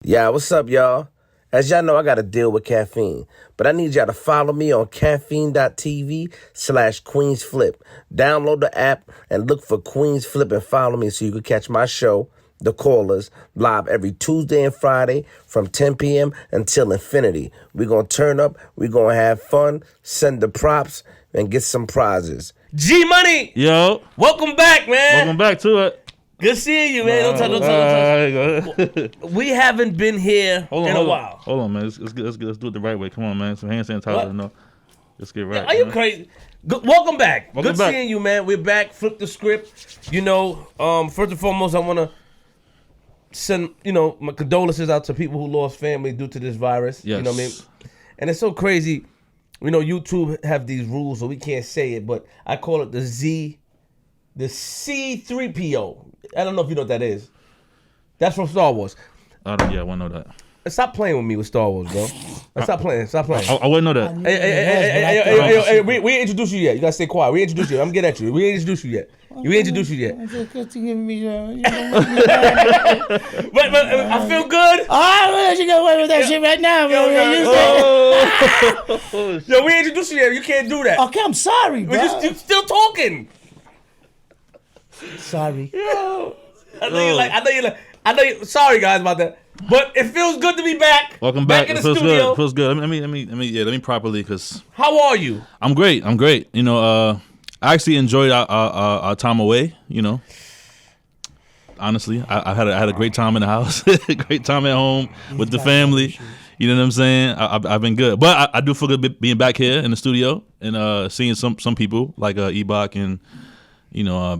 Yeah, what's up, y'all? As y'all know, I got to deal with caffeine, but I need y'all to follow me on caffeine.tv/QueensFlip. Download the app and look for Queens Flip and follow me so you can catch my show, The Callers, live every Tuesday and Friday from 10 p.m. until infinity. We're going to turn up, we're going to have fun, send the props, and get some prizes. G-Money! Yo. Welcome back, man. Welcome back to it. Good seeing you, man. Don't touch. We haven't been here in a while. Hold on, man. Let's do it the right way. Come on, man. Some hand sanitizer. No. Let's get right. Are you crazy? Welcome back. Good seeing you, man. We're back. Flip the script. You know, first and foremost, I want to send, my condolences out to people who lost family due to this virus. Yes. You know what I mean? And it's so crazy. YouTube have these rules, so we can't say it, but I call it the C3PO. I don't know if you know what that is. That's from Star Wars. I want to know that. Stop playing with me with Star Wars, bro. Stop playing. I wouldn't know that. Hey, we ain't introduced you yet. You gotta stay quiet. We ain't introduced you. I'm getting at you. We ain't introduced you yet. You ain't introduced you yet. But I feel good. Oh, you get away with that shit right now, bro. Yo, we ain't introduced you yet. You can't do that. Okay, I'm sorry, bro. You're still talking. Sorry. Yo, I know you. Sorry, guys, about that. But it feels good to be back. Welcome back. In the It feels studio. good. It feels good. Let me properly, because. How are you? I'm great. I actually enjoyed our time away. Honestly, I had a great time in the house, great time at home with the family. You know what I'm saying? I've been good, but I do feel good being back here in the studio and seeing some people like Ebach and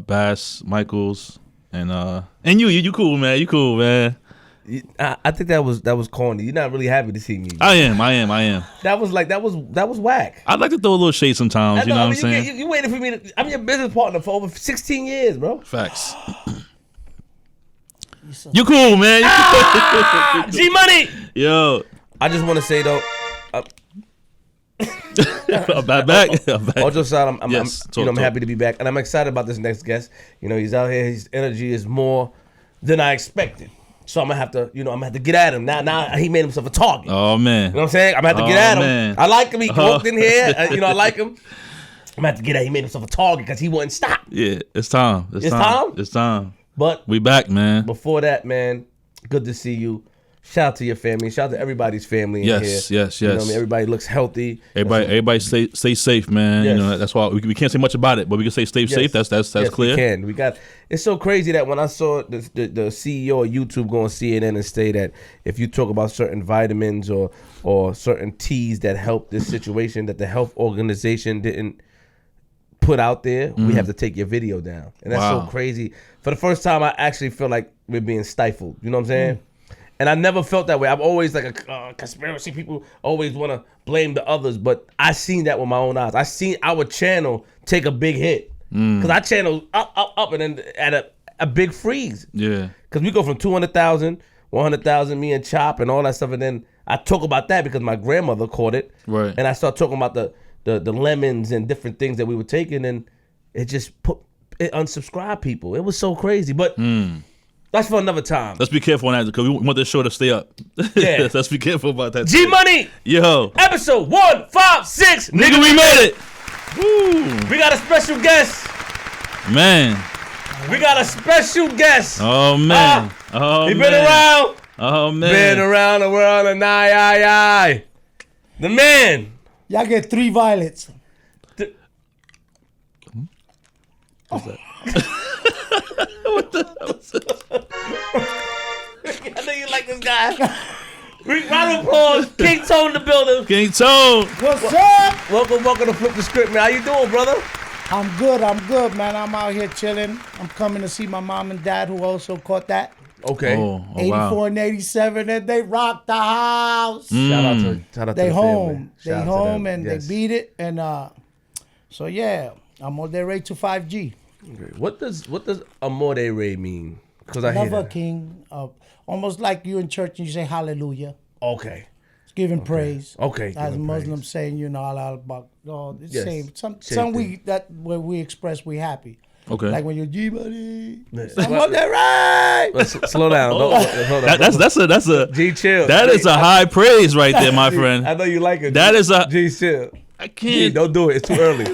Bass, Michaels, and you cool, man. You cool, man. I think that was corny. You're not really happy to see me. I am. That was whack. I'd like to throw a little shade sometimes. You know what I'm saying? You waited for me. I'm your business partner for over 16 years, bro. Facts. You cool, man. G-Money. Yo. I just want to say though. I'm back. All jokes aside, I'm happy to be back, and I'm excited about this next guest. He's out here. His energy is more than I expected. So I'm gonna have to, get at him. Now he made himself a target. Oh man. You know what I'm saying? I'm gonna have to get at him. Man. I like him. He walked in here. I like him. I'm gonna have to get at him. He made himself a target because he wouldn't stop. Yeah, it's time. It's time. But we back, man. Before that, man, good to see you. Shout out to your family. Shout out to everybody's family in here. Yes. You know what I mean? Everybody looks healthy. Everybody stay safe, man. Yes. That's why we can't say much about it, but we can say stay safe. That's clear. We can. It's so crazy that when I saw the CEO of YouTube go on CNN and say that if you talk about certain vitamins or certain teas that help this situation that the health organization didn't put out there, we have to take your video down. And that's so crazy. For the first time, I actually feel like we're being stifled. You know what I'm saying? And I never felt that way. I'm always like a conspiracy. People always want to blame the others, but I seen that with my own eyes. I seen our channel take a big hit because our channel up, and then at a big freeze. Yeah. Because we go from 200,000, 100,000, me and Chop and all that stuff, and then I talk about that because my grandmother caught it. Right. And I start talking about the lemons and different things that we were taking, and it just unsubscribed people. It was so crazy, but. That's for another time. Let's be careful on that because we want this show to stay up. Yeah. Let's be careful about that. G-Money. Yo. Episode 156. Nigga, we made it. Woo. We got a special guest. Man. We got a special guest. Oh, man. He been around. Oh, man. Been around the world and aye. The man. Y'all get 3 violets. What's that? What the hell is this? I know you like this guy. Round of applause. King Tone in the building. King Tone. What's up? Welcome to Flip the Script, man. How you doing, brother? I'm good, man. I'm out here chilling. I'm coming to see my mom and dad who also caught that. Okay. Oh, 84 wow. and 87, and they rocked the house. Shout out to they the home. Family. They home and they beat it. And so yeah, I'm on their way to 5G. Okay. What does Amore Ray mean? Because I hear Never that. king. Almost like you in church and you say hallelujah. Okay. It's giving praise. Okay. As giving Muslims praise. saying, Allah Akbar. Oh, it's Yes. same. Same Some thing. where we express we happy. Okay. Like when you're G-Buddy. Yes. I'm on that right. Slow down. Hold on. That's a G chill. that is a high praise right there, my friend. I know you like it. That is a G chill. I G, can't. don't do it. It's too early.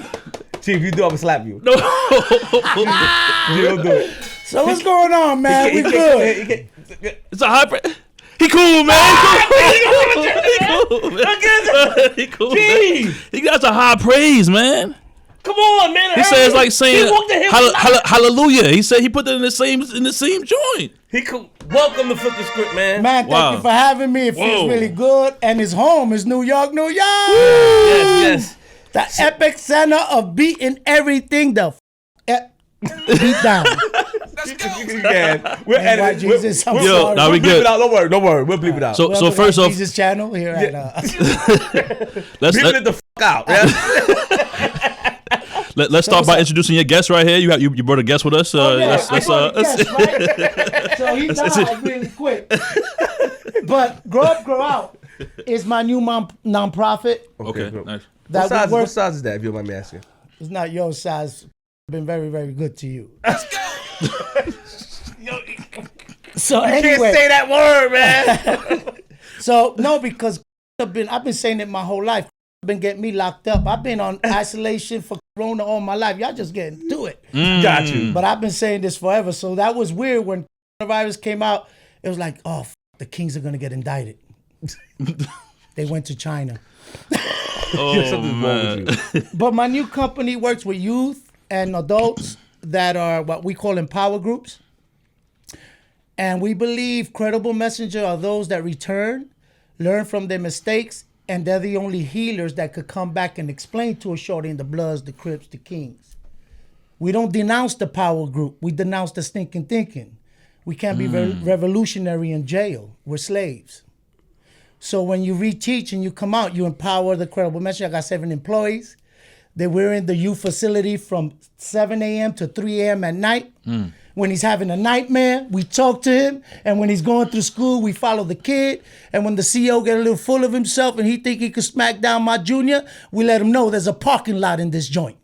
G, if you do, I'm gonna slap you. No. G, don't do it. So what's going on, man? We good. It's a high praise. He cool, man. He cool. G, He got a high praise, man. come on, man. He says like saying He walked the hill. hallelujah. He said he put it in the same joint. He cool. Welcome to Flip the Script, man. Man, Wow. thank you for having me. It feels Whoa. really good. And his home is New York, New York. Yes. The epic center of beating everything the beat down. Yeah, we're And white editing. Jesus, I'm Yo, sorry. now we We'll bleep good. it out. Don't worry. We'll bleep it out. So Welcome to first White off, Jesus channel here at let's bleep it the out. Yeah? let's start by introducing your guest right here. You brought a guest with us. right? So he let's- died really quick. But Grow Up, Grow Out is my new nonprofit. Okay, cool. nice. That What works. size is that, if you don't mind me asking? It's not your size. Been very, very good to you. So Can't anyway, say that word, man. so no, because I've been saying it my whole life. Been getting me locked up. I've been on isolation for Corona all my life. Y'all just getting to it. Got you. But I've been saying this forever. So that was weird when coronavirus came out. It was like, oh, the Kings are gonna get indicted. They went to China. Something's wrong with you. But my new company works with youth and adults that are what we call empower groups. And we believe credible messenger are those that return, learn from their mistakes, and they're the only healers that could come back and explain to a shorty in the Bloods, the Crips, the Kings. We don't denounce the power group. We denounce the stinking thinking. We can't be revolutionary in jail. We're slaves. So when you reteach and you come out, you empower the credible messenger. I got 7 employees. We're in the youth facility from 7 a.m. to 3 a.m. at night. When he's having a nightmare, we talk to him. And when he's going through school, we follow the kid. And when the CEO get a little full of himself and he think he can smack down my junior, we let him know there's a parking lot in this joint.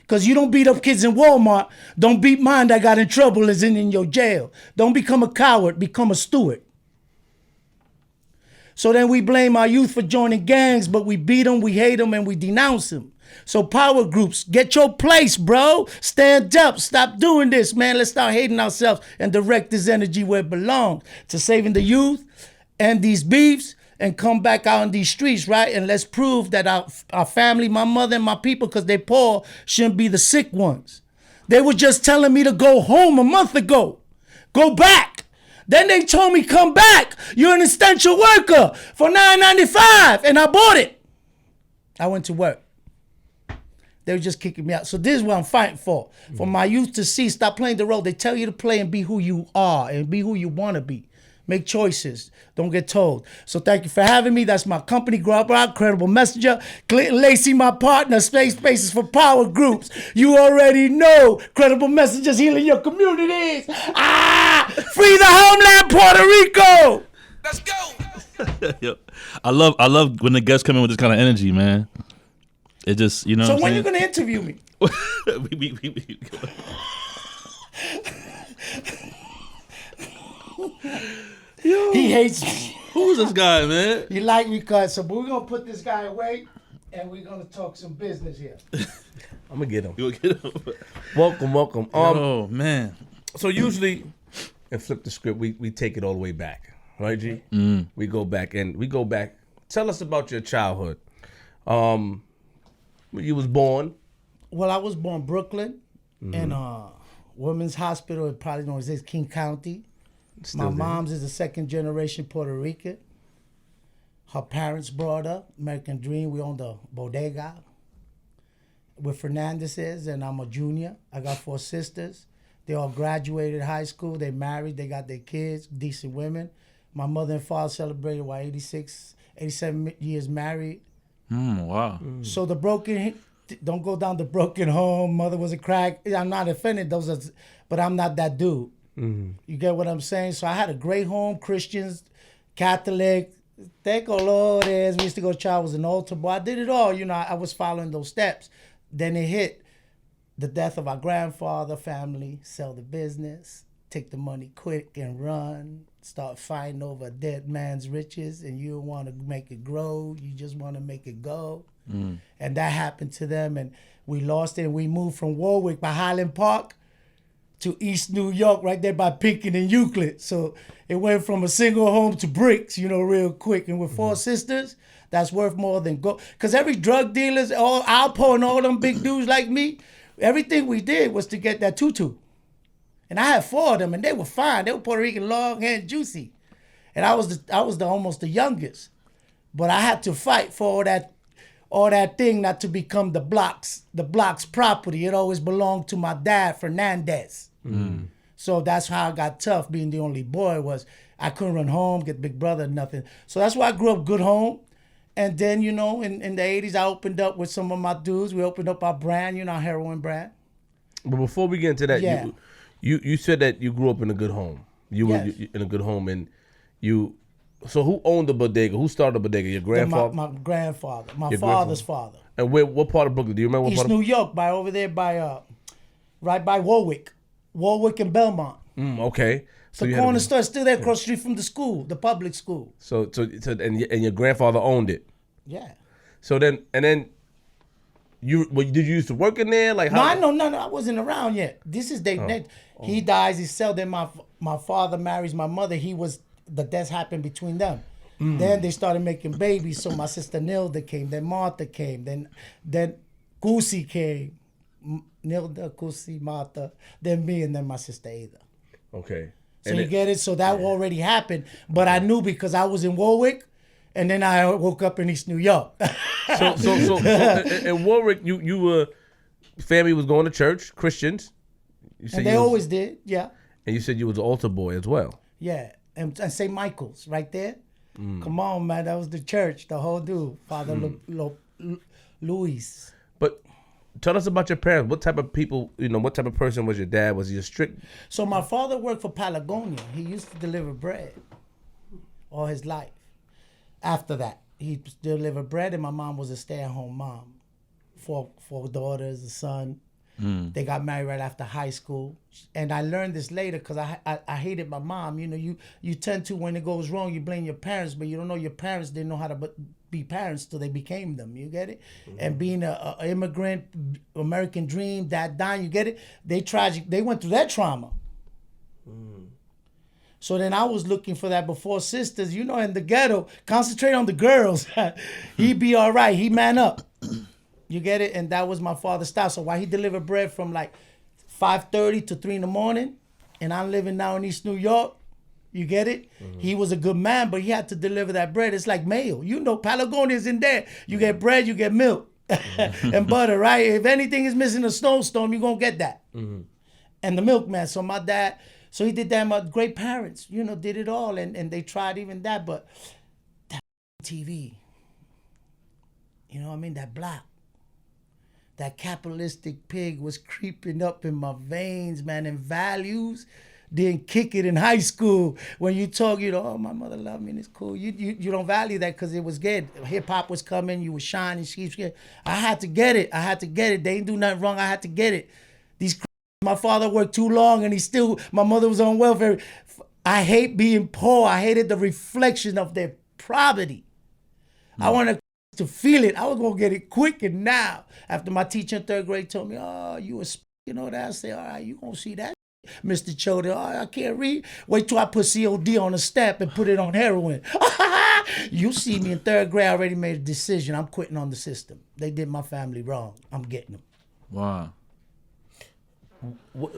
Because you don't beat up kids in Walmart. Don't beat mine that got in trouble is in your jail. Don't become a coward. Become a steward. So then we blame our youth for joining gangs, but we beat them, we hate them, and we denounce them. So power groups, get your place, bro. Stand up. Stop doing this, man. Let's start hating ourselves and direct this energy where it belongs, to saving the youth and these beefs, and come back out in these streets, right? And let's prove that our family, my mother and my people, because they're poor, shouldn't be the sick ones. They were just telling me to go home a month ago. Go back. Then they told me, come back. You're an essential worker for $9.95. And I bought it. I went to work. They were just kicking me out. So this is what I'm fighting for. For my youth to see, stop playing the role. They tell you to play and be who you are and be who you want to be. Make choices. Don't get told. So thank you for having me. That's my company, Grow Up Out, Credible Messenger. Clinton Lacey, my partner, Space Spaces for Power Groups. You already know. Credible Messengers healing your communities. Free the homeland, Puerto Rico. Let's go. Yo, I love when the guests come in with this kind of energy, man. It just, you know. So what when I'm you going to interview me? He hates me. Who's this guy, man? He like me, cuz. So we're going to put this guy away, and we're going to talk some business here. I'm gonna get him. You get him? Welcome. Oh man. So usually, and Flip the Script, we take it all the way back, right, G? We go back. Tell us about your childhood. When you was born. Well, I was born Brooklyn in Women's Hospital. It probably known as King County. Still My there. mom's is a second generation Puerto Rican. Her parents brought up American Dream. We owned a bodega with Fernandez's, and I'm a junior. I got 4 sisters. They all graduated high school. They married. They got their kids, decent women. My mother and father celebrated 87 years married. Wow. So the broken, don't go down the broken home. Mother was a crack. I'm not offended. But I'm not that dude. You get what I'm saying? So I had a great home, Christians, Catholic, de colores. We used to go to church. I was an altar boy. I did it all. You know, I was following those steps. Then it hit the death of our grandfather, family, sell the business, take the money quick and run, start fighting over a dead man's riches, and you don't want to make it grow, you just want to make it go. And that happened to them, and we lost it, and we moved from Warwick by Highland Park to East New York, right there by Pinkin and Euclid. So it went from a single home to bricks, real quick. And with four sisters, that's worth more than gold. Because every drug dealers, all Alpo and all them big dudes like me, everything we did was to get that tutu. And I had four of them, and they were fine. They were Puerto Rican, long hair, juicy. And I was almost the youngest. But I had to fight for all that thing not to become the block's property. It always belonged to my dad, Fernandez. So that's how I got tough. Being the only boy was I couldn't run home, get big brother, nothing. So that's why I grew up good home. And then, in the 80s, I opened up with some of my dudes. We opened up our brand, our heroin brand. But before we get into that, Yeah. you said that you grew up in a good home. You were Yes. in a good home, and you. So who owned the bodega? Who started the bodega? Your grandfather. My grandfather, my Your father's father. And what part of Brooklyn? Do you remember what East part? New York, right by Warwick and Belmont. Okay. So The you had corner store still there across the street from the school, the public school. So and your grandfather owned it. Yeah. So then did you used to work in there? Like how? No, I wasn't around yet. This is he dies, he sells. Then my father marries my mother. The death happened between them. Then they started making babies. So my sister Nilda came. Then Martha came. Then Kusi came. Nilda, Kusi, Martha. Then me, and then my sister Ada. Okay. So And you get it? So that already happened. But I knew because I was in Warwick, and then I woke up in East New York. So in Warwick, you were family was going to church, Christians. You said And they always did, yeah. And you said you was an altar boy as well. Yeah. And St. Michael's right there. Come on, man. That was the church, the whole dude. Father Luis. But tell us about your parents. What type of people, what type of person was your dad? Was he a strict? So my father worked for Patagonia. He used to deliver bread all his life. After that, he delivered bread, and my mom was a stay-at-home mom. Four daughters, a son. They got married right after high school. And I learned this later because I hated my mom. You tend to, when it goes wrong, you blame your parents, but you don't know your parents didn't know how to be parents till they became them. You get it? And being an immigrant, American dream, dad dying, you get it? They went through that trauma. So then I was looking for that before sisters, in the ghetto, concentrate on the girls. He'd be all right. He man up. You get it? And that was my father's style. So while he delivered bread from like 5:30 to 3 in the morning, and I'm living now in East New York, you get it? He was a good man, but he had to deliver that bread. It's like mail. Patagonia's in there. You get bread, you get milk and butter, right? If anything is missing a snowstorm, you're going to get that. And the milkman. So my dad, so he did that. My great parents, did it all. And they tried even that, but that TV, that black. That capitalistic pig was creeping up in my veins, man, and values didn't kick it in high school. When you talk, oh, my mother loved me and it's cool. You don't value that because it was good. Hip hop was coming, you were shining, sheepskin. I had to get it. They didn't do nothing wrong. I had to get it. My father worked too long and my mother was on welfare. I hate being poor. I hated the reflection of their poverty. I wanted to feel it. I was going to get it quick, and now, after my teacher in third grade told me, oh, you that, I say, all right, you going to see that, Mr. Choda. Oh, I can't read. Wait till I put COD on a stamp and put it on heroin. You see me in third grade, I already made a decision. I'm quitting on the system. They did my family wrong. I'm getting them. Wow.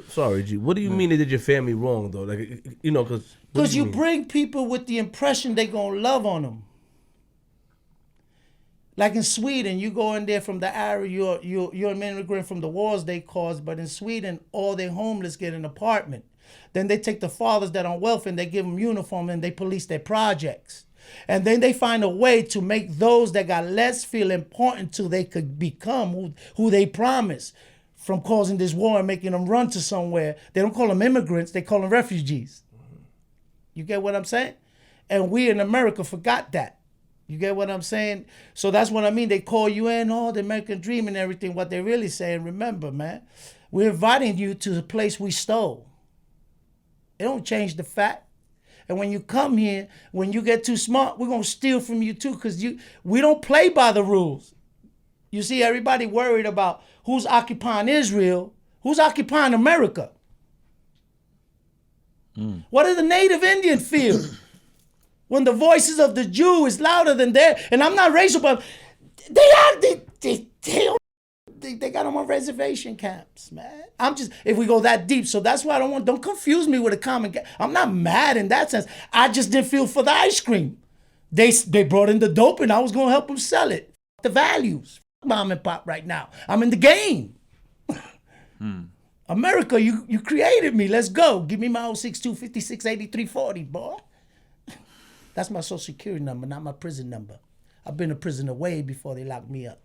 Sorry, G. What do you mean they did your family wrong, though? Because you bring people with the impression they going to love on them. Like in Sweden, you go in there from the area, you're an immigrant from the wars they caused, but in Sweden, all their homeless get an apartment. Then they take the fathers that are on welfare and they give them uniform and they police their projects. And then they find a way to make those that got less feel important till they could become who they promised from causing this war and making them run to somewhere. They don't call them immigrants, they call them refugees. You get what I'm saying? And we in America forgot that. You get what I'm saying? So that's what I mean. They call you in, the American dream and everything. What they're really saying, remember, man, we're inviting you to the place we stole. It don't change the fact. And when you come here, when you get too smart, we're going to steal from you too, because we don't play by the rules. You see, everybody worried about who's occupying Israel, who's occupying America. What does the native Indian feel when the voices of the Jew is louder than theirs? And I'm not racial, but they got them on reservation camps, man. If we go that deep, so that's why don't confuse me with a common. I'm not mad in that sense. I just didn't feel for the ice cream. They brought in the dope, and I was gonna help them sell it. The values, mom and pop. Right now, I'm in the game. America, you created me. Let's go. Give me my 062 56 83 40, boy. That's my social security number, not my prison number. I've been a prisoner way before they locked me up.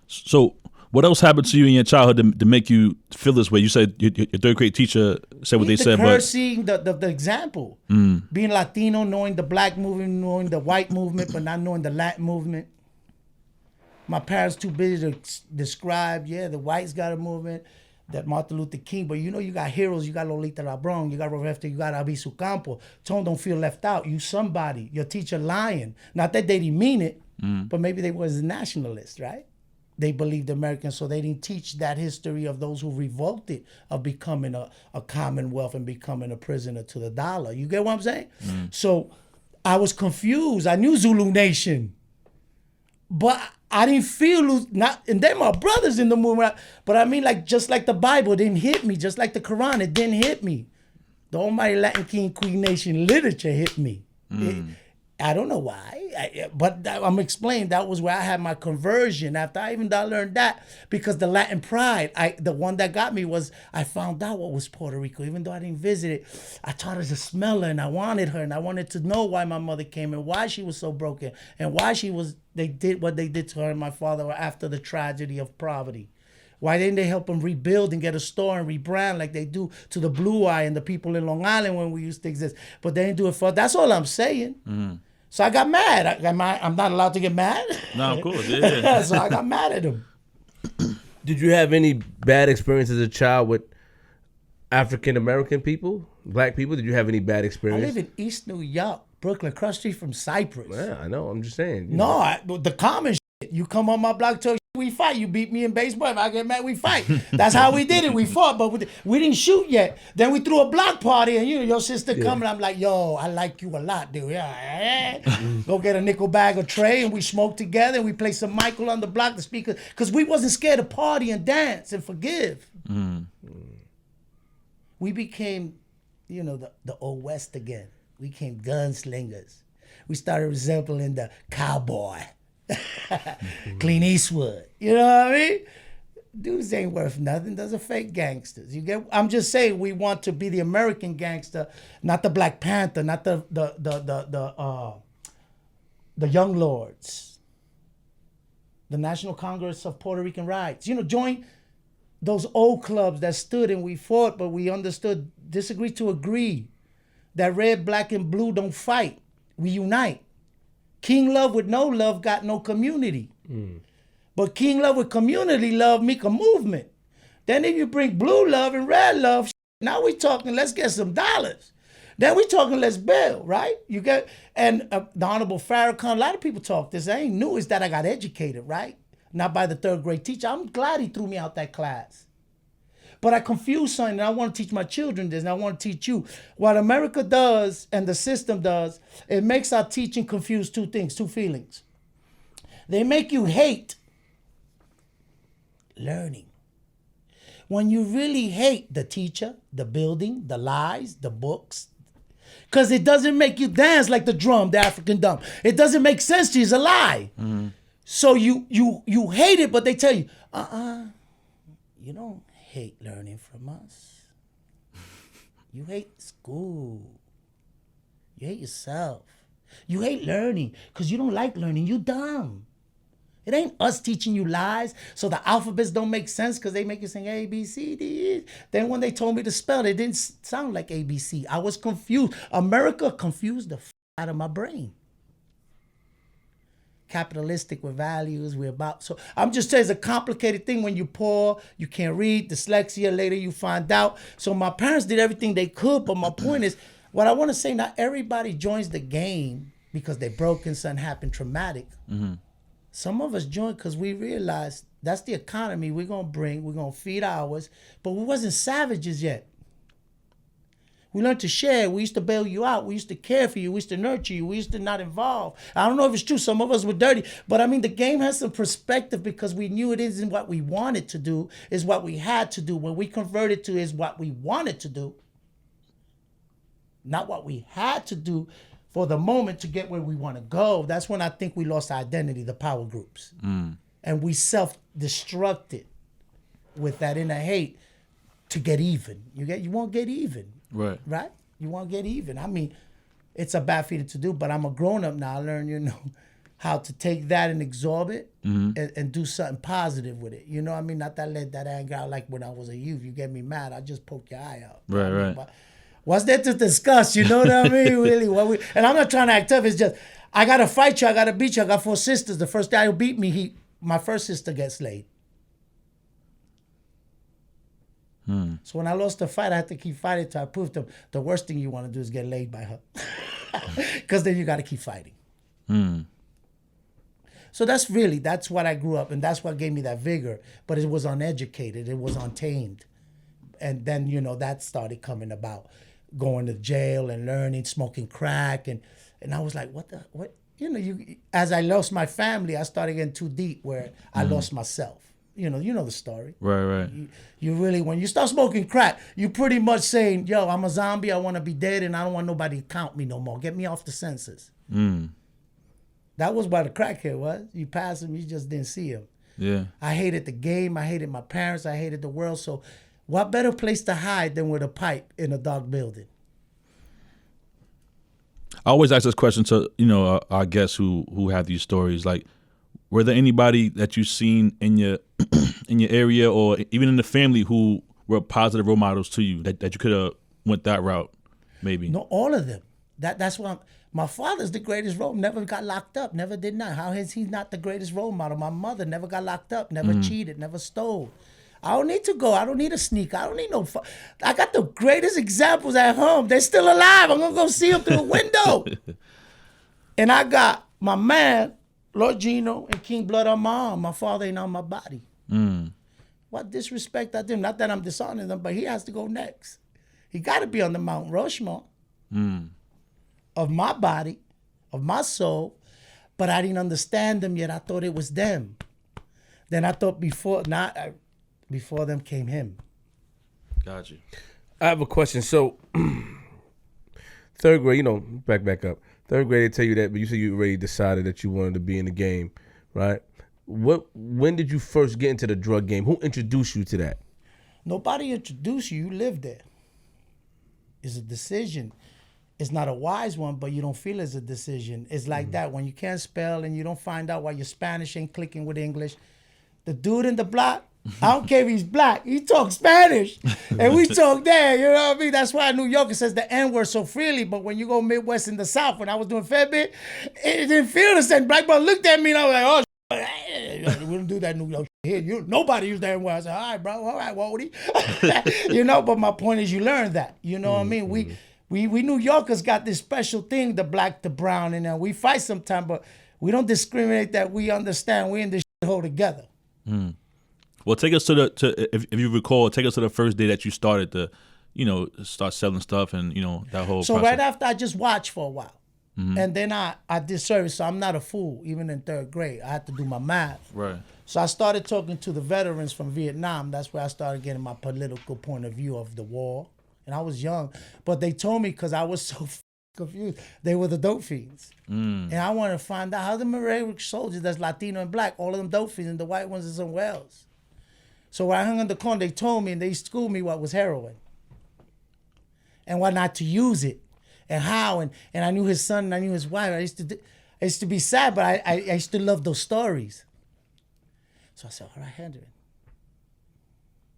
So, what else happened to you in your childhood to make you feel this way? You said your third grade teacher said what they said, cursing, the example. Being Latino, knowing the black movement, knowing the white movement, but not knowing the Latin movement. My parents too busy to describe, the whites got a movement, that Martin Luther King, but you got heroes, you got Lolita LeBron, you got Roberto, you got Abisu Campo. Tone don't feel left out. You somebody, your teacher lying. Not that they didn't mean it, but maybe they was nationalists, right? They believed Americans, so they didn't teach that history of those who revolted of becoming a commonwealth and becoming a prisoner to the dollar. You get what I'm saying? So I was confused. I knew Zulu Nation, but I didn't feel and they're my brothers in the movement. But I mean, just like the Bible didn't hit me, just like the Quran, it didn't hit me. The Almighty Latin King Queen Nation literature hit me. I don't know why, but I'm explaining that was where I had my conversion after I learned that, because the Latin pride, the one that got me was I found out what was Puerto Rico. Even though I didn't visit it, I taught her to smell her, and I wanted her, and I wanted to know why my mother came and why she was so broken and why they did what they did to her and my father after the tragedy of poverty. Why didn't they help them rebuild and get a store and rebrand like they do to the Blue Eye and the people in Long Island when we used to exist? But they didn't do it for. That's all I'm saying. So I got mad. I'm not allowed to get mad. No, of course, yeah. So I got mad at him. Did you have any bad experiences as a child with African American people, black people? Did you have any bad I experience? live in East New York, Brooklyn, cross street from Cypress. Yeah, I know. I'm just saying. The common shit. You come on my block, talk shit, we fight. You beat me in baseball. If I get mad, we fight. That's how we did it. We fought, but we didn't shoot yet. Then we threw a block party, and your sister coming. I'm like, yo, I like you a lot, dude. Yeah. Go get a nickel bag of Trey, and we smoke together, and we play some Michael on the block, the speaker, because we wasn't scared to party and dance and forgive. We became, the Old West again. We became gunslingers. We started resembling the cowboy. Clint Eastwood. You know what I mean? Dudes ain't worth nothing. Those are fake gangsters. I'm just saying we want to be the American gangster, not the Black Panther, not the Young Lords. The National Congress of Puerto Rican Rights. Join those old clubs that stood and we fought, but we understood, disagreed to agree that red, black, and blue don't fight. We unite. King love with no love got no community. But King love with community love make a movement. Then if you bring blue love and red love, now we talking, let's get some dollars. Then we talking, let's build, right? And the Honorable Farrakhan, a lot of people talk this. I ain't new, is that I got educated, right? Not by the third grade teacher. I'm glad he threw me out that class. But I confused something, and I want to teach my children this, and I want to teach you. What America does and the system does, it makes our teaching confuse two feelings. They make you hate learning. When you really hate the teacher, the building, the lies, the books, because it doesn't make you dance like the drum, the African drum. It doesn't make sense to you, it's a lie. So you hate it, but they tell you, you don't hate learning from us. You hate school. You hate yourself. You hate learning because you don't like learning. You dumb. It ain't us teaching you lies so the alphabets don't make sense because they make you sing A, B, C, D, E. Then when they told me to spell it didn't sound like A, B, C. I was confused. America confused the out of my brain. Capitalistic with values, we're about. So I'm just saying it's a complicated thing when you're poor, you can't read, dyslexia, later you find out. So my parents did everything they could, but my point is, what I want to say, not everybody joins the game because they broken, something happened traumatic. Mm-hmm. Some of us joined because we realized that's the economy we're going to feed ours, but we wasn't savages yet. We learned to share. We used to bail you out. We used to care for you. We used to nurture you. We used to not involve. I don't know if it's true. Some of us were dirty. But I mean, the game has some perspective because we knew it isn't what we wanted to do. It's what we had to do. When we converted to is what we wanted to do. Not what we had to do for the moment to get where we want to go. That's when I think we lost our identity, the power groups. And we self-destructed with that inner hate to get even. You won't get even. Right. Right? You won't get even. I mean, it's a bad feeling to do, but I'm a grown-up now. I learned, how to take that and absorb it and do something positive with it. You know what I mean? Not that I let that anger out like when I was a youth. You get me mad, I just poke your eye out. Right, You know what I mean? right. But what's there to discuss? You know what I mean? Really? And I'm not trying to act tough. It's just, I got to fight you. I got to beat you. I got 4 sisters. The first guy who beat me, my first sister gets laid. So when I lost the fight, I had to keep fighting till I proved to them the worst thing you want to do is get laid by her. Because then you got to keep fighting. So that's what I grew up, and that's what gave me that vigor. But it was uneducated. It was untamed. And then, that started coming about. Going to jail and learning, smoking crack. And I was like, what? As I lost my family, I started getting too deep where I lost myself. You know the story. Right. You really, when you start smoking crack, you pretty much saying, yo, I'm a zombie, I want to be dead, and I don't want nobody to count me no more. Get me off the senses. That was what a crackhead was. You pass him, you just didn't see him. Yeah. I hated the game, I hated my parents, I hated the world. So what better place to hide than with a pipe in a dark building? I always ask this question to our guests who have these stories. Like, were there anybody that you've seen in your area or even in the family who were positive role models to you that you could have went that route, maybe? No, all of them. That's why my father's the greatest role. Never got locked up. Never did not. How is he not the greatest role model? My mother never got locked up. Never cheated. Never stole. I don't need to go. I don't need a sneak. I don't need no. I got the greatest examples at home. They're still alive. I'm gonna go see them through the window. And I got my man, Lord Gino and King Blood on my arm. My father ain't on my body. What disrespect I did. Not that I'm dishonoring them, but he has to go next. He got to be on the Mount Rushmore of my body, of my soul. But I didn't understand them yet. I thought it was them. Then I thought before them came him. Got you. I have a question. So, 3rd grade, back up. 3rd grade, they tell you that, but you said you already decided that you wanted to be in the game, right? When did you first get into the drug game? Who introduced you to that? Nobody introduced you. You lived there. It's a decision. It's not a wise one, but you don't feel it's a decision. It's like that. When you can't spell and you don't find out why your Spanish ain't clicking with English, the dude in the block, I don't care if he's black, he talks Spanish. And we talk there, you know what I mean? That's why New Yorker says the N-word so freely, but when you go Midwest in the South, when I was doing Fedbit, it didn't feel the same. Black brother looked at me and I was like, oh, we don't do that New York here. Nobody used that N-word. I said, all right, bro, all right, Wody. But my point is you learn that. You know what I mean? We New Yorkers got this special thing, the black, the brown, and we fight sometimes, but we don't discriminate that we understand. We in this hole together. Well, take us if you recall, take us to the first day that you started to, start selling stuff and, that whole So process. right after I just watched for a while. And then I did service, so I'm not a fool, even in 3rd grade. I had to do my math. Right. So I started talking to the veterans from Vietnam. That's where I started getting my political point of view of the war. And I was young, but they told me because I was so confused, they were the dope fiends. And I wanted to find out how the Marine soldiers that's Latino and black, all of them dope fiends, and the white ones is somewhere else. So when I hung on the corner, they told me and they schooled me what was heroin and what not to use it and how. And I knew his son and I knew his wife. I used to be sad, but I used to love those stories. So I said, all right, Hendrik.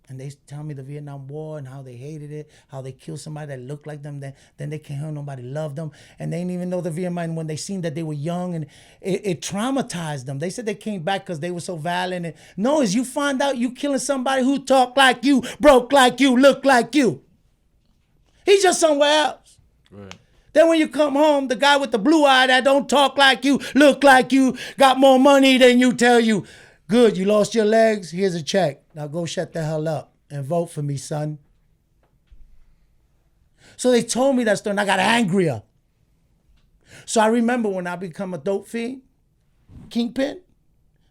And they tell me the Vietnam War and how they hated it, how they killed somebody that looked like them, then they can't hear nobody loved them. And they didn't even know the Vietnam when they seen that they were young, and it traumatized them. They said they came back because they were so violent. And no, as you find out you killing somebody who talk like you, broke like you, look like you. He's just somewhere else. Right. Then when you come home, the guy with the blue eye that don't talk like you, look like you, got more money than you, tell you, good, you lost your legs, here's a check. Now go shut the hell up and vote for me, son. So they told me that story and I got angrier. So I remember when I become a dope fiend, kingpin,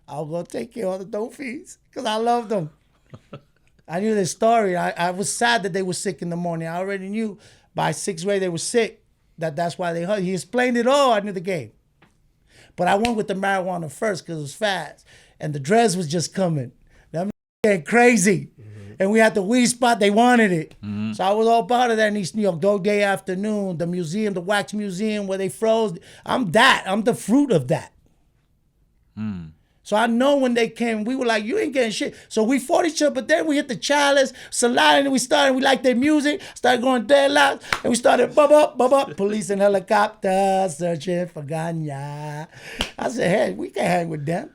I was going to take care of all the dope fiends because I loved them. I knew their story. I was sad that they were sick in the morning. I already knew by 6th grade they were sick. That's why they hurt. He explained it all. I knew the game. But I went with the marijuana first because it was fast. And the dreads was just coming. Them getting crazy. Mm-hmm. And we had the weed spot. They wanted it. Mm-hmm. So I was all part of that in East New York. Dog Day Afternoon, the museum, the wax museum where they froze. I'm that. I'm the fruit of that. Mm. So I know when they came, we were like, you ain't getting shit. So we fought each other, but then we hit the chalice, salad, and we liked their music, started going deadlocks, and we started bub up, police and helicopter, searching for Ganya. I said, hey, we can hang with them.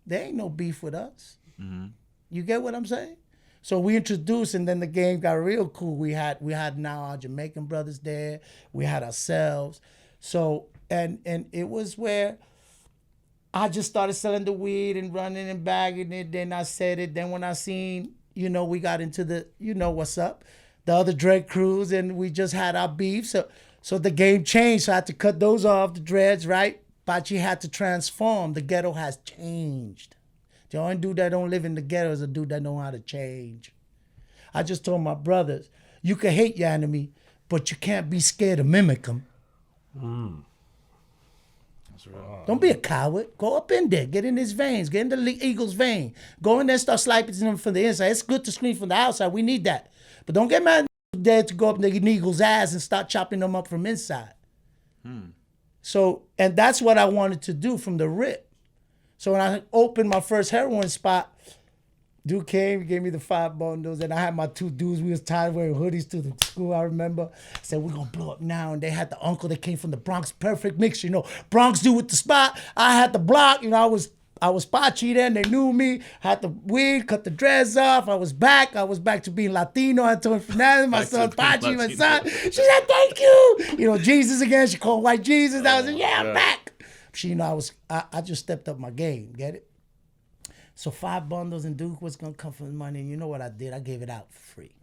There ain't no beef with us. Mm-hmm. You get what I'm saying? So we introduced, and then the game got real cool. We had now our Jamaican brothers there. We had ourselves. So, and it was where I just started selling the weed and running and bagging it. Then I said it. Then when I seen, we got into the, what's up, the other dread crews, and we just had our beef. So the game changed. So I had to cut those off, the dreads, right? Pachi had to transform. The ghetto has changed. The only dude that don't live in the ghetto is a dude that know how to change. I just told my brothers, you can hate your enemy, but you can't be scared to mimic him. Mm. That's right. Don't be a coward. Go up in there. Get in his veins. Get in the eagle's vein. Go in there and start slicing them from the inside. It's good to scream from the outside. We need that. But don't get mad there to go up in the eagle's ass and start chopping them up from inside. So, and that's what I wanted to do from the rip. So when I opened my first heroin spot, dude came, gave me the 5 bundles, and I had my 2 dudes. We was tired wearing hoodies to the school, I remember. I said, we're going to blow up now. And they had the uncle that came from the Bronx, perfect mix, Bronx dude with the spot. I had the block, I was Pachi then. They knew me. Had the weed, cut the dreads off. I was back to being Latino. Antonio Fernandez, my son Pachi, my son. She said, thank you. Jesus again. She called white Jesus. I was like, yeah, I'm back. She, I just stepped up my game. Get it? So 5 bundles, and Duke was gonna come for the money. And you know what I did? I gave it out for free.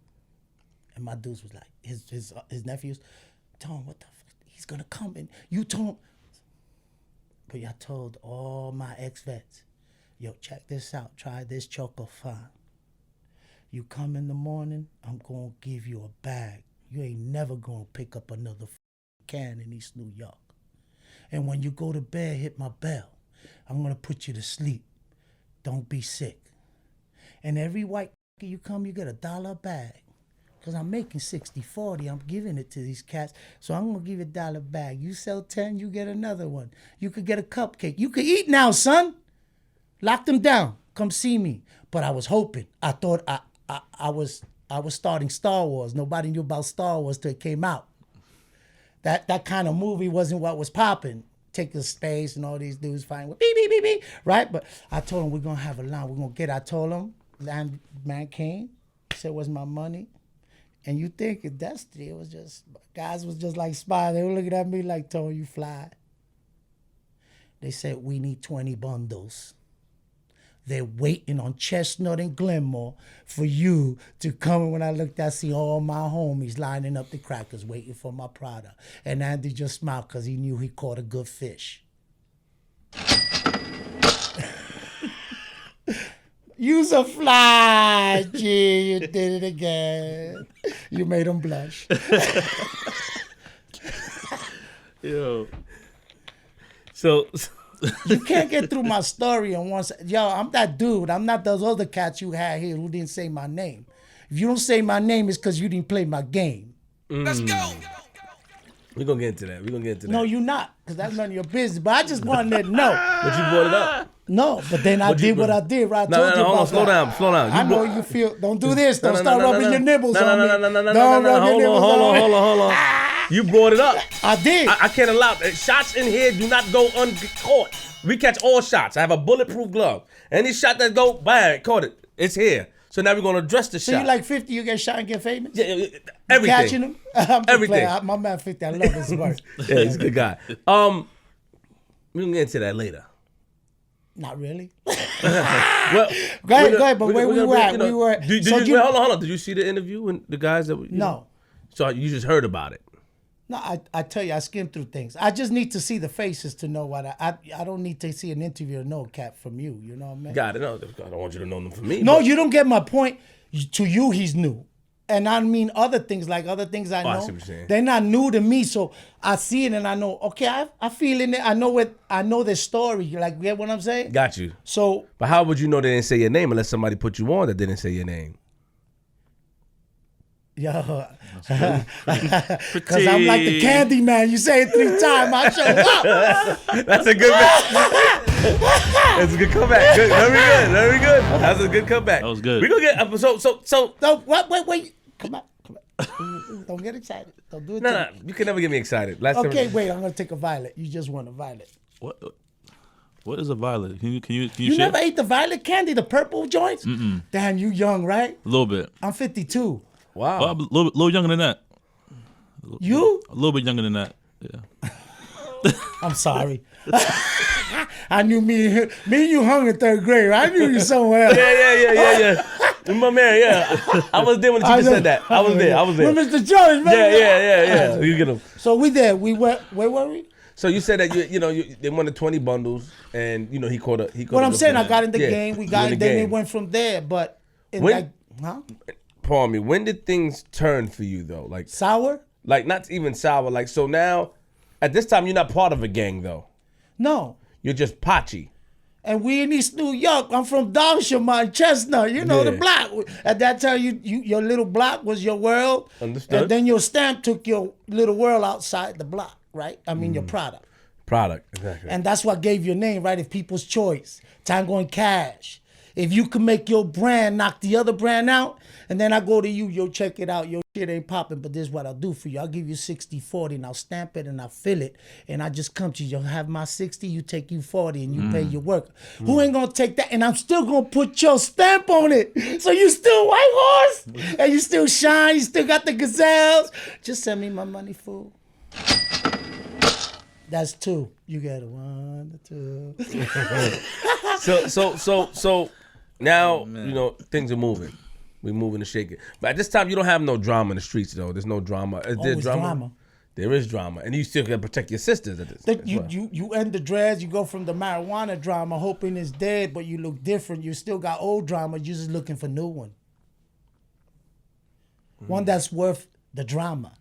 And my dudes was like, his nephews, Tom, what the fuck? He's gonna come, and you told him. But I told all my ex-vets, yo, check this out. Try this Choco Fine. You come in the morning, I'm gonna give you a bag. You ain't never gonna pick up another can in East New York. And when you go to bed, hit my bell. I'm gonna put you to sleep. Don't be sick. And every white you come, you get $1 a bag. Because I'm making 60-40. I'm giving it to these cats. So I'm going to give you $1 a bag. You sell 10, you get another one. You could get a cupcake. You could eat now, son. Lock them down. Come see me. But I was hoping. I thought I was starting Star Wars. Nobody knew about Star Wars till it came out. That kind of movie wasn't what was popping. Take the space and all these dudes fighting with beep, beep, beep, beep, right? But I told him we're going to have a line. We're going to I told him, man came, said, where's my money? And you think in Destiny, it was just, guys was just like spies. They were looking at me like, Tony, you fly. They said, we need 20 bundles. They're waiting on Chestnut and Glenmore for you to come. And when I looked, I see all my homies lining up the crackers waiting for my product. And Andy just smiled because he knew he caught a good fish. You's a fly, G. You did it again. You made him blush. Yo. So you can't get through my story on one side. Yo, I'm that dude. I'm not those other cats you had here who didn't say my name. If you don't say my name, it's because you didn't play my game. Let's go. We're going to get into that. No, you're not, because that's none of your business. But I just wanted to know. But you brought it up. No, but then I did what I did, right? I No, told no, you hold on, about slow that. down, slow down. I know you feel. Don't do this. Don't start rubbing your nibbles on me. No, Don't rub your nibbles on me. hold on. You brought it up. I did. I can't allow shots in here. Do not go uncaught. We catch all shots. I have a bulletproof glove. Any shot that go, bang, caught it. It's here. So now we're gonna address the So shot. you like 50, you get shot and get famous? Yeah, everything. Catching them? I'm just Everything. playing. My man 50, I love his work. Yeah, he's a good guy. We're gonna get into that later. Not really. Well, Go ahead, but where we were at, we were. Did so you, hold on. Did you see the interview and the guys that? No. So you just heard about it. No, I tell you, I skim through things. I just need to see the faces to know what I don't need to see an interview or know Cap from you. You know what I mean? Got it. No, I don't want you to know them from me. No, but- you don't get my point. To you, he's new. And I mean other things like other things I know. I see what you're saying. They're not new to me, so I see it and I know. Okay, I feel in it. I know their story. Like, you get what I'm saying? Got you. So, But how would you know they didn't say your name unless somebody put you on that didn't say your name? yo, because I'm like the candy man. You say it 3 times, I show up. That's a good. That's a good comeback. Good. Very good. That's a good comeback. That was good. We gonna get so. No, wait. Come on. Don't get excited. Don't do it. No, you can never get me excited. Last Okay, time, wait. I'm gonna take a violet. You just want a violet. What is a violet? Can you You share? never ate the violet candy, the purple joints? Damn, you young, right? A little bit. I'm 52. Wow. Well, I'm a little younger than that. You? A little bit younger than that. Yeah. I'm sorry. I knew me and you hung in 3rd grade. I knew you somewhere else. Yeah. My man, yeah. I was there when the teacher said that. I was there. With Mr. Jones, remember? Yeah. You get them. So we there. We went. Where were we? So you said that they wanted 20 bundles, and he caught a. What I'm saying, I got in the Yeah, game. We you got, in the and then game. it went from there. But When- huh? Pardon me. When did things turn for you though? Sour? Like not even sour. Like so now, at this time you're not part of a gang though. No. You're just Pachi. And we in East New York. I'm from Darsham, Chestnut. You know the Yeah. block. At that time, your little block was your world. Understood. And then your stamp took your little world outside the block, right? I mean your product. Product. Exactly. And that's what gave your name, right? If People's Choice, Tango and Cash. If you can make your brand knock the other brand out, and then I go to you, yo, check it out. Your shit ain't popping, but this is what I'll do for you. I'll give you 60-40, and I'll stamp it, and I'll fill it. And I just come to you. You'll have my 60, you take you 40, and you pay your worker. Who ain't going to take that? And I'm still going to put your stamp on it. So you still white horse, and you still shine. You still got the gazelles. Just send me my money, fool. That's 2. You got a 1, 2. So now things are moving. We're moving to shake it. But at this time you don't have no drama in the streets though. There's no drama. Is there Always drama. There is drama, and you still gotta protect your sisters at this. You end the dreads, you go from the marijuana drama, hoping it's dead, but you look different. You still got old drama, you're just looking for new one. One that's worth the drama.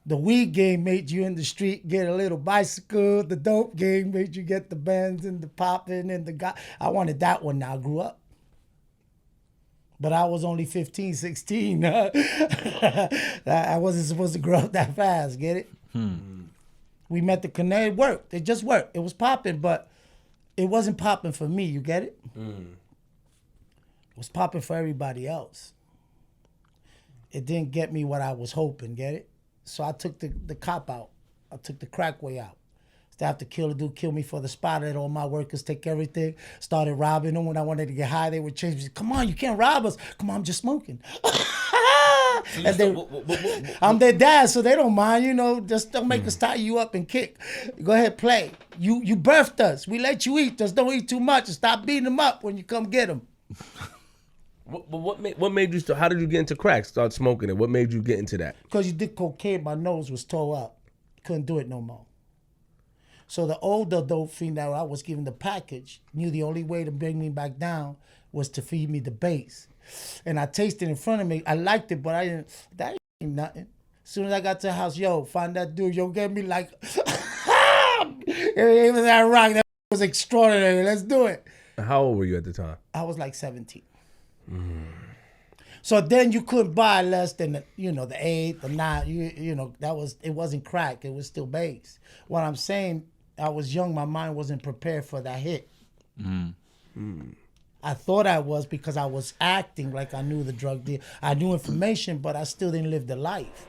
The weed game made you in the street get a little bicycle. The dope game made you get the Benz and the popping and the guy. I wanted that one now. I grew up. But I was only 15, 16. I wasn't supposed to grow up that fast, get it? We met the Canadian. It worked. It just worked. It was popping, but it wasn't popping for me, you get it? It was popping for everybody else. It didn't get me what I was hoping, get it? So I took the cop out. I took the crack way out. Staff to kill a dude, kill me for the spot. Let all my workers take everything. Started robbing them when I wanted to get high. They would change me. Come on, you can't rob us. Come on, I'm just smoking. And I'm their dad, so they don't mind. Just don't make us tie you up and kick. Go ahead, play. You birthed us. We let you eat. Just don't eat too much and stop beating them up when you come get them. What made you? How did you get into crack? Start smoking it. What made you get into that? Because you did cocaine, my nose was tore up. Couldn't do it no more. So the older dope fiend that I was given the package knew the only way to bring me back down was to feed me the base. And I tasted it in front of me. I liked it, but I didn't. That ain't nothing. As soon as I got to the house, find that dude. Get me like, it was that rock. That was extraordinary. Let's do it. How old were you at the time? I was like 17. So then you couldn't buy less than the 8, the 9. It wasn't crack. It was still base. What I'm saying, I was young. My mind wasn't prepared for that hit. I thought I was because I was acting like I knew the drug deal. I knew information, but I still didn't live the life.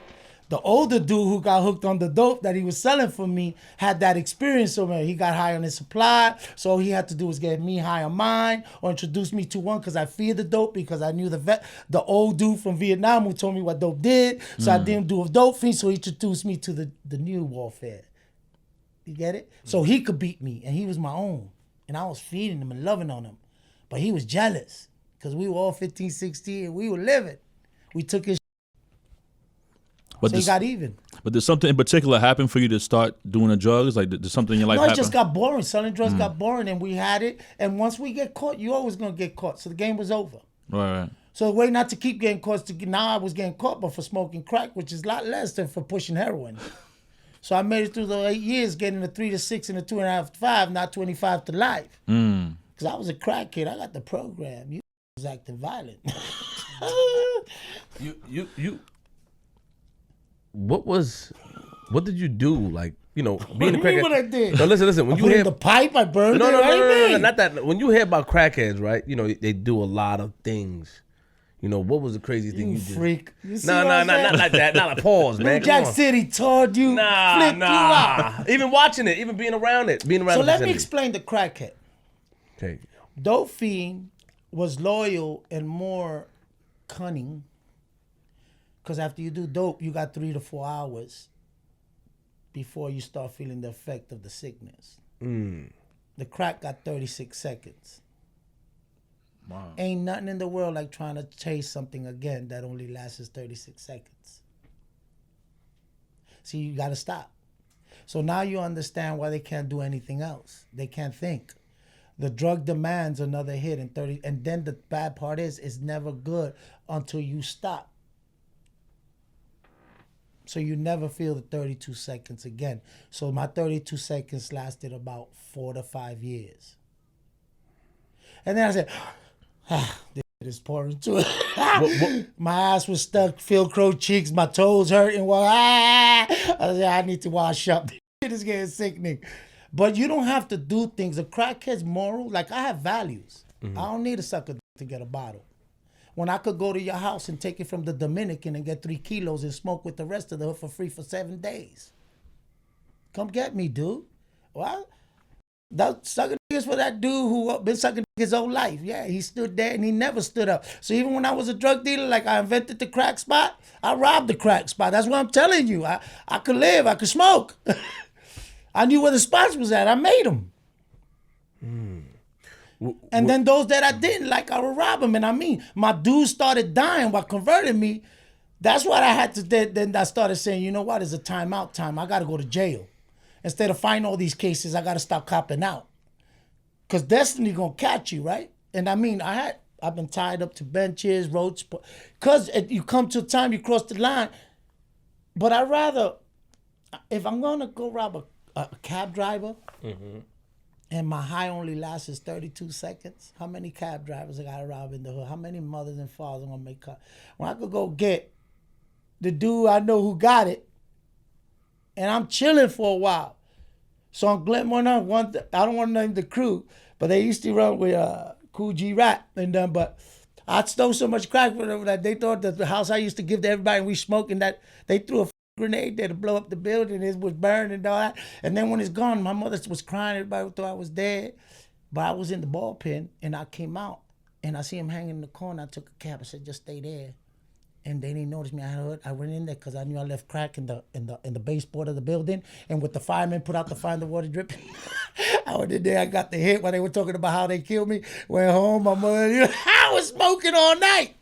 The older dude who got hooked on the dope that he was selling for me had that experience over me. He got high on his supply, so all he had to do was get me high on mine or introduce me to one because I feared the dope because I knew the old dude from Vietnam who told me what dope did. So I didn't do a dope fiend, so he introduced me to the new warfare. You get it? So he could beat me, and he was my own. And I was feeding him and loving on him. But he was jealous because we were all 15, 16, and we were living. We took his But so he got even. But did something in particular happen for you to start doing the drugs? Like, did something in your life No, it happen? just got boring. Selling drugs got boring, and we had it. And once we get caught, you always going to get caught. So the game was over. Right. So the way not to keep getting caught, now I was getting caught, but for smoking crack, which is a lot less than for pushing heroin. So I made it through the 8 years, getting a 3 to 6 and a 2.5 to 5, not 25 to life. Because I was a crack kid. I got the program. You was acting violent. What did you do? Like, you know, being a What do you mean crackhead. what I did? No, listen. When I you put hear in the pipe, I burned no, it. no, not that. When you hear about crackheads, right? You know, they do a lot of things. You know, what was the craziest thing You you did? freak. You see No, what no, I'm no, saying? not like that. Not like pause, man. New Come Jack on. City told you, flipped you out. Even watching it, even being around it, being around So the let me vicinity. explain the crackhead. Okay. Dope fiend was loyal and more cunning because after you do dope, you got 3 to 4 hours before you start feeling the effect of the sickness. The crack got 36 seconds. Wow. Ain't nothing in the world like trying to chase something again that only lasts 36 seconds. See, you got to stop. So now you understand why they can't do anything else. They can't think. The drug demands another hit in 30, and then the bad part is it's never good until you stop. So you never feel the 32 seconds again. So my 32 seconds lasted about 4 to 5 years. And then I said, this is pouring too. My ass was stuck, Velcro cheeks, my toes hurting. I said, I need to wash up. This is getting sickening. But you don't have to do things. A crackhead's moral, like I have values. I don't need a sucker to get a bottle. When I could go to your house and take it from the Dominican and get 3 kilos and smoke with the rest of the hood for free for 7 days. Come get me, dude. Well, that sucking niggas for that dude who been sucking his whole life. Yeah, he stood there and he never stood up. So even when I was a drug dealer, like I invented the crack spot, I robbed the crack spot. That's what I'm telling you. I could live, I could smoke. I knew where the spots was at. I made them. And then those that I didn't like, I would rob them. And I mean, my dudes started dying while converting me. That's what I had to, then I started saying, you know what, it's a timeout time. I got to go to jail. Instead of fighting all these cases, I got to stop copping out. Because destiny going to catch you, right? And I mean, I've been tied up to benches, roads. Because you come to a time you cross the line. But I'd rather, if I'm going to go rob a cab driver, and my high only lasts 32 seconds, how many cab drivers I got to rob in the hood? How many mothers and fathers I'm going to make cut? When I could go get the dude I know who got it, and I'm chilling for a while. So I'm glad I don't want to name the crew, but they used to run with Cool G Rap. And but I stole so much crack from them that they thought that the house I used to give to everybody and we smoking that, they threw a grenade there to blow up the building. It was burned and all that. And then when it's gone, my mother was crying. Everybody thought I was dead. But I was in the ball pen and I came out and I see him hanging in the corner. I took a cab. I said, just stay there. And they didn't notice me. I went in there because I knew I left crack in the baseboard of the building. And with the firemen put out the fire, the water dripping. I went in there. I got the hit when they were talking about how they killed me. Went home. My mother, I was smoking all night.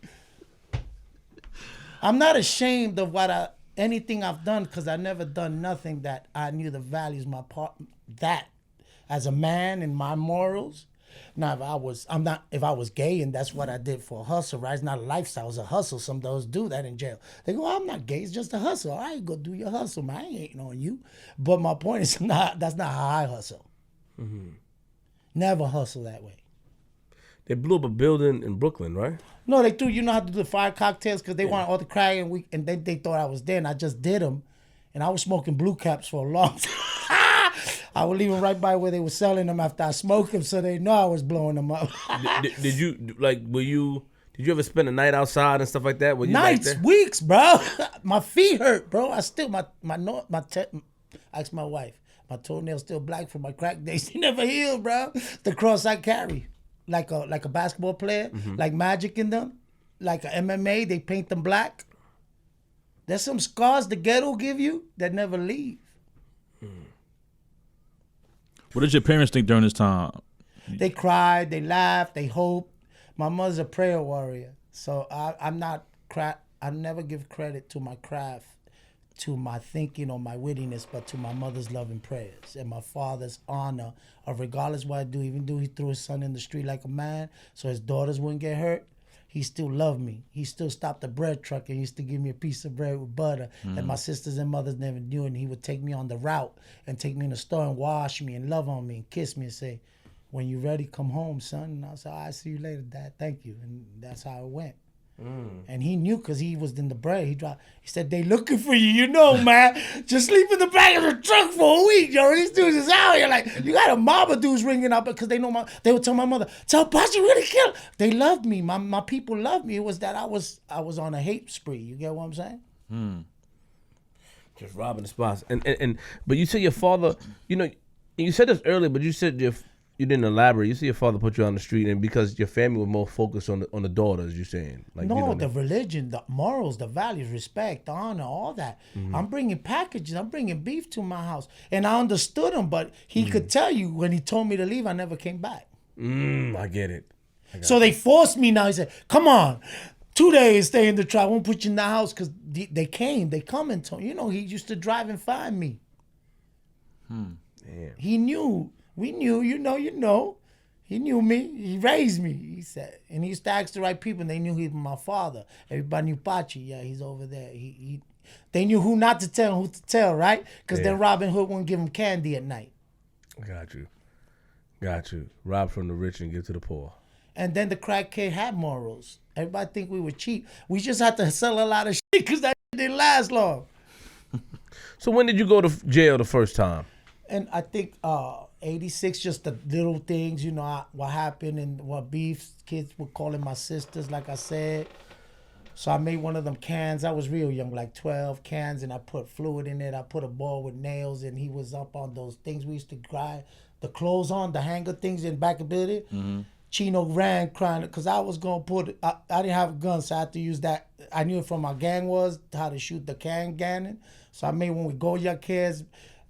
I'm not ashamed of anything I've done because I never done nothing that I knew the values that as a man and my morals. Now, if I was gay and that's what I did for a hustle, right? It's not a lifestyle, it's a hustle. Some of those do that in jail. They go, I'm not gay, it's just a hustle. All right, go do your hustle, man. I ain't hating on you. But my point is, that's not how I hustle. Never hustle that way. They blew up a building in Brooklyn, right? No, they threw, you know how to do the fire cocktails because they wanted all the crack and they thought I was there and I just did them. And I was smoking blue caps for a long time. I would leave them right by where they were selling them after I smoked them, so they know I was blowing them up. Did you like? Did you ever spend a night outside and stuff like that? Were you Nights, like that? weeks, bro. My feet hurt, bro. I still ask my wife. My toenails still black from my crack days. They never healed, bro. The cross I carry, like a basketball player, like Magic in them, like a MMA. They paint them black. There's some scars the ghetto give you that never leave. What did your parents think during this time? They cried, they laughed, they hoped. My mother's a prayer warrior, so I never give credit to my craft, to my thinking or my wittiness, but to my mother's love and prayers and my father's honor of regardless what I do, even though he threw his son in the street like a man so his daughters wouldn't get hurt, he still loved me. He still stopped the bread truck and used to give me a piece of bread with butter that my sisters and mothers never knew, and he would take me on the route and take me in the store and wash me and love on me and kiss me and say, when you're ready, come home, son. And I said, I see you later, Dad. Thank you. And that's how it went. And he knew because he was in the bread. He said, they looking for you, you know, man. Just sleep in the back of the truck for a week, yo. These dudes is out here. Like, you got a mob of dudes ringing out because they know they would tell my mother, tell Pachi we're gonna kill him. They loved me. My people loved me. It was that I was on a hate spree. You get what I'm saying? Just robbing the spots. But you said your father, you said this earlier, but you said you didn't elaborate. You see your father put you on the street, and because your family was more focused on the daughters, you're saying. Like, no, the religion, the morals, the values, respect, the honor, all that. I'm bringing packages. I'm bringing beef to my house. And I understood him, but he could tell you when he told me to leave, I never came back. I get it. So they forced me now. He said, come on, 2 days, stay in the truck. I won't put you in the house because they come and told, he used to drive and find me. Damn. He knew. We knew, you know. He knew me. He raised me, he said. And he used to ask the right people, and they knew he was my father. Everybody knew Pachi. Yeah, he's over there. They knew who not to tell and who to tell, right? Because then Robin Hood wouldn't give him candy at night. Got you. Rob from the rich and give to the poor. And then the crack kid had morals. Everybody think we were cheap. We just had to sell a lot of shit because that shit didn't last long. So when did you go to jail the first time? And I think 86, just the little things, what happened and what beefs. Kids were calling my sisters, like I said. So I made one of them cans. I was real young, like 12 cans, and I put fluid in it. I put a ball with nails, and he was up on those things we used to grind the clothes on, the hanger things in back of it. Chino ran crying because I was going to put it. I didn't have a gun, so I had to use that. I knew it from my gang was how to shoot the can gannon. So I made one with Goya cans.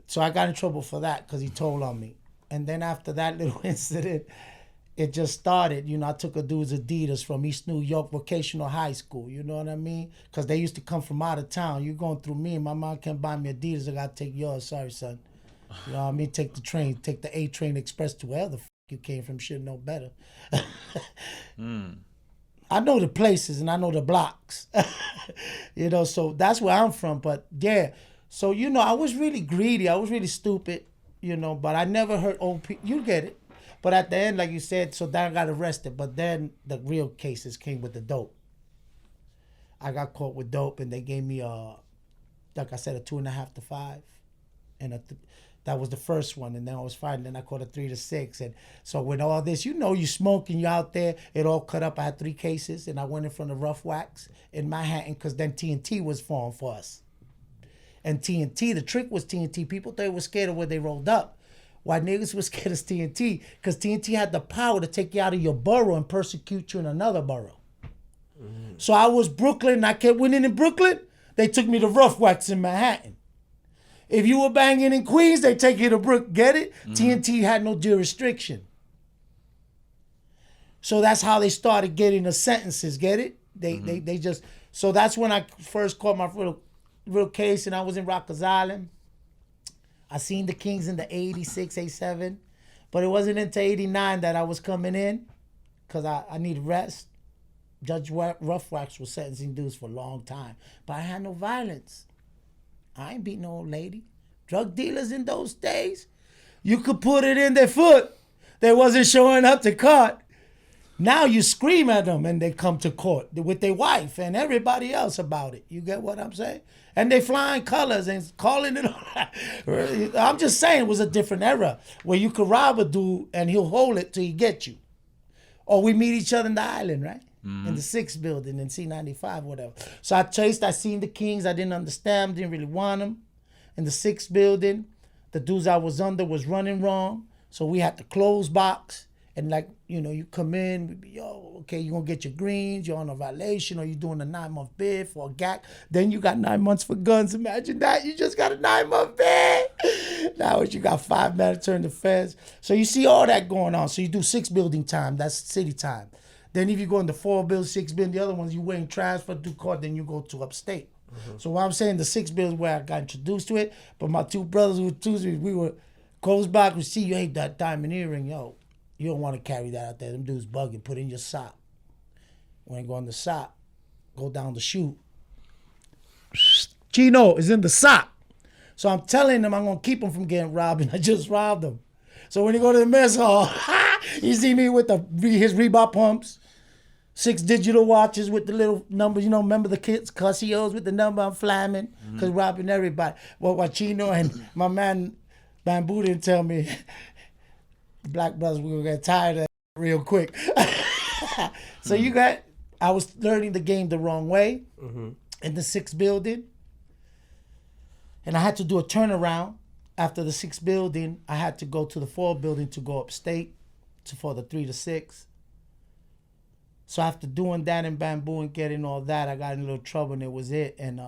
So I got in trouble for that because he told on me. And then after that little incident, it just started. I took a dude's Adidas from East New York Vocational High School. You know what I mean? Because they used to come from out of town. You're going through me, and my mom can't buy me Adidas. I got to take yours. Sorry, son. You know what I mean? Take the train. Take the A train express to where the you came from. Should know better. I know the places, and I know the blocks. So that's where I'm from. But, yeah. So, I was really greedy. I was really stupid, but I never hurt old people. You get it. But at the end, like you said, so then I got arrested. But then the real cases came with the dope. I got caught with dope, and they gave me, like I said, a 2.5 to 5. And that was the first one. And then I was fighting. Then I caught a 3 to 6. And so with all this, you smoking, you out there. It all cut up. I had 3 cases, and I went in front of Rough Wax in Manhattan because then TNT was formed for us. And TNT, the trick was TNT. People thought they were scared of where they rolled up. Why niggas was scared of TNT? Because TNT had the power to take you out of your borough and persecute you in another borough. So I was Brooklyn, and I kept winning in Brooklyn. They took me to Rough Wax in Manhattan. If you were banging in Queens, they take you to Brook. Get it? TNT had no jurisdiction. So that's how they started getting the sentences. Get it? They just. So that's when I first caught my real case, and I was in Rikers Island. I seen the Kings in the 86, 87, but it wasn't until 89 that I was coming in because I needed rest. Judge Rough Wax was sentencing dudes for a long time, but I had no violence. I ain't beat no old lady. Drug dealers in those days, you could put it in their foot. They wasn't showing up to court. Now you scream at them and they come to court with their wife and everybody else about it. You get what I'm saying? And they flying colors and calling it. I'm just saying it was a different era where you could rob a dude and he'll hold it till he get you. Or we meet each other in the island, right? In the 6th building in C95, whatever. So I seen the Kings. I didn't understand, didn't really want them. In the 6th building, the dudes I was under was running wrong. So we had to close box. And like, you come in, we be, yo, okay, you're going to get your greens, you're on a violation, or you're doing a 9-month bid for a GAC. Then you got 9 months for guns. Imagine that. You just got a 9-month bid. Now you got 5 mandatory in the feds. So you see all that going on. So you do 6 building time. That's city time. Then if you go into 4 building, 6 building, the other ones, you waiting transfer to court, then you go to upstate. So what I'm saying, the 6 building where I got introduced to it, but my 2 brothers who were Tuesdays, we were close back, we see you hate that diamond earring, yo. You don't want to carry that out there. Them dudes bugging. Put in your sock. When you go in the sock, go down the chute. Chino is in the sock. So I'm telling them I'm going to keep them from getting robbed, and I just robbed them. So when you go to the mess hall, you see me with his Reebok pumps, 6 digital watches with the little numbers. Remember the kids, Cussios with the number. I'm flaming because robbing everybody. Well, Chino and my man Bamboo didn't tell me. Black brothers, we were gonna get tired of that real quick. So I was learning the game the wrong way in the 6th building. And I had to do a turnaround. After the 6th building, I had to go to the 4th building to go upstate for the 3 to 6. So after doing that in Bamboo and getting all that, I got in a little trouble and it was it. And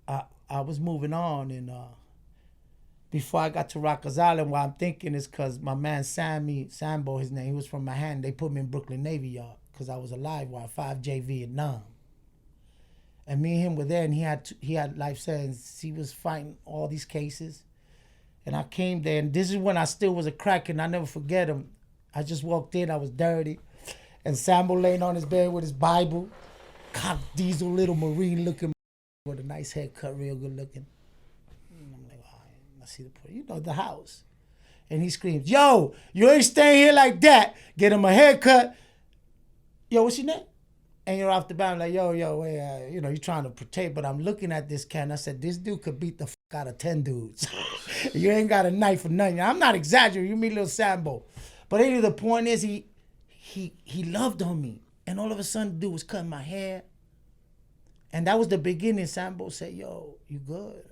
I was moving on and before I got to Rikers Island, what I'm thinking is because my man Sambo, his name, he was from Manhattan. They put me in Brooklyn Navy Yard because I was a live wire, 5J Vietnam. And me and him were there, and he had life sentence. He was fighting all these cases. And I came there, and this is when I still was a crack, and I never forget him. I just walked in, I was dirty. And Sambo laying on his bed with his Bible. Cock diesel, little Marine looking with a nice haircut, real good looking. I see the house. And he screams, yo, you ain't staying here like that. Get him a haircut. Yo, what's your name? And you're off the bound like, yo, wait, you're trying to protect, but I'm looking at this cat and I said, this dude could beat the out of 10 dudes. You ain't got a knife or nothing. I'm not exaggerating. You mean little Sambo. But anyway, the point is he loved on me. And all of a sudden, the dude was cutting my hair. And that was the beginning. Sambo said, yo, you good?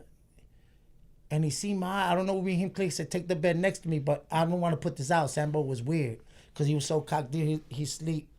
And he seen my eye. I don't know what me and him clicked. Said, take the bed next to me, but I don't want to put this out. Sambo was weird because he was so cocked. He sleep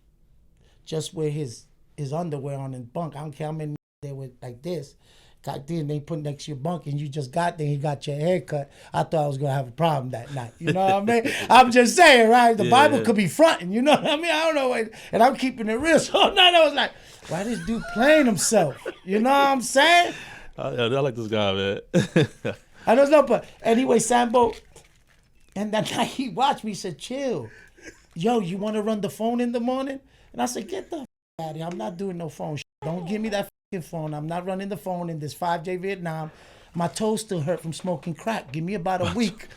just with his underwear on his bunk. I don't care how many they were like this. Cocked in, they put next to your bunk, and you just got there. He got your haircut. I thought I was gonna have a problem that night. You know what I mean? I'm just saying, right? The Bible could be fronting. You know what I mean? I don't know. And I'm keeping it real. So all night I was like, why this dude playing himself? You know what I'm saying? I like this guy, man. I don't know, but anyway, Sambo, and that night he watched me, he said, chill. Yo, you want to run the phone in the morning? And I said, get the out of here. I'm not doing no phone shit. Don't give me that phone. I'm not running the phone in this 5J Vietnam. My toes still hurt from smoking crack. Give me about a week.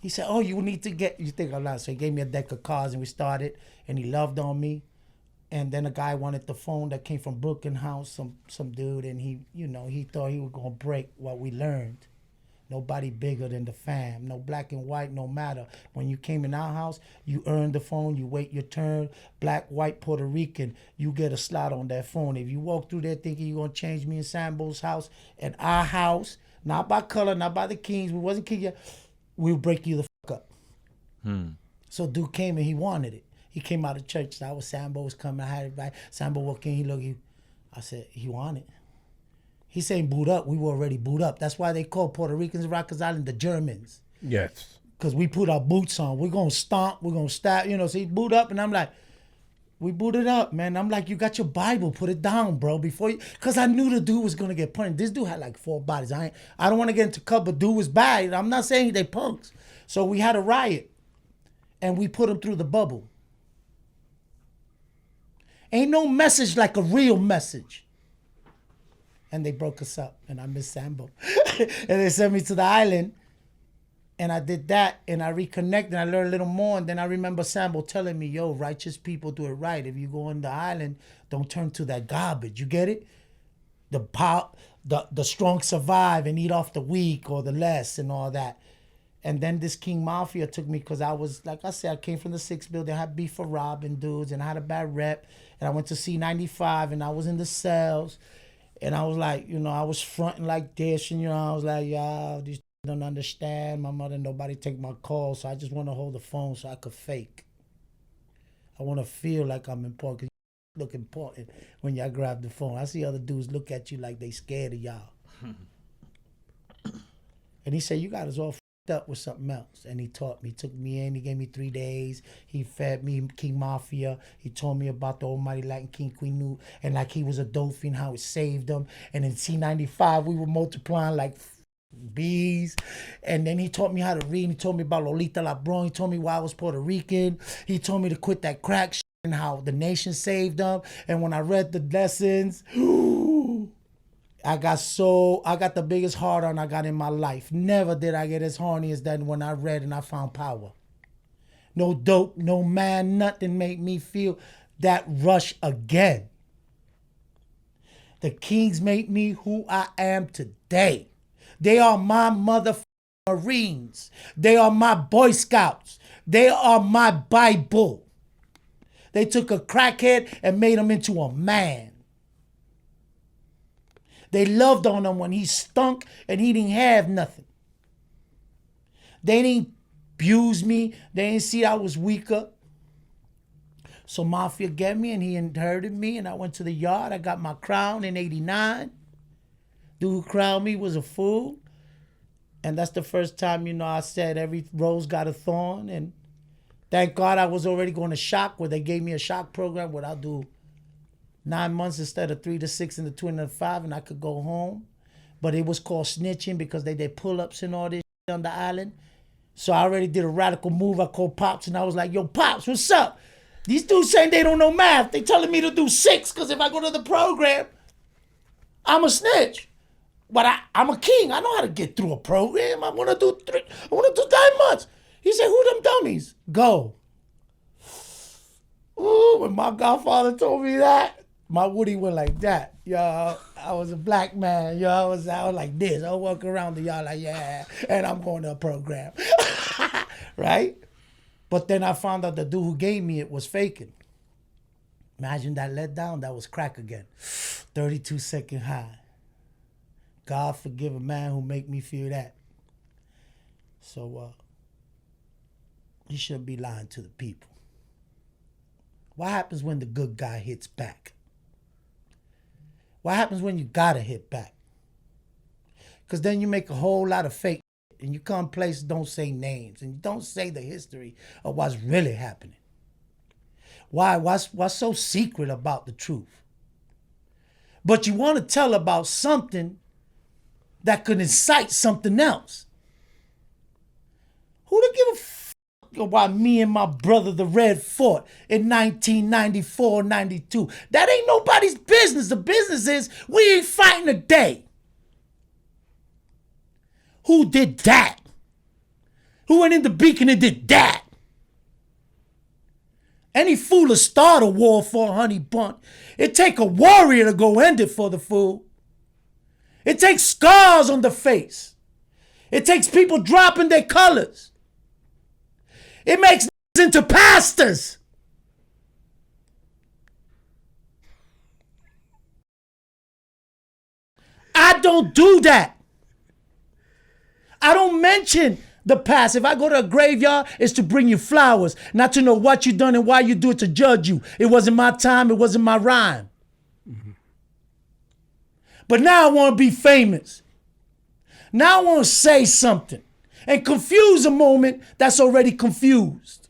He said, oh, you need to get, you think I'm not. So he gave me a deck of cards and we started, and he loved on me. And then a guy wanted the phone that came from Brooklyn House, some dude, and he thought he was going to break what we learned. Nobody bigger than the fam. No black and white, no matter. When you came in our house, you earned the phone, you wait your turn. Black, white, Puerto Rican, you get a slot on that phone. If you walk through there thinking you're going to change me in Sambo's house and our house, not by color, not by the Kings, we wasn't king yet, we'll break you the fuck up. So dude came and he wanted it. He came out of church. So I was Sambo was coming. I had it right. Sambo walked in, he looked, I said, he wanted it. He saying boot up. We were already boot up. That's why they call Puerto Ricans in Rikers Island the Germans. Yes. Because we put our boots on. We're going to stomp. We're going to stab. So he boot up. And I'm like, we booted up, man. I'm like, you got your Bible. Put it down, bro. Because I knew the dude was going to get punished. This dude had like 4 bodies. I don't want to get into cut, but dude was bad. I'm not saying they punks. So we had a riot. And we put him through the bubble. Ain't no message like a real message. And they broke us up, and I miss Sambo. And they sent me to the island, And I did that, and I reconnected, and I learned a little more. And then I remember Sambo telling me, yo, righteous people do it right. If you go on the island, don't turn to that garbage. You get it? The strong survive and eat off the weak or the less and all that. And then this King Mafia took me because I was, like I said, I came from the 6th building, I had beef for robbing dudes, and I had a bad rep. And I went to C95, and I was in the cells. And I was like, you know, I was fronting like this, and, you know, I was like, y'all, these don't understand. My mother, nobody take my call, so I just want to hold the phone so I could fake. I want to feel like I'm important, because you look important when y'all grab the phone. I see other dudes look at you like they scared of y'all. And he said, you got us all f***ed up with something else. And he taught me, took me in, he gave me 3 days. He fed me King Mafia. He told me about the almighty Latin King Queen Nu, and like he was a dolphin, how it saved him. And in C95, we were multiplying like bees. And then he taught me how to read. He told me about Lolita Labron. He told me why I was Puerto Rican. He told me to quit that crack shit and how the nation saved them. And when I read the lessons, I got the biggest hard on I got in my life. Never did I get as horny as that when I read and I found power. No dope, no man, nothing made me feel that rush again. The Kings made me who I am today. They are my motherfucking Marines. They are my Boy Scouts. They are my Bible. They took a crackhead and made him into a man. They loved on him when he stunk and he didn't have nothing. They didn't abuse me. They didn't see I was weaker. So Mafia get me, and he inherited me, and I went to the yard. I got my crown in 89. Dude who crowned me was a fool. And that's the first time, you know, I said every rose got a thorn. And thank God I was already going to shock, where they gave me a shock program where I'll do 9 months instead of 3 to 6 and the 2 and the 5, and I could go home. But it was called snitching because they did pull-ups and all this shit on the island. So I already did a radical move. I called Pops, and I was like, yo, Pops, what's up? These dudes saying they don't know math. They telling me to do 6 because if I go to the program, I'm a snitch. But I'm a king. I know how to get through a program. I want to do 3. I want to do 9 months. He said, who them dummies? Go. Ooh, when my godfather told me that, my Woody went like that. Yo, I was a black man. Yo, I was like this. I walk around to y'all like, yeah, and I'm going to a program. Right? But then I found out the dude who gave me it was faking. Imagine that letdown. That was crack again. 32-second high. God forgive a man who make me feel that. So he shouldn't be lying to the people. What happens when the good guy hits back? What happens when you gotta hit back? Because then you make a whole lot of fake, and you come places, don't say names, and you don't say the history of what's really happening. Why? What's so secret about the truth? But you want to tell about something that could incite something else. Who to give a f*** about me and my brother, the Red Fort, in 1994, 92? That ain't nobody's business. The business is we ain't fighting a day. Who did that? Who went in the beacon and did that? Any fool will start a war for a honey bun. It take a warrior to go end it for the fool. It takes scars on the face. It takes people dropping their colors. It makes into pastors. I don't do that. I don't mention the past. If I go to a graveyard, it's to bring you flowers, not to know what you done and why you do it to judge you. It wasn't my time. It wasn't my rhyme. Mm-hmm. But now I want to be famous. Now I want to say something and confuse a moment that's already confused.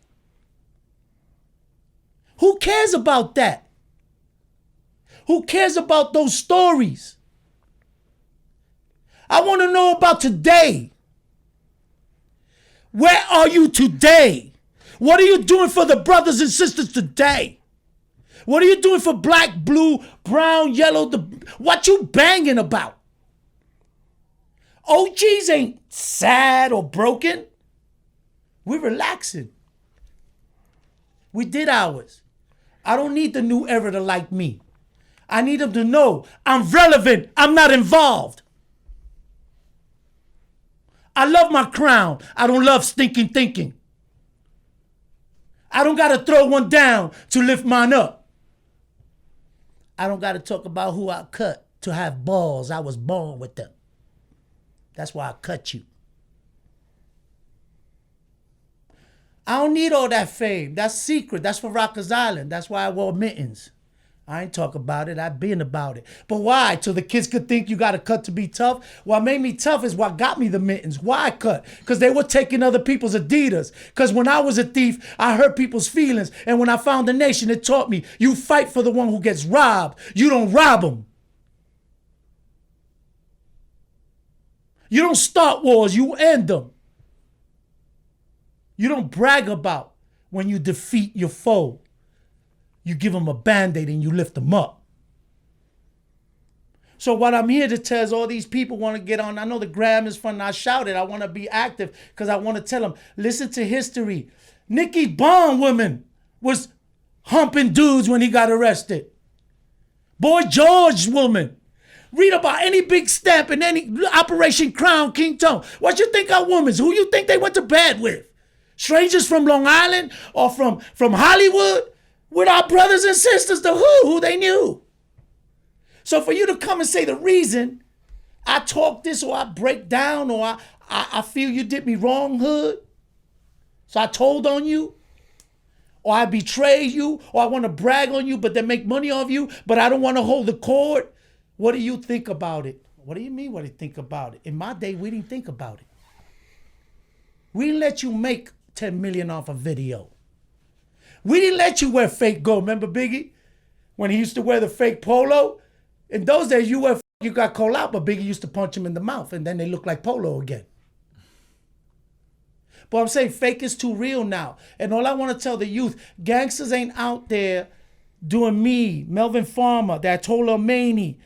Who cares about that? Who cares about those stories? I want to know about today. Where are you today? What are you doing for the brothers and sisters today? What are you doing for black, blue, brown, yellow? What you banging about? OGs ain't sad or broken. We're relaxing. We did ours. I don't need the new era to like me. I need them to know I'm relevant. I'm not involved. I love my crown. I don't love stinking thinking. I don't got to throw one down to lift mine up. I don't got to talk about who I cut to have balls. I was born with them. That's why I cut you. I don't need all that fame. That's secret. That's for Rikers Island. That's why I wore mittens. I ain't talk about it. I've been about it. But why? So the kids could think you got to cut to be tough? What made me tough is what got me the mittens. Why I cut? Because they were taking other people's Adidas. Because when I was a thief, I hurt people's feelings. And when I found the nation, it taught me, you fight for the one who gets robbed. You don't rob them. You don't start wars. You end them. You don't brag about when you defeat your foe. You give them a Band-Aid and you lift them up. So what I'm here to tell is all these people want to get on. I know the gram is fun. I shout it. I want to be active because I want to tell them, listen to history. Nicky Bond was humping dudes when he got arrested. Boy George woman. Read about any big stamp and any Operation Crown King Tone. What you think our women's? Who you think they went to bed with? Strangers from Long Island or from Hollywood? With our brothers and sisters, the hood, who they knew. So for you to come and say the reason I talk this or I break down or I feel you did me wrong, hood, so I told on you, or I betray you, or I want to brag on you, but then make money off you, but I don't want to hold the cord, what do you think about it? What do you mean what do you think about it? In my day, we didn't think about it. We didn't let you make 10 million off a video. We didn't let you wear fake gold. Remember Biggie? When he used to wear the fake polo? In those days, you got called out, but Biggie used to punch him in the mouth, and then they look like polo again. But I'm saying fake is too real now. And all I want to tell the youth, gangsters ain't out there doing me, Melvin Farmer, that Tola Maney.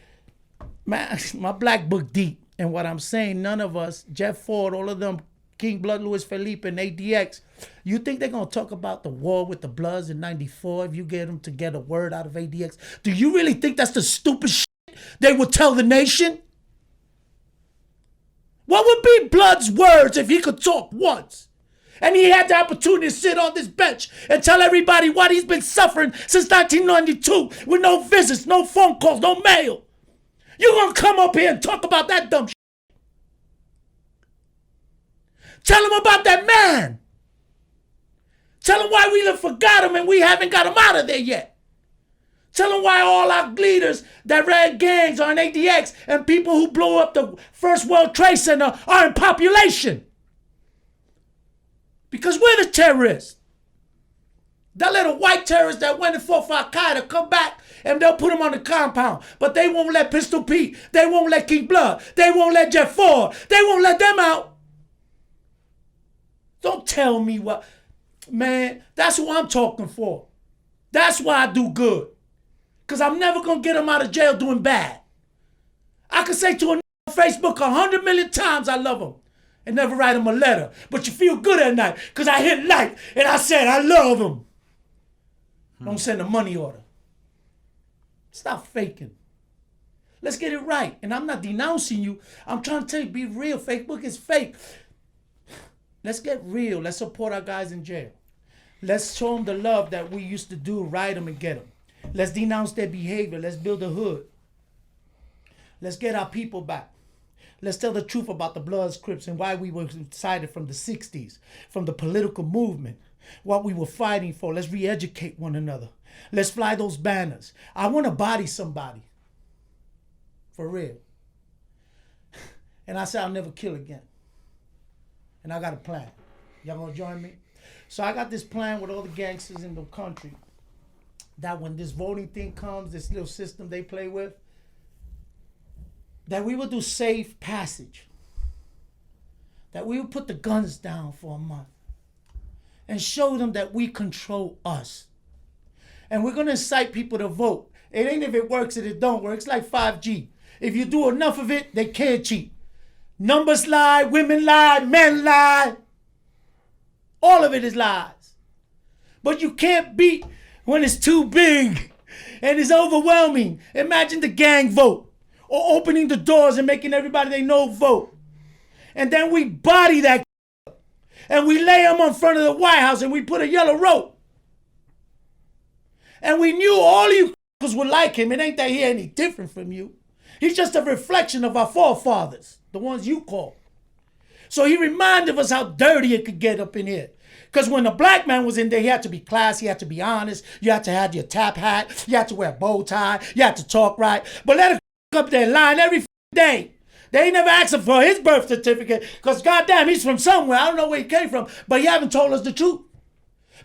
Man, my black book deep. And what I'm saying, none of us, Jeff Ford, all of them, King Blood, Louis Felipe, and ADX, you think they're going to talk about the war with the Bloods in 94 if you get them to get a word out of ADX? Do you really think that's the stupid shit they would tell the nation? What would be Blood's words if he could talk once? And he had the opportunity to sit on this bench and tell everybody what he's been suffering since 1992 with no visits, no phone calls, no mail. You're going to come up here and talk about that dumb shit. Tell him about that man. Tell him why we forgot him and we haven't got him out of there yet. Tell him why all our leaders that ran gangs are in ADX and people who blew up the First World Trade Center are in population. Because we're the terrorists. That little white terrorists that went and fought for Al-Qaeda come back and they'll put them on the compound. But they won't let Pistol Pete. They won't let King Blood. They won't let Jeff Ford. They won't let them out. Don't tell me what. Man, that's who I'm talking for. That's why I do good. Because I'm never going to get them out of jail doing bad. I could say to a on Facebook 100 million times I love them and never write them a letter. But you feel good at night because I hit like and I said I love them. Don't send a money order. Stop faking. Let's get it right. And I'm not denouncing you. I'm trying to tell you, be real. Facebook is fake. Let's get real. Let's support our guys in jail. Let's show them the love that we used to do, ride them and get them. Let's denounce their behavior. Let's build a hood. Let's get our people back. Let's tell the truth about the Bloods, Crips, and why we were decided from the 60s, from the political movement, what we were fighting for. Let's re-educate one another. Let's fly those banners. I want to body somebody. For real. And I said I'll never kill again. And I got a plan. Y'all gonna join me? So I got this plan with all the gangsters in the country that when this voting thing comes, this little system they play with, that we will do safe passage. That we will put the guns down for a month and show them that we control us. And we're gonna incite people to vote. It ain't if it works and it don't work. It's like 5G. If you do enough of it, they can't cheat. Numbers lie, women lie, men lie. All of it is lies. But you can't beat when it's too big and it's overwhelming. Imagine the gang vote or opening the doors and making everybody they know vote. And then we body that and we lay him in front of the White House and we put a yellow rope. And we knew all you would like him. It ain't that he any different from you. He's just a reflection of our forefathers, the ones you call. So he reminded us how dirty it could get up in here. Because when a black man was in there, he had to be classy, he had to be honest, you had to have your tap hat, you had to wear a bow tie, you had to talk right. But let a up there lying every day. They ain't never asked him for his birth certificate because goddamn, he's from somewhere. I don't know where he came from, but he haven't told us the truth.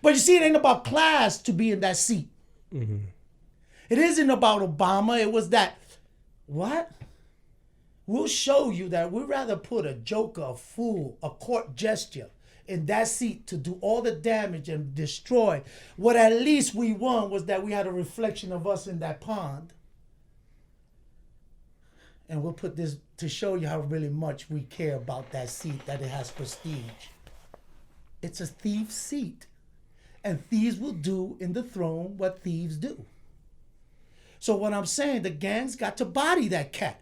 But you see, it ain't about class to be in that seat. Mm-hmm. It isn't about Obama. It was that, what? We'll show you that we'd rather put a joker, a fool, a court gesture in that seat to do all the damage and destroy. What at least we won was that we had a reflection of us in that pond. And we'll put this to show you how really much we care about that seat, that it has prestige. It's a thief's seat. And thieves will do in the throne what thieves do. So what I'm saying, the gang's got to body that cat.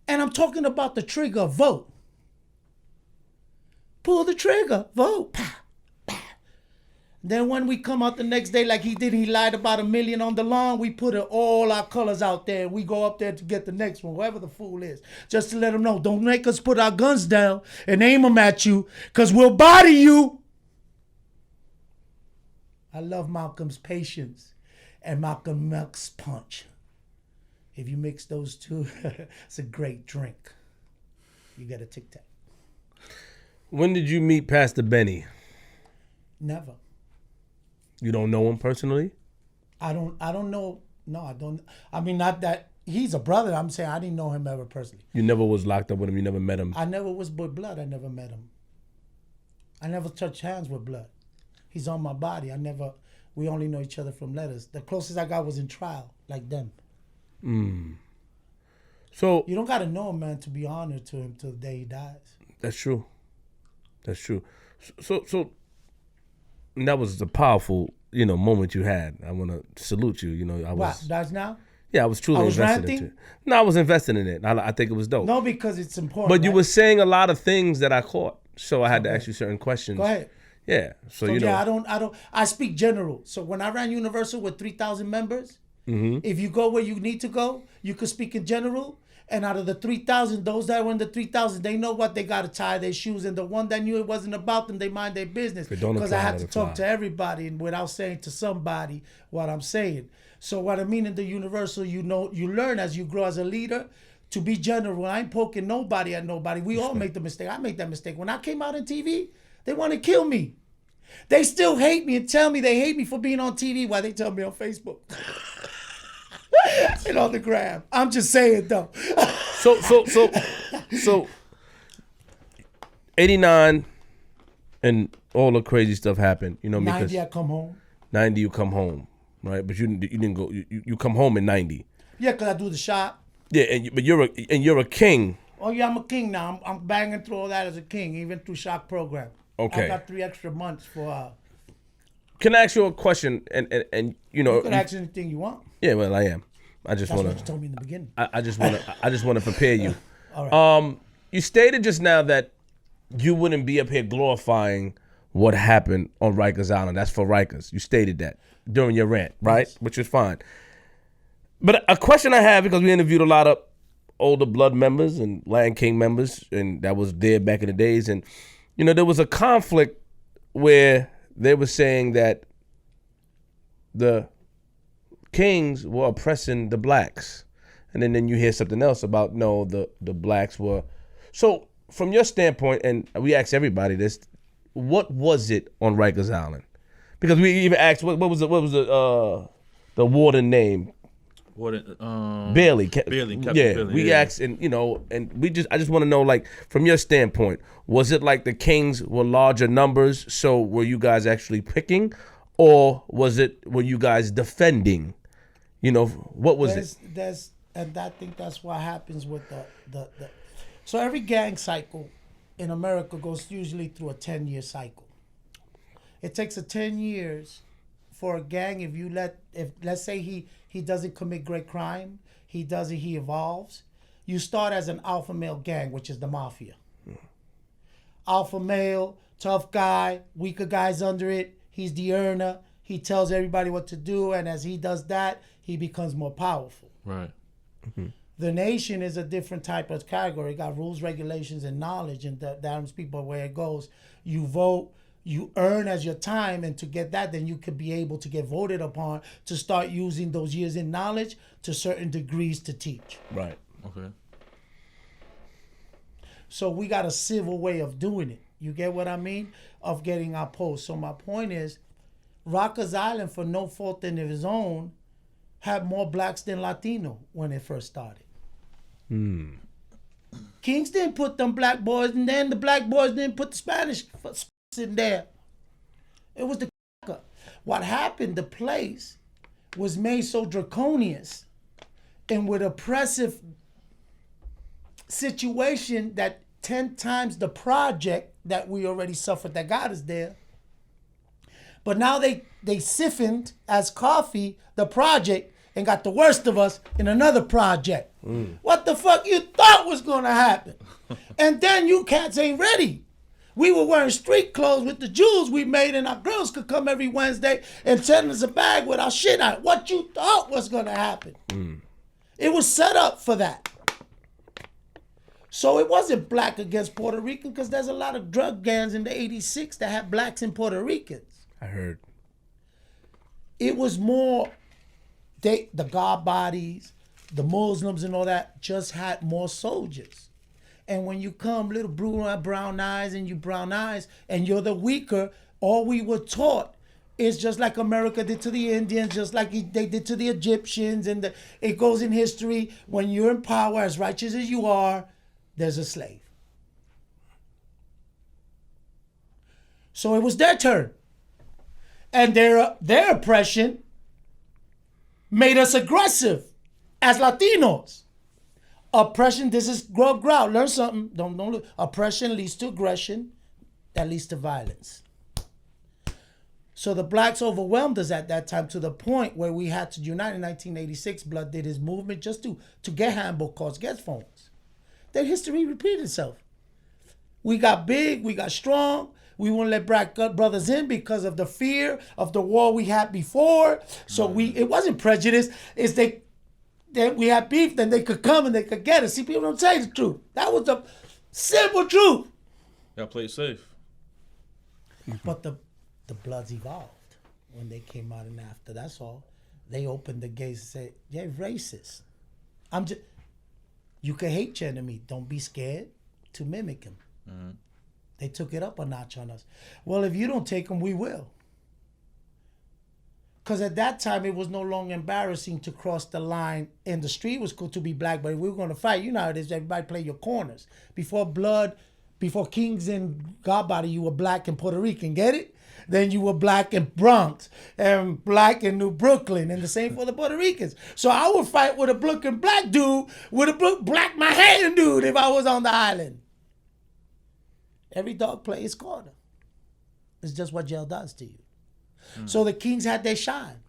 And I'm talking about the trigger, vote. Pull the trigger, vote. Pow, pow. Then when we come out the next day like he did, he lied about $1 million on the lawn, we put all our colors out there and we go up there to get the next one, whoever the fool is, just to let them know, don't make us put our guns down and aim them at you because we'll body you. I love Malcolm's patience and Malcolm X's punch. If you mix those two, it's a great drink. You get a Tic Tac. When did you meet Pastor Benny? Never. You don't know him personally? I don't know. No, I don't. I mean, not that he's a brother. I'm saying I didn't know him ever personally. You never was locked up with him. You never met him. I never was with blood. I never met him. I never touched hands with blood. He's on my body. We only know each other from letters. The closest I got was in trial, like them. So you don't got to know him, man, to be honored to him till the day he dies. That's true. That's true. So and that was a powerful, moment you had. I want to salute you. What, that's now? Yeah, I was truly invested in it. No, I was invested in it. I think it was dope. No, because it's important. But you were saying a lot of things that I caught, so I had to ask you certain questions. Go ahead. Yeah. So yeah, I speak general. So when I ran Universal with 3,000 members, if you go where you need to go, you could speak in general. And out of the 3,000, those that were in the 3,000, they know what they got to tie their shoes. And the one that knew it wasn't about them, they mind their business. Because I had to talk to everybody and without saying to somebody what I'm saying. So what I mean in the Universal, you learn as you grow as a leader to be general. I ain't poking nobody at nobody. We all make the mistake. I made that mistake. When I came out on TV, they want to kill me. They still hate me and tell me they hate me for being on TV while they tell me on Facebook. And on the gram. I'm just saying though. So 89 and all the crazy stuff happened, because 90 I come home. 90 you come home, right? But you didn't go. You come home in 90. Yeah, cause I do the shop. Yeah, but you're a king. Oh yeah, I'm a king now. I'm banging through all that as a king, even through shock program. Okay. I got 3 extra months for. Can I ask you a question? And you can ask anything you want. Yeah, well, I am. That's what you told me in the beginning. I just want to prepare you. All right. You stated just now that you wouldn't be up here glorifying what happened on Rikers Island. That's for Rikers. You stated that during your rant, right? Yes. Which is fine. But a question I have, because we interviewed a lot of older blood members and Land King members, and that was there back in the days, and there was a conflict where they were saying that the Kings were oppressing the blacks. And then you hear something else about, no, the blacks were. So from your standpoint, and we asked everybody this, what was it on Rikers Island? Because we even asked, what was the warden name? Bailey. Bailey. Yeah, Bailey, we asked, and I just want to know, like, from your standpoint, was it like the Kings were larger numbers, so were you guys actually picking, or were you guys defending? What was it? And I think that's what happens with the so every gang cycle in America goes usually through a 10-year cycle. It takes 10 years for a gang, if let's say he doesn't commit great crime, he evolves. You start as an alpha male gang, which is the mafia. Alpha male, tough guy, weaker guys under it. He's the earner. He tells everybody what to do, and as he does that, he becomes more powerful. Right. The nation is a different type of category. It got rules, regulations, and knowledge, and that's people where it goes. You vote, you earn as your time, and to get that, then you could be able to get voted upon to start using those years in knowledge to certain degrees to teach. Right. Okay. So we got a civil way of doing it. You get what I mean? Of getting our post. So my point is, Rikers Island, for no fault of his own, had more blacks than Latino when it first started. Kings didn't put them black boys, and then the black boys didn't put the Spanish in there. It was the what happened, the place was made so draconian and with oppressive situation that 10 times the project that we already suffered that got us there. But now they siphoned as coffee the project and got the worst of us in another project. What the fuck you thought was gonna happen? And then you cats ain't ready. We were wearing street clothes with the jewels we made, and our girls could come every Wednesday and send us a bag with our shit on it. What you thought was gonna happen? It was set up for that. So it wasn't black against Puerto Rican, because there's a lot of drug gangs in the 86 that had blacks and Puerto Ricans. I heard. It was more, the God bodies, the Muslims and all that just had more soldiers. And when you come, little brown eyes, and you brown eyes, and you're the weaker, all we were taught is just like America did to the Indians, just like they did to the Egyptians, and it goes in history. When you're in power, as righteous as you are, there's a slave. So it was their turn. And their oppression made us aggressive as Latinos. Oppression, this is grow, learn something. Don't look. Oppression leads to aggression, that leads to violence. So the blacks overwhelmed us at that time to the point where we had to unite in 1986. Blood did his movement just to get handbook cards, get phones. Then history repeated itself. We got big, we got strong. We wouldn't let black brothers in because of the fear of the war we had before. So it wasn't prejudice. It's that we had beef, then they could come and they could get us. See, people don't say the truth. That was the simple truth. Y'all play it safe. But the Bloods evolved when they came out and after. That's all. They opened the gates and said, "You're racist. You can hate your enemy. Don't be scared to mimic him." Mm-hmm. They took it up a notch on us. Well, if you don't take them, we will. Because at that time, it was no longer embarrassing to cross the line in the street. It was cool to be black, but if we were going to fight, you know how it is, everybody play your corners. Before Kings and Godbody, you were black and Puerto Rican, get it? Then you were black in Bronx and black in New Brooklyn, and the same for the Puerto Ricans. So I would fight with a Brooklyn black dude with a black Manhattan dude if I was on the island. Every dog plays his corner. It's just what jail does to you. So the Kings had their shine.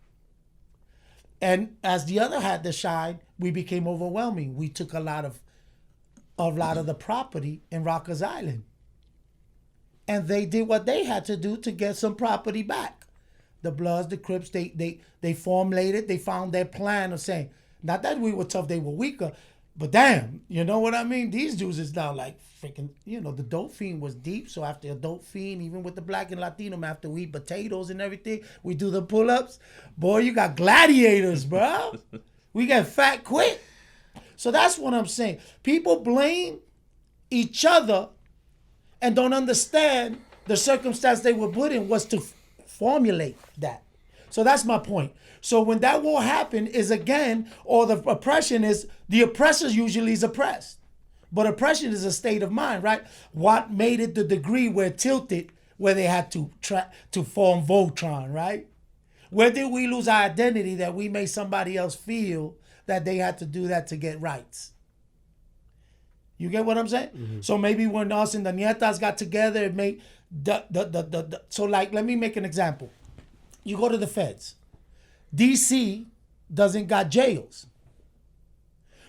And as the other had their shine, we became overwhelming. We took a lot of the property in Rikers Island. And they did what they had to do to get some property back. The Bloods, the Crips, they formulated, they found their plan of saying, not that we were tough, they were weaker, but damn, you know what I mean? These dudes is now like freaking, the dope fiend was deep. So after a dope fiend, even with the black and Latino, after we eat potatoes and everything, we do the pull-ups. Boy, you got gladiators, bro. We get fat quick. So that's what I'm saying. People blame each other and don't understand the circumstance they were put in was to formulate that. So that's my point. So when that war happened is again, or the oppression is, the oppressor usually is oppressed. But oppression is a state of mind, right? What made it the degree where it tilted, where they had to form Voltron, right? Where did we lose our identity that we made somebody else feel that they had to do that to get rights? You get what I'm saying? So maybe when us and the Nietas got together, it made so like, let me make an example. You go to the feds. DC doesn't got jails.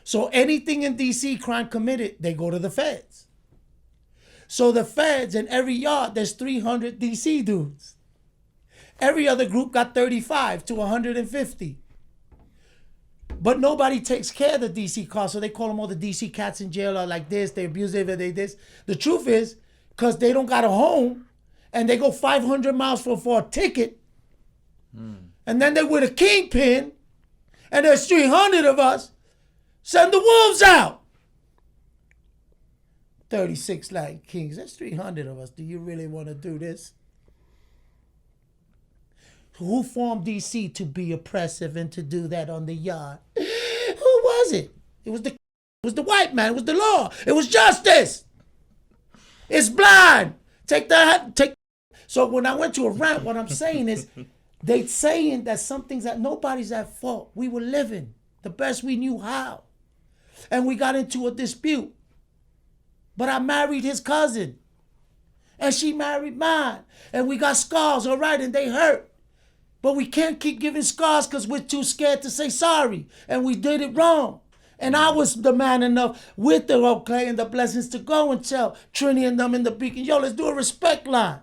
So anything in DC, crime committed, they go to the feds. So the feds, in every yard, there's 300 DC dudes. Every other group got 35 to 150. But nobody takes care of the DC cars, so they call them all the DC cats in jail, or like this, they abusive, they this. The truth is, because they don't got a home, and they go 500 miles for a ticket, and then they with a kingpin, and there's 300 of us, send the wolves out. 36 Latin Kings, that's 300 of us. Do you really want to do this? Who formed DC to be oppressive and to do that on the yard? Who was it? It was the white man. It was the law. It was justice. It's blind. Take. So when I went to a rant, what I'm saying is, they saying that some things that nobody's at fault. We were living the best we knew how, and we got into a dispute. But I married his cousin, and she married mine, and we got scars, all right, and they hurt. But we can't keep giving scars because we're too scared to say sorry. And we did it wrong. And I was the man enough with the okay and the blessings to go and tell Trini and them in the Beacon, yo, let's do a respect line.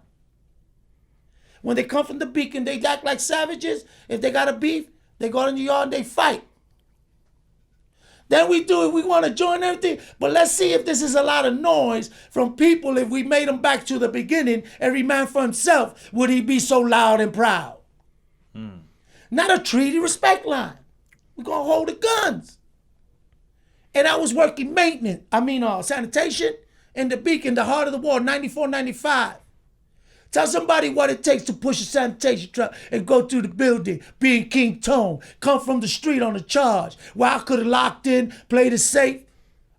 When they come from the Beacon, they act like savages. If they got a beef, they go in the yard and they fight. Then we do it. We want to join everything. But let's see if this is a lot of noise from people. If we made them back to the beginning, every man for himself, would he be so loud and proud? Not a treaty respect line. We're going to hold the guns. And I was working maintenance, sanitation in the Beacon, the heart of the war, 94, 95. Tell somebody what it takes to push a sanitation truck and go through the building, being King Tone, come from the street on a charge, where I could have locked in, played it safe.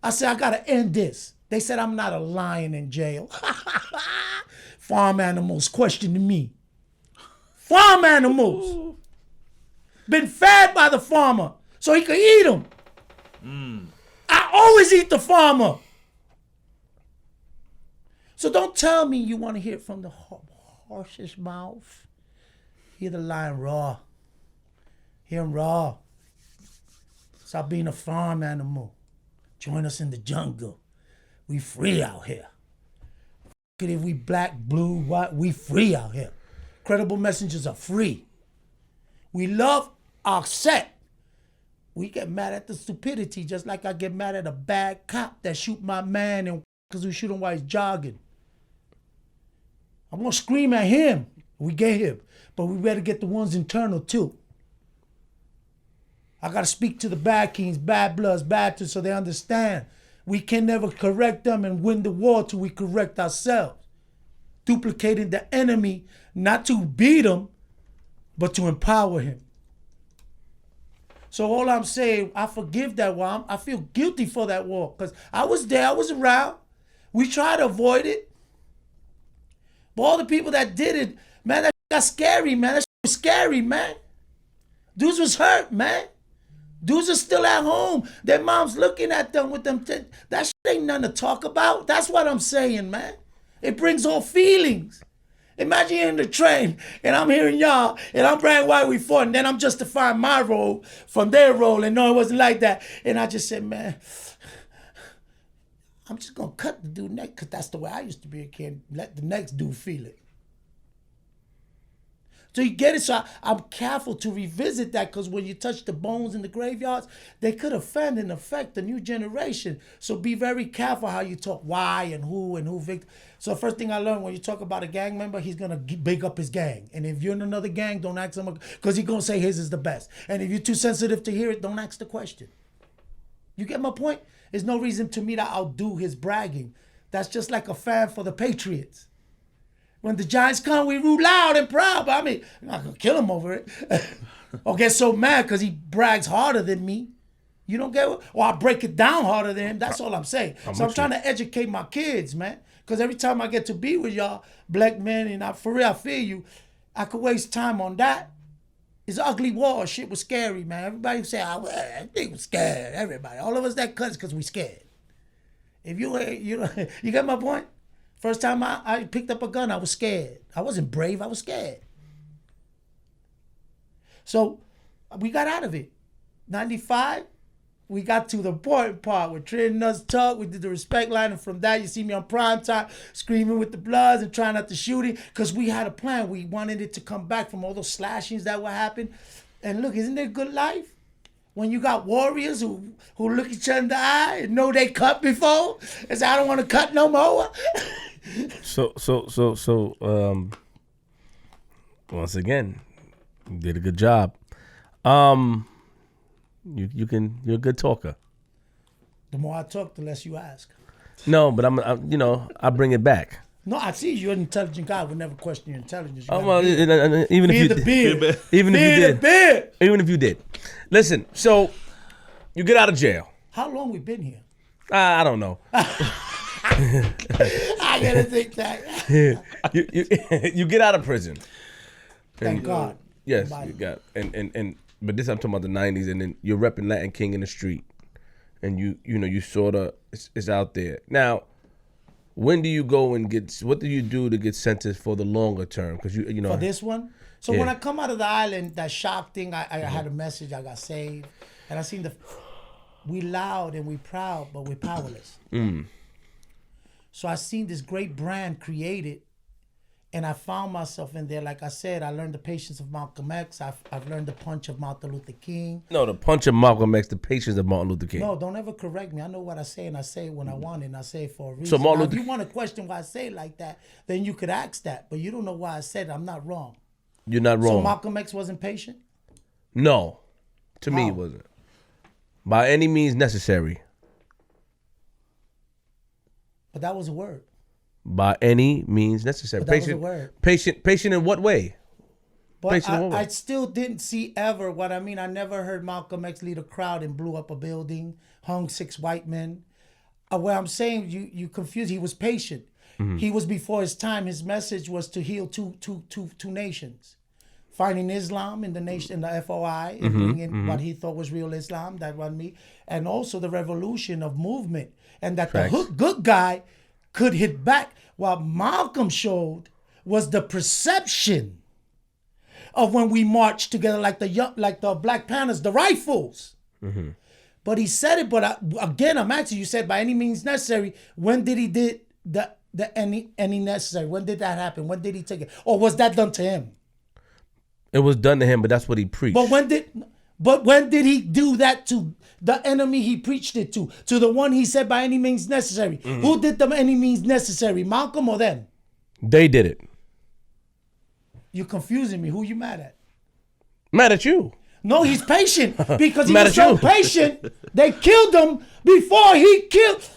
I said, I got to end this. They said, I'm not a lion in jail. Farm animals questioning me. Farm animals. Been fed by the farmer so he could eat them. I always eat the farmer. So don't tell me you want to hear it from the horse's mouth. Hear the lion roar. Hear him roar. Stop being a farm animal. Join us in the jungle. We free out here. If we black, blue, white, we free out here. Credible messengers are free. We love our set. We get mad at the stupidity just like I get mad at a bad cop that shoot my man and because we shoot him while he's jogging. I'm going to scream at him. We get him. But we better get the ones internal too. I got to speak to the bad kings, bad bloods, bad so they understand. We can never correct them and win the war till we correct ourselves. Duplicating the enemy, not to beat him, but to empower him. So all I'm saying, I forgive that war. I feel guilty for that war because I was there, I was around. We tried to avoid it. But all the people that did it, man, that got scary, man. That was scary, man. Dudes was hurt, man. Dudes are still at home. Their mom's looking at them with them. That shit ain't nothing to talk about. That's what I'm saying, man. It brings all feelings. Imagine you're in the train and I'm hearing y'all and I'm bragging why we fought and then I'm justifying my role from their role and no, it wasn't like that. And I just said, man, I'm just going to cut the dude next because that's the way I used to be a kid. Let the next dude feel it. So you get it? So I'm careful to revisit that because when you touch the bones in the graveyards, they could offend and affect the new generation. So be very careful how you talk why and who victim. So the first thing I learned when you talk about a gang member, he's going to big up his gang. And if you're in another gang, don't ask him because he's going to say his is the best. And if you're too sensitive to hear it, don't ask the question. You get my point? There's no reason to me to outdo his bragging. That's just like a fan for the Patriots. When the Giants come, we root loud and proud. But I mean, I'm not going to kill him over it. Or get so mad because he brags harder than me. You don't get it? Or I break it down harder than him. That's all I'm saying. So I'm trying to educate my kids, man. Because every time I get to be with y'all, black men, and for real, I feel you, I could waste time on that. It's ugly war. Shit was scary, man. Everybody say, I think was scared. Everybody. All of us that cuts because we scared. If you you get my point? First time I picked up a gun, I was scared. I wasn't brave, I was scared. So we got out of it. 95, we got to the important part where Trent and us talk. We did the respect line, and from that, you see me on prime time screaming with the Bloods and trying not to shoot it because we had a plan. We wanted it to come back from all those slashings that would happen. And look, isn't it good life? When you got warriors who look each other in the eye and know they cut before and say, I don't want to cut no more. So, once again, you did a good job. You're a good talker. The more I talk, the less you ask. No, but I bring it back. No, I see you're an intelligent guy. I would never question your intelligence. You Well, even if you the beard. even if you did, Beard. even if you did, listen. So you get out of jail. How long we been here? I don't know. I gotta think that. You get out of prison. Thank God. Yes, Bye. you got and but this I'm talking about the '90s, and then you're repping Latin King in the street, and you sort of it's out there now. When do you go and what do you do to get sentenced for the longer term? Because you know For this one. So Yeah. when I come out of the island, that shock thing, I had a message. I got saved, and I seen we loud and we proud, but we're powerless. So I seen this great brand created, and I found myself in there. Like I said, I learned the patience of Malcolm X. I've learned the punch of Martin Luther King. No, the punch of Malcolm X, the patience of Martin Luther King. No, don't ever correct me. I know what I say, and I say it when I want it, and I say it for a reason. So Martin Now, Luther- if you want to question why I say it like that, then you could ask that. But you don't know why I said it. I'm not wrong. You're not So wrong. Malcolm X wasn't patient? No, to me How? it wasn't. By any means necessary. But that was a word. By any means necessary. But that was a word. Patient in what way? But Patient in what way? I still didn't see ever what I mean. I never heard Malcolm X lead a crowd and blew up a building, hung 6 white men. Where I'm saying you confused. He was patient. Mm-hmm. He was before his time. His message was to heal two nations. Finding Islam in the nation, in the FOI, and bringing what he thought was real Islam, that wasn't me, and also the revolution of movement, and that Facts. the good guy could hit back. What Malcolm showed was the perception of when we marched together, like the Black Panthers, the rifles. But he said it. But again, I'm asking you. Said by any means necessary. When did he did the any necessary? When did that happen? When did he take it? Or was that done to him? It was done to him, but that's what he preached. But when did he do that to the enemy he preached it to? To the one he said by any means necessary. Who did the any means necessary? Malcolm or them? They did it. You're confusing me. Who you mad at? Mad at you. No, he's patient because he Mad was at so you. patient. They killed him before he killed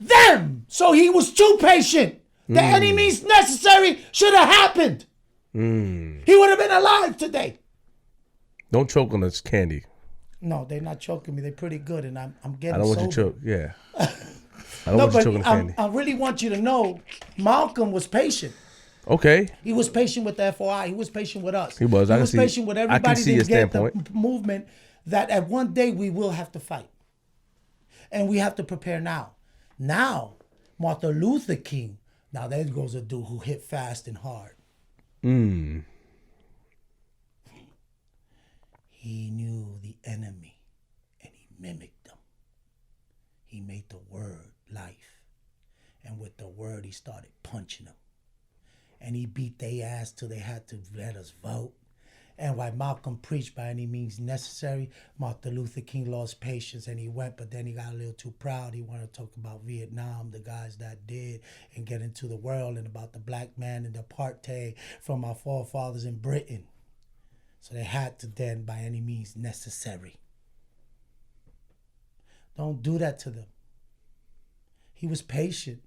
them. So he was too patient. The any means necessary should have happened. He would have been alive today. Don't choke on this candy. No, they're not choking me. They're pretty good, and I'm getting. I don't want you to sober. choke. Yeah. I don't No, want you but choking the candy. I really want you to know, Malcolm was patient. Okay. He was patient with the FOI. He was patient with us. He was. I He can was see- patient with I can everybody see to your get standpoint. the movement that at one day we will have to fight. And we have to prepare now. Now, Martin Luther King, now there goes a dude who hit fast and hard. He knew the enemy and he mimicked them. He made the word life. And with the word, he started punching them. And he beat their ass till they had to let us vote. And while Malcolm preached by any means necessary, Martin Luther King lost patience and he went, but then he got a little too proud. He wanted to talk about Vietnam, the guys that did, and get into the world and about the black man and the apartheid from our forefathers in Britain. So they had to then, by any means necessary. Don't do that to them. He was patient.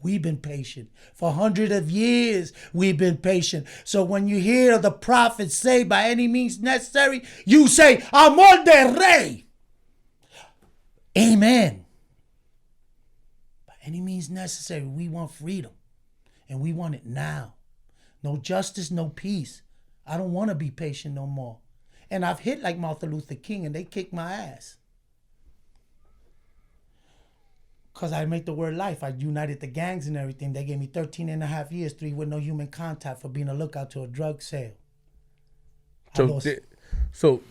We've been patient. For hundreds of years, we've been patient. So when you hear the prophets say, by any means necessary, you say, Amor de Rey. Amen. By any means necessary, we want freedom. And we want it now. No justice, no peace. I don't want to be patient no more. And I've hit like Martin Luther King and they kicked my ass. Because I made the word life. I united the gangs and everything. They gave me 13 and a half years, 3 with no human contact for being a lookout to a drug sale. So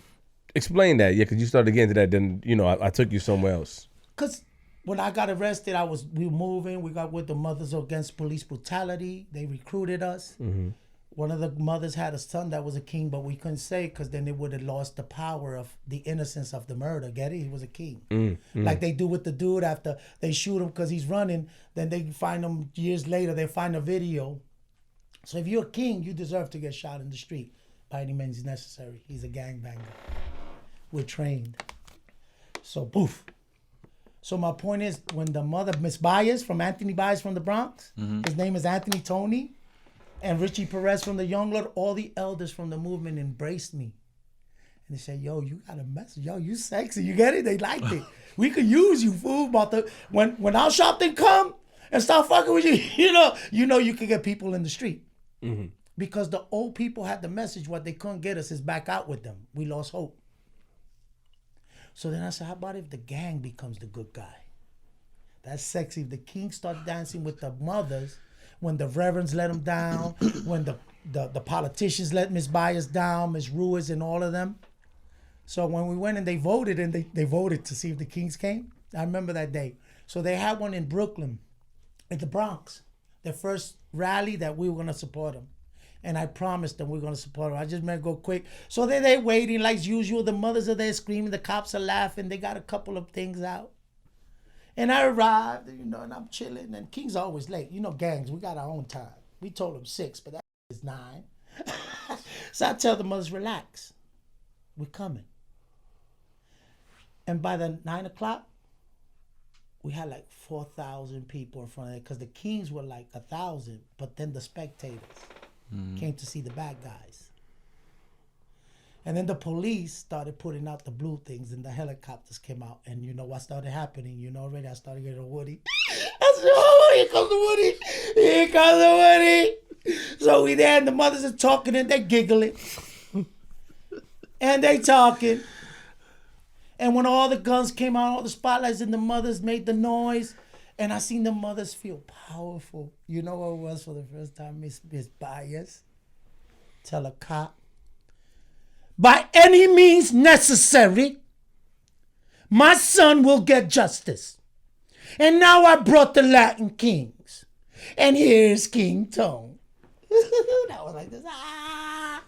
explain that, yeah, because you started getting into that. Then I took you somewhere else. Because when I got arrested, we were moving. We got with the Mothers Against Police Brutality. They recruited us. Mm-hmm. One of the mothers had a son that was a king, but we couldn't say because then they would have lost the power of the innocence of the murder. Get it? He was a king. Like they do with the dude after they shoot him because he's running. Then they find him years later. They find a video. So if you're a king, you deserve to get shot in the street by any means necessary. He's a gangbanger. We're trained. So poof. So my point is, when the mother, Miss Baez Anthony Baez from the Bronx, his name is Anthony Tony, and Richie Perez from the Young Lord, all the elders from the movement embraced me. And they said, yo, you got a message. Yo, you sexy. You get it? They liked it. We could use you, fool. When our shop thing come and start fucking with you, you know you could get people in the street. Mm-hmm. Because the old people had the message. What they couldn't get us is back out with them. We lost hope. So then I said, how about if the gang becomes the good guy? That's sexy. If the king starts dancing with the mothers, when the reverends let them down, when the politicians let Miss Baez down, Miss Ruiz and all of them. So when we went and they voted, and they voted to see if the Kings came, I remember that day. So they had one in Brooklyn, in the Bronx, their first rally that we were going to support them. And I promised them we were going to support them. I just meant go quick. So they waiting like usual. The mothers are there screaming. The cops are laughing. They got a couple of things out. And I arrived, and I'm chilling. And King's always late. Gangs, we got our own time. We told them 6, but that is 9. So I tell the mothers, relax. We're coming. And by the 9 o'clock, we had like 4,000 people in front of it because the Kings were like 1,000, but then the spectators came to see the bad guys. And then the police started putting out the blue things and the helicopters came out. And you know what started happening? Already I started getting a Woody. I said, oh, here comes the Woody. Here comes the Woody. So we there and the mothers are talking and they're giggling. And they talking. And when all the guns came out, all the spotlights and the mothers made the noise. And I seen the mothers feel powerful. You know what it was for the first time? Miss Baez. Tell a cop. By any means necessary, my son will get justice. And now I brought the Latin kings. And here's King Tone. That was like this. Ah.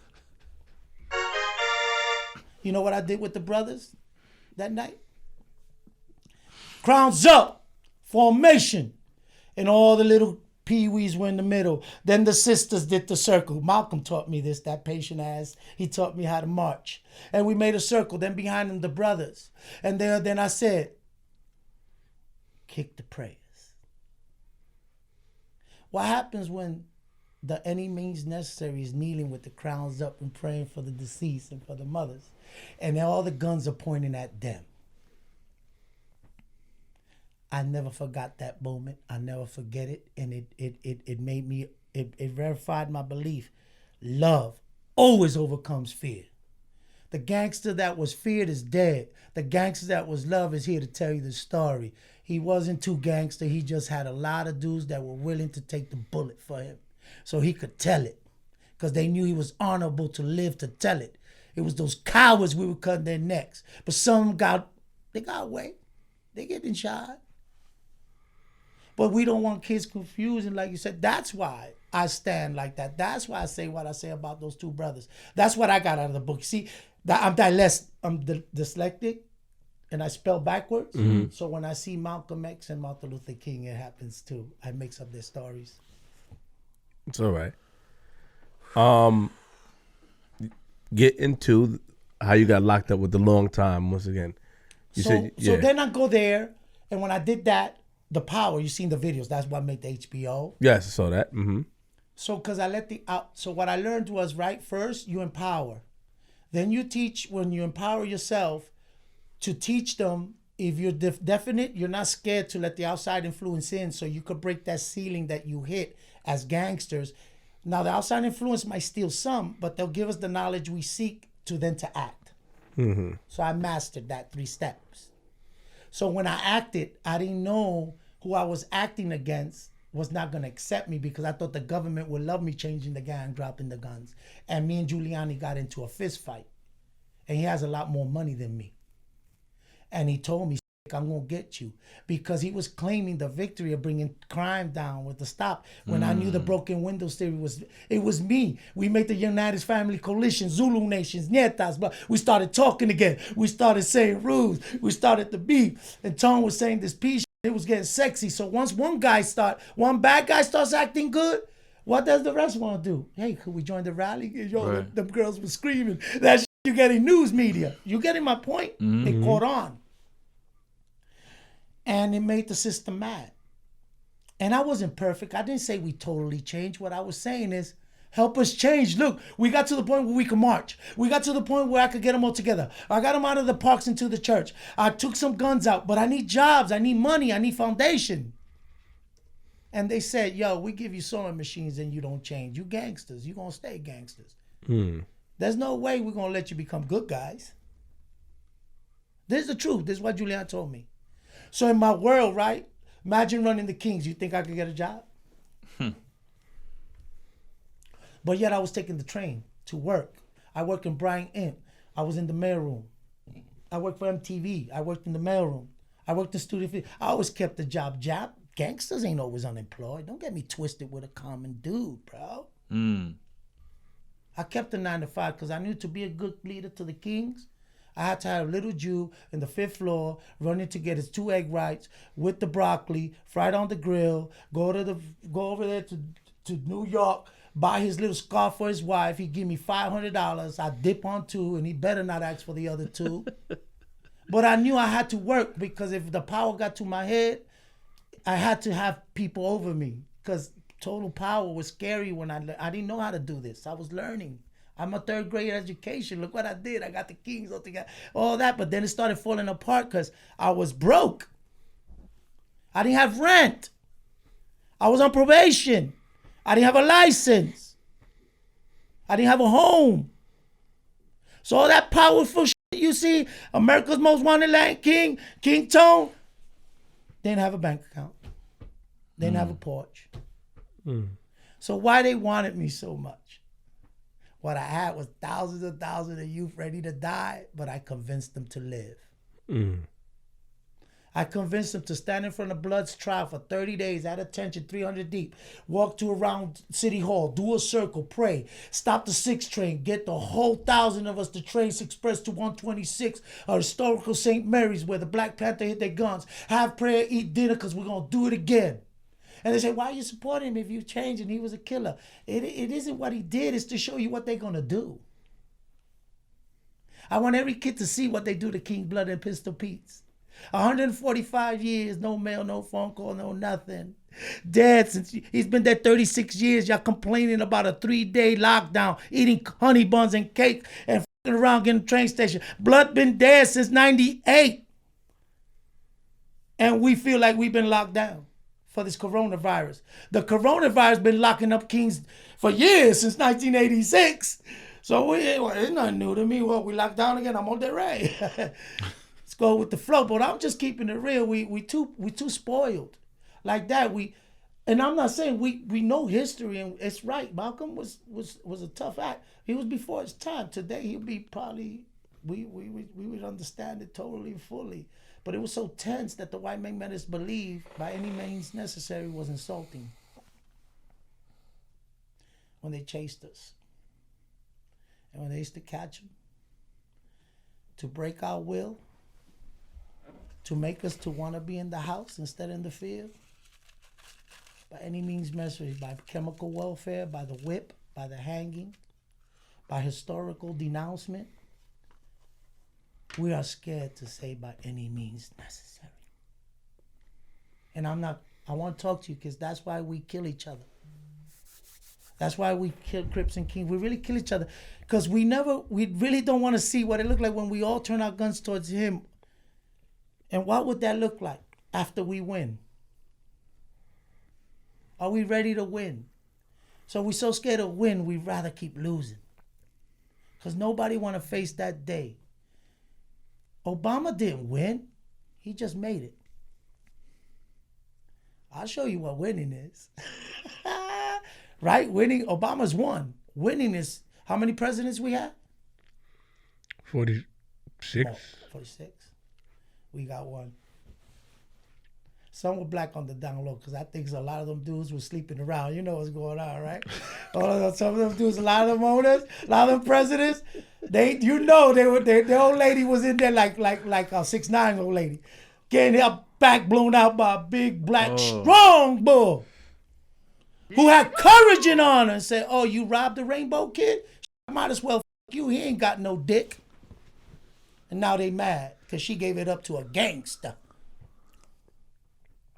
You know what I did with the brothers that night? Crowns up, formation, and all the little peewees were in the middle. Then the sisters did the circle. Malcolm taught me this, that patient ass. He taught me how to march. And we made a circle. Then behind them, the brothers. And then I said, kick the prayers. What happens when the any means necessary is kneeling with the crowns up and praying for the deceased and for the mothers? And all the guns are pointing at them. I never forgot that moment. I never forget it. And it made me, it verified my belief. Love always overcomes fear. The gangster that was feared is dead. The gangster that was loved is here to tell you the story. He wasn't too gangster. He just had a lot of dudes that were willing to take the bullet for him so he could tell it, because they knew he was honorable to live to tell it. It was those cowards we were cutting their necks. But some got away. They getting shot. But we don't want kids confused. And like you said, that's why I stand like that. That's why I say what I say about those two brothers. That's what I got out of the book. See, I'm dyslexic and I spell backwards. Mm-hmm. So when I see Malcolm X and Martin Luther King, it happens too. I mix up their stories. It's all right. Get into how you got locked up with the long time once again. So then I go there, and when I did that, the power, you seen the videos, that's what made the HBO. Yes, I saw that. Mm-hmm. So because I so what I learned was, right, first you empower. Then you teach, when you empower yourself, to teach them, if you're definite, you're not scared to let the outside influence in, so you could break that ceiling that you hit as gangsters. Now the outside influence might steal some, but they'll give us the knowledge we seek to then to act. Mm-hmm. So I mastered that 3 steps. So when I acted, I didn't know who I was acting against was not going to accept me because I thought the government would love me changing the gang, dropping the guns. And me and Giuliani got into a fist fight. And he has a lot more money than me. And he told me, I'm going to get you. Because he was claiming the victory of bringing crime down with the stop. When I knew the broken windows theory it was me. We made the United Family Coalition, Zulu Nations, Nietas. But we started talking again. We started saying rules. We started to beef. And Tom was saying this piece. It was getting sexy. So once one bad guy starts acting good, what does the rest want to do? Hey, could we join the rally? Yo, Right. them girls were screaming. That shit you getting news media. You getting my point? It caught on. And it made the system mad. And I wasn't perfect. I didn't say we totally changed. What I was saying is, help us change. Look, we got to the point where we could march. We got to the point where I could get them all together. I got them out of the parks into the church. I took some guns out, but I need jobs. I need money. I need foundation. And they said, yo, we give you sewing machines and you don't change. You gangsters. You going to stay gangsters. There's no way we're going to let you become good guys. This is the truth. This is what Giuliani told me. So in my world, right, imagine running the Kings. You think I could get a job? But yet I was taking the train to work. I worked in Bryant Imp. I was in the mailroom. I worked for MTV. I worked in the mailroom. I worked in Studio. I always kept the job. Gangsters ain't always unemployed. Don't get me twisted with a common dude, bro. I kept the 9 to 5 because I knew to be a good leader to the Kings, I had to have a little Jew in the 5th floor running to get his 2 egg whites with the broccoli, fried on the grill, go over there to New York, buy his little scarf for his wife. He'd give me $500. I dip on 2, and he better not ask for the other 2. But I knew I had to work because if the power got to my head, I had to have people over me because total power was scary when I didn't know how to do this. I was learning. I'm a 3rd grade education. Look what I did. I got the Kings all together, all that. But then it started falling apart because I was broke. I didn't have rent. I was on probation. I didn't have a license. I didn't have a home. So all that powerful shit you see, America's Most Wanted Land King, King Tone, didn't have a bank account. Didn't have a porch. So why they wanted me so much? What I had was thousands and thousands of youth ready to die, but I convinced them to live. I convinced them to stand in front of Blood's trial for 30 days at attention, 300 deep, walk to around City Hall, do a circle, pray, stop the 6 train, get the whole 1,000 of us to Trains Express to 126, a historical St. Mary's where the Black Panther hit their guns, have prayer, eat dinner, because we're going to do it again. And they say, why are you supporting him if you changed and he was a killer? It isn't what he did. It's to show you what they're going to do. I want every kid to see what they do to King Blood and Pistol Pete's. 145 years, no mail, no phone call, no nothing. Dead since he's been dead 36 years. Y'all complaining about a 3-day lockdown, eating honey buns and cake and fucking around getting train station. Blood been dead since 98. And we feel like we've been locked down for this coronavirus. The coronavirus been locking up Kings for years, since 1986. So it's nothing new to me. Well, we locked down again. I'm on the right. Let's go with the flow. But I'm just keeping it real. We too spoiled like that. And I'm not saying we know history and it's right. Malcolm was a tough act. He was before his time. Today he'll be probably we would understand it totally and fully. But it was so tense that the white man made us believe by any means necessary was insulting when they chased us. And when they used to catch them, to break our will, to make us to want to be in the house instead of in the field, by any means necessary, by chemical warfare, by the whip, by the hanging, by historical denouncement, we are scared to say by any means necessary. And I want to talk to you because that's why we kill each other. That's why we kill Crips and Kings. We really kill each other because we really don't want to see what it looked like when we all turn our guns towards him. And what would that look like after we win? Are we ready to win? So we're so scared of win, we'd rather keep losing. Because nobody want to face that day. Obama didn't win. He just made it. I'll show you what winning is. Right? Winning, Obama's won. Winning is, how many presidents we had? 46. 46. We got one. Some were black on the down low because I think a lot of them dudes were sleeping around. You know what's going on, right? Some of them dudes, a lot of them owners, a lot of them presidents, the old lady was in there like a 6'9" old lady, getting her back blown out by a big black strong bull who had courage and honor and said, "Oh, you robbed the rainbow kid? I might as well fuck you. He ain't got no dick." And now they mad because she gave it up to a gangster.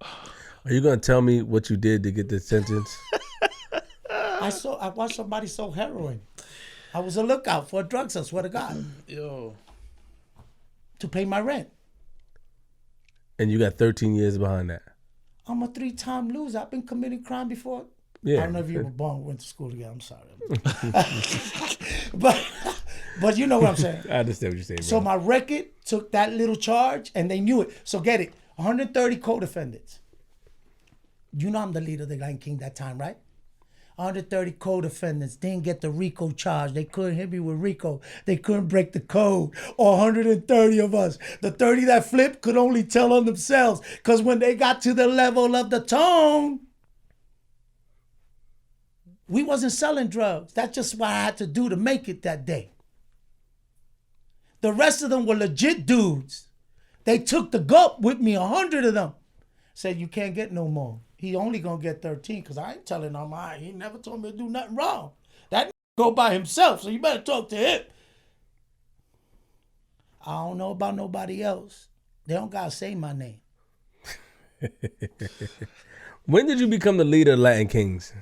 Are you gonna tell me what you did to get this sentence? I watched somebody sell heroin. I was a lookout for a drug sale, swear to God. Yo. To pay my rent. And you got 13 years behind that. I'm a 3-time loser. I've been committing crime before. Yeah. I don't know if you were born, went to school together. I'm sorry. but you know what I'm saying. I understand what you're saying, bro. So my record took that little charge and they knew it. So get it. 130 co-defendants. You know I'm the leader of the Lion King that time, right? 130 co-defendants didn't get the RICO charge. They couldn't hit me with RICO. They couldn't break the code. Or 130 of us. The 30 that flipped could only tell on themselves. Because when they got to the level of the tone, we wasn't selling drugs. That's just what I had to do to make it that day. The rest of them were legit dudes. They took the gulp with me, 100 of them. Said, you can't get no more. He only gonna get 13 because I ain't telling him. He never told me to do nothing wrong. That go by himself, so you better talk to him. I don't know about nobody else. They don't gotta say my name. When did you become the leader of Latin Kings?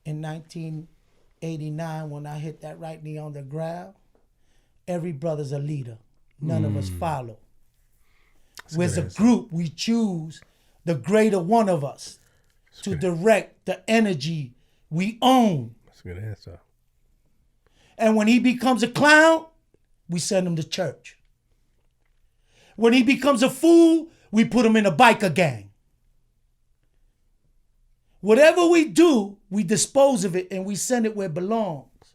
In 1989, when I hit that right knee on the ground, every brother's a leader. None of us follow. As a group, we choose the greater one of us to direct the energy we own. That's a good answer. And when he becomes a clown, we send him to church. When he becomes a fool, we put him in a biker gang. Whatever we do, we dispose of it and we send it where it belongs.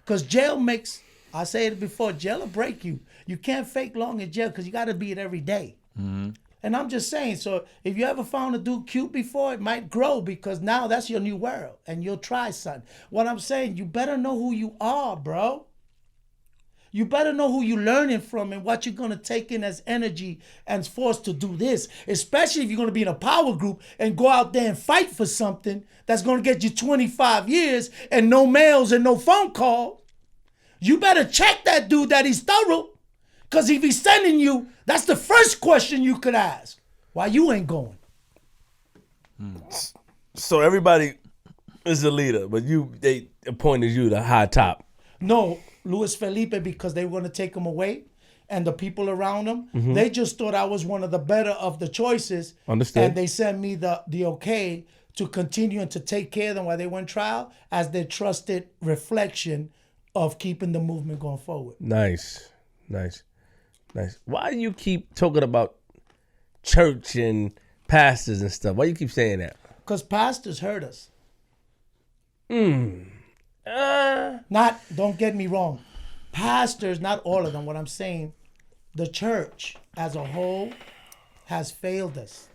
Because jail makes, I said it before, jail will break you. You can't fake long in jail because you got to be it every day. Mm-hmm. And I'm just saying, so if you ever found a dude cute before, it might grow because now that's your new world and you'll try something. What I'm saying, you better know who you are, bro. You better know who you're learning from and what you're going to take in as energy and force to do this, especially if you're going to be in a power group and go out there and fight for something that's going to get you 25 years and no mails and no phone call. You better check that dude that he's thorough. Because if he's sending you, that's the first question you could ask. Why you ain't going? So everybody is a leader, but they appointed you the high top. No, Luis Felipe, because they were going to take him away. And the people around him, they just thought I was one of the better of the choices. Understood. And they sent me the okay to continue and to take care of them while they went trial as their trusted reflection of keeping the movement going forward. Nice. Why do you keep talking about church and pastors and stuff? Why you keep saying that? Because pastors hurt us. Don't get me wrong. Pastors, not all of them. What I'm saying, the church as a whole has failed us.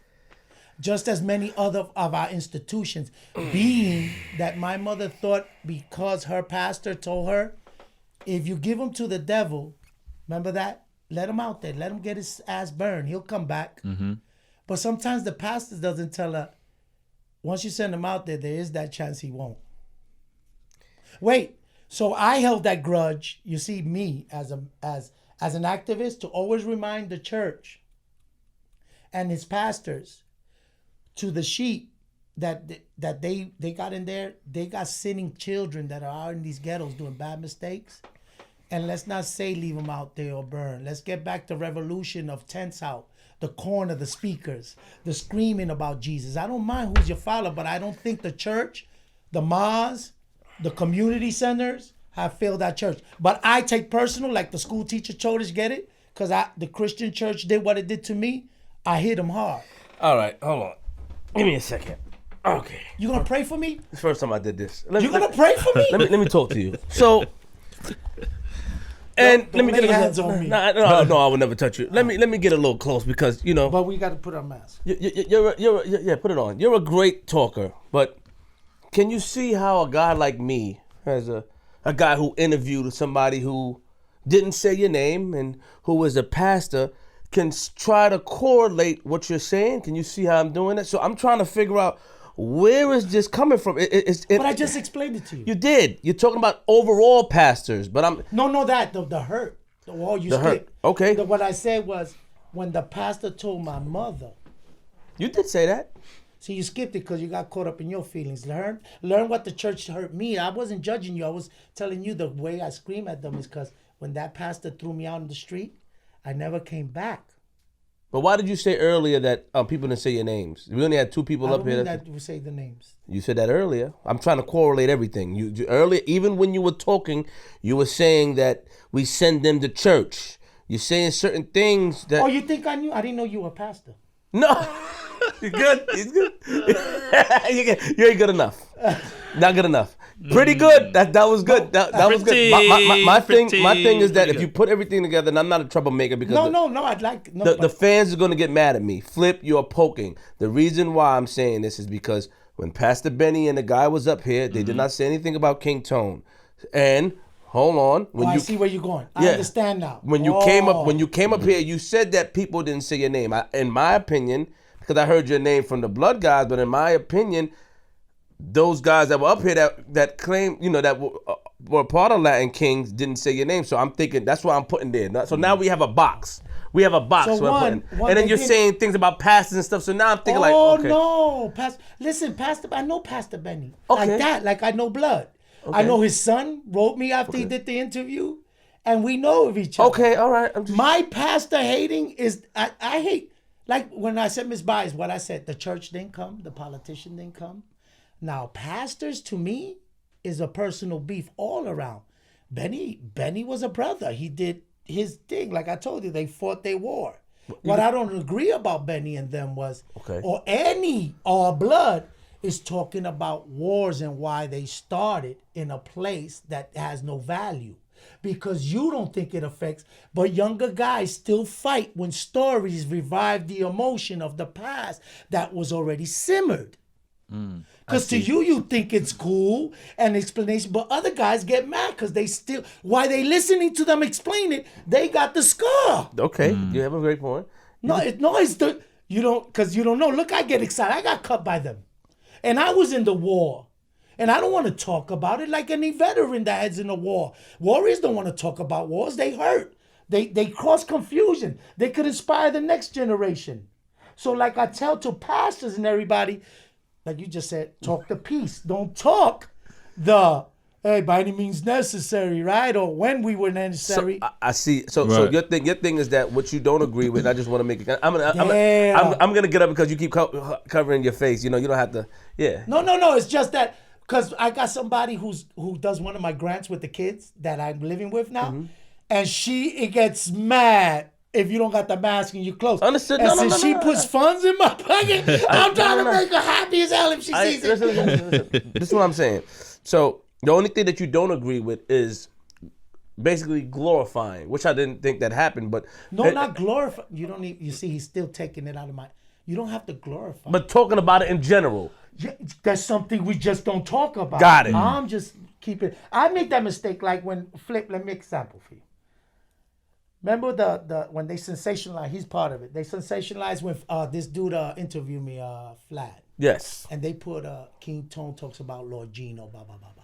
Just as many other of our institutions. Being that my mother thought because her pastor told her, if you give him to the devil, remember that? Let him out there. Let him get his ass burned. He'll come back. Mm-hmm. But sometimes the pastor doesn't tell her, once you send him out there, there is that chance he won't. Wait, so I held that grudge, you see, me as an activist, to always remind the church and his pastors to the sheep that they got in there, they got sinning children that are out in these ghettos doing bad mistakes. And let's not say leave them out there or burn. Let's get back to revolution of tents out, the corner, the speakers, the screaming about Jesus. I don't mind who's your follower, but I don't think the church, the mosques, the community centers have failed our church. But I take personal, like the school teacher told us, get it? Because the Christian church did what it did to me. I hit them hard. All right, hold on. Give me a second. Okay. You gonna pray for me? It's the first time I did this. You gonna pray for me? Let me talk to you. So, and Don't let me lay get hands on me. No, I would never touch you. Let me get a little close because you know. But we got to put our mask. Yeah, put it on. You're a great talker, but can you see how a guy like me, as a guy who interviewed somebody who didn't say your name and who was a pastor, can try to correlate what you're saying? Can you see how I'm doing it? So I'm trying to figure out where is this coming from. But I just explained it to you. You did. You're talking about overall pastors, but I'm No, that the hurt, the wall you the hurt. skipped. Okay, What I said was when the pastor told my mother. you did say that. See, you skipped it because you got caught up in your feelings. Learn what the church hurt me. I wasn't judging you. I was telling you the way I scream at them is because when that pastor threw me out in the street, I never came back. But why did you say earlier that people didn't say your names? We only had two people I up don't here. mean that we say the names. You said that earlier. I'm trying to correlate everything. You earlier, even when you were talking, you were saying that we send them to church. You're saying certain things that. Oh, you think I knew? I didn't know you were a pastor. No, you're good. He's good. You ain't good enough. Not good enough. Pretty good. That was good. That was good. My thing is that if you put everything together, and I'm not a troublemaker because No. I'd like the fans are gonna get mad at me. Flip, you're poking. The reason why I'm saying this is because when Pastor Benny and the guy was up here, they did not say anything about King Tone. And hold on, when I see where you're going. I Yeah. understand now. when you came up here, you said that people didn't say your name. In my opinion, because I heard your name from the Blood guys, but in my opinion, those guys that were up here that claim, that were part of Latin Kings didn't say your name. So I'm thinking that's why I'm putting there. So now we have a box. We have a box. So where I'm putting, and then you're saying things about pastors and stuff. So now I'm thinking okay. No, Pastor. I know Pastor Benny Okay. like that. Like I know Blood. I know his son wrote me after he did the interview, and we know of each other. Okay, all right. My pastor hating is I hate, like when I said Miss Bias, what I said, the church didn't come, the politician didn't come. Now pastors to me is a personal beef all around. Benny was a brother. He did his thing. Like I told you, they fought their war. What I don't agree about Benny and them was, or any Blood is talking about wars and why they started in a place that has no value. Because you don't think it affects, but younger guys still fight when stories revive the emotion of the past that was already simmered. Because to you think it's cool and explanation, but other guys get mad because they still, while they listening to them explain it, they got the scar. Okay, you have a great point. It's the, you don't, because you don't know. Look, I get excited. I got cut by them. And I was in the war. And I don't want to talk about it like any veteran that heads in the war. Warriors don't want to talk about wars. They hurt. They cause confusion. They could inspire the next generation. So like I tell to pastors and everybody, like you just said, talk the peace. Don't talk hey, by any means necessary, right? Or when we were necessary. So, I see. So your thing is that what you don't agree with. I just want to make it. I'm gonna get up because you keep covering your face. You don't have to. Yeah. No. It's just that because I got somebody who does one of my grants with the kids that I'm living with now, and it gets mad if you don't got the mask and you close. Understood. And since she puts funds in my pocket, I'm trying to make her happy as hell if she sees it. Listen. This is what I'm saying. So the only thing that you don't agree with is basically glorifying, which I didn't think that happened. But not glorify. You don't need. You see, he's still taking it out of my. You don't have to glorify. But talking about it in general. Yeah, that's something we just don't talk about. Got it. I'm just keeping. I make that mistake like when Flip. Let me example for you. Remember the when they sensationalize, he's part of it. They sensationalize when this dude interviewed me, Flat. Yes. And they put King Tone talks about Lord Gino, blah, blah, blah, blah.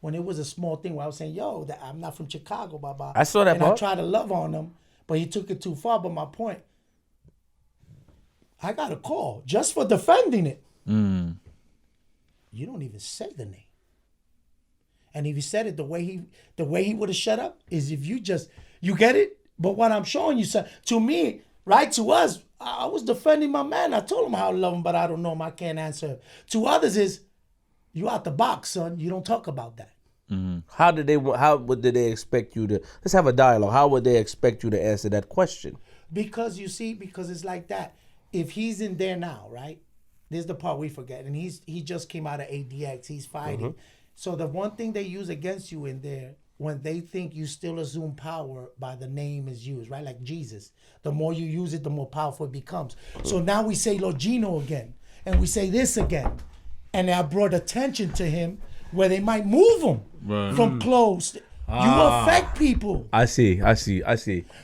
When it was a small thing where I was saying, yo, I'm not from Chicago, blah, blah. I saw that part. I tried to love on him, but he took it too far. But my point, I got a call just for defending it. You don't even say the name. And if you said it the way he would have shut up is if you get it. But what I'm showing you, son, to me, right, to us, I was defending my man. I told him how I love him, but I don't know him. I can't answer him. To others is, you out the box, son. You don't talk about that. How did they expect you to? Let's have a dialogue. How would they expect you to answer that question? Because you see, because it's like that. if he's in there now, right? This is the part we forget. And he just came out of ADX. He's fighting. So the one thing they use against you in there, when they think you still assume power by the name is used, right? Like Jesus. The more you use it, the more powerful it becomes. So now we say Lord Gino again. And we say this again. And I brought attention to him where they might move him from close. You affect people. I see.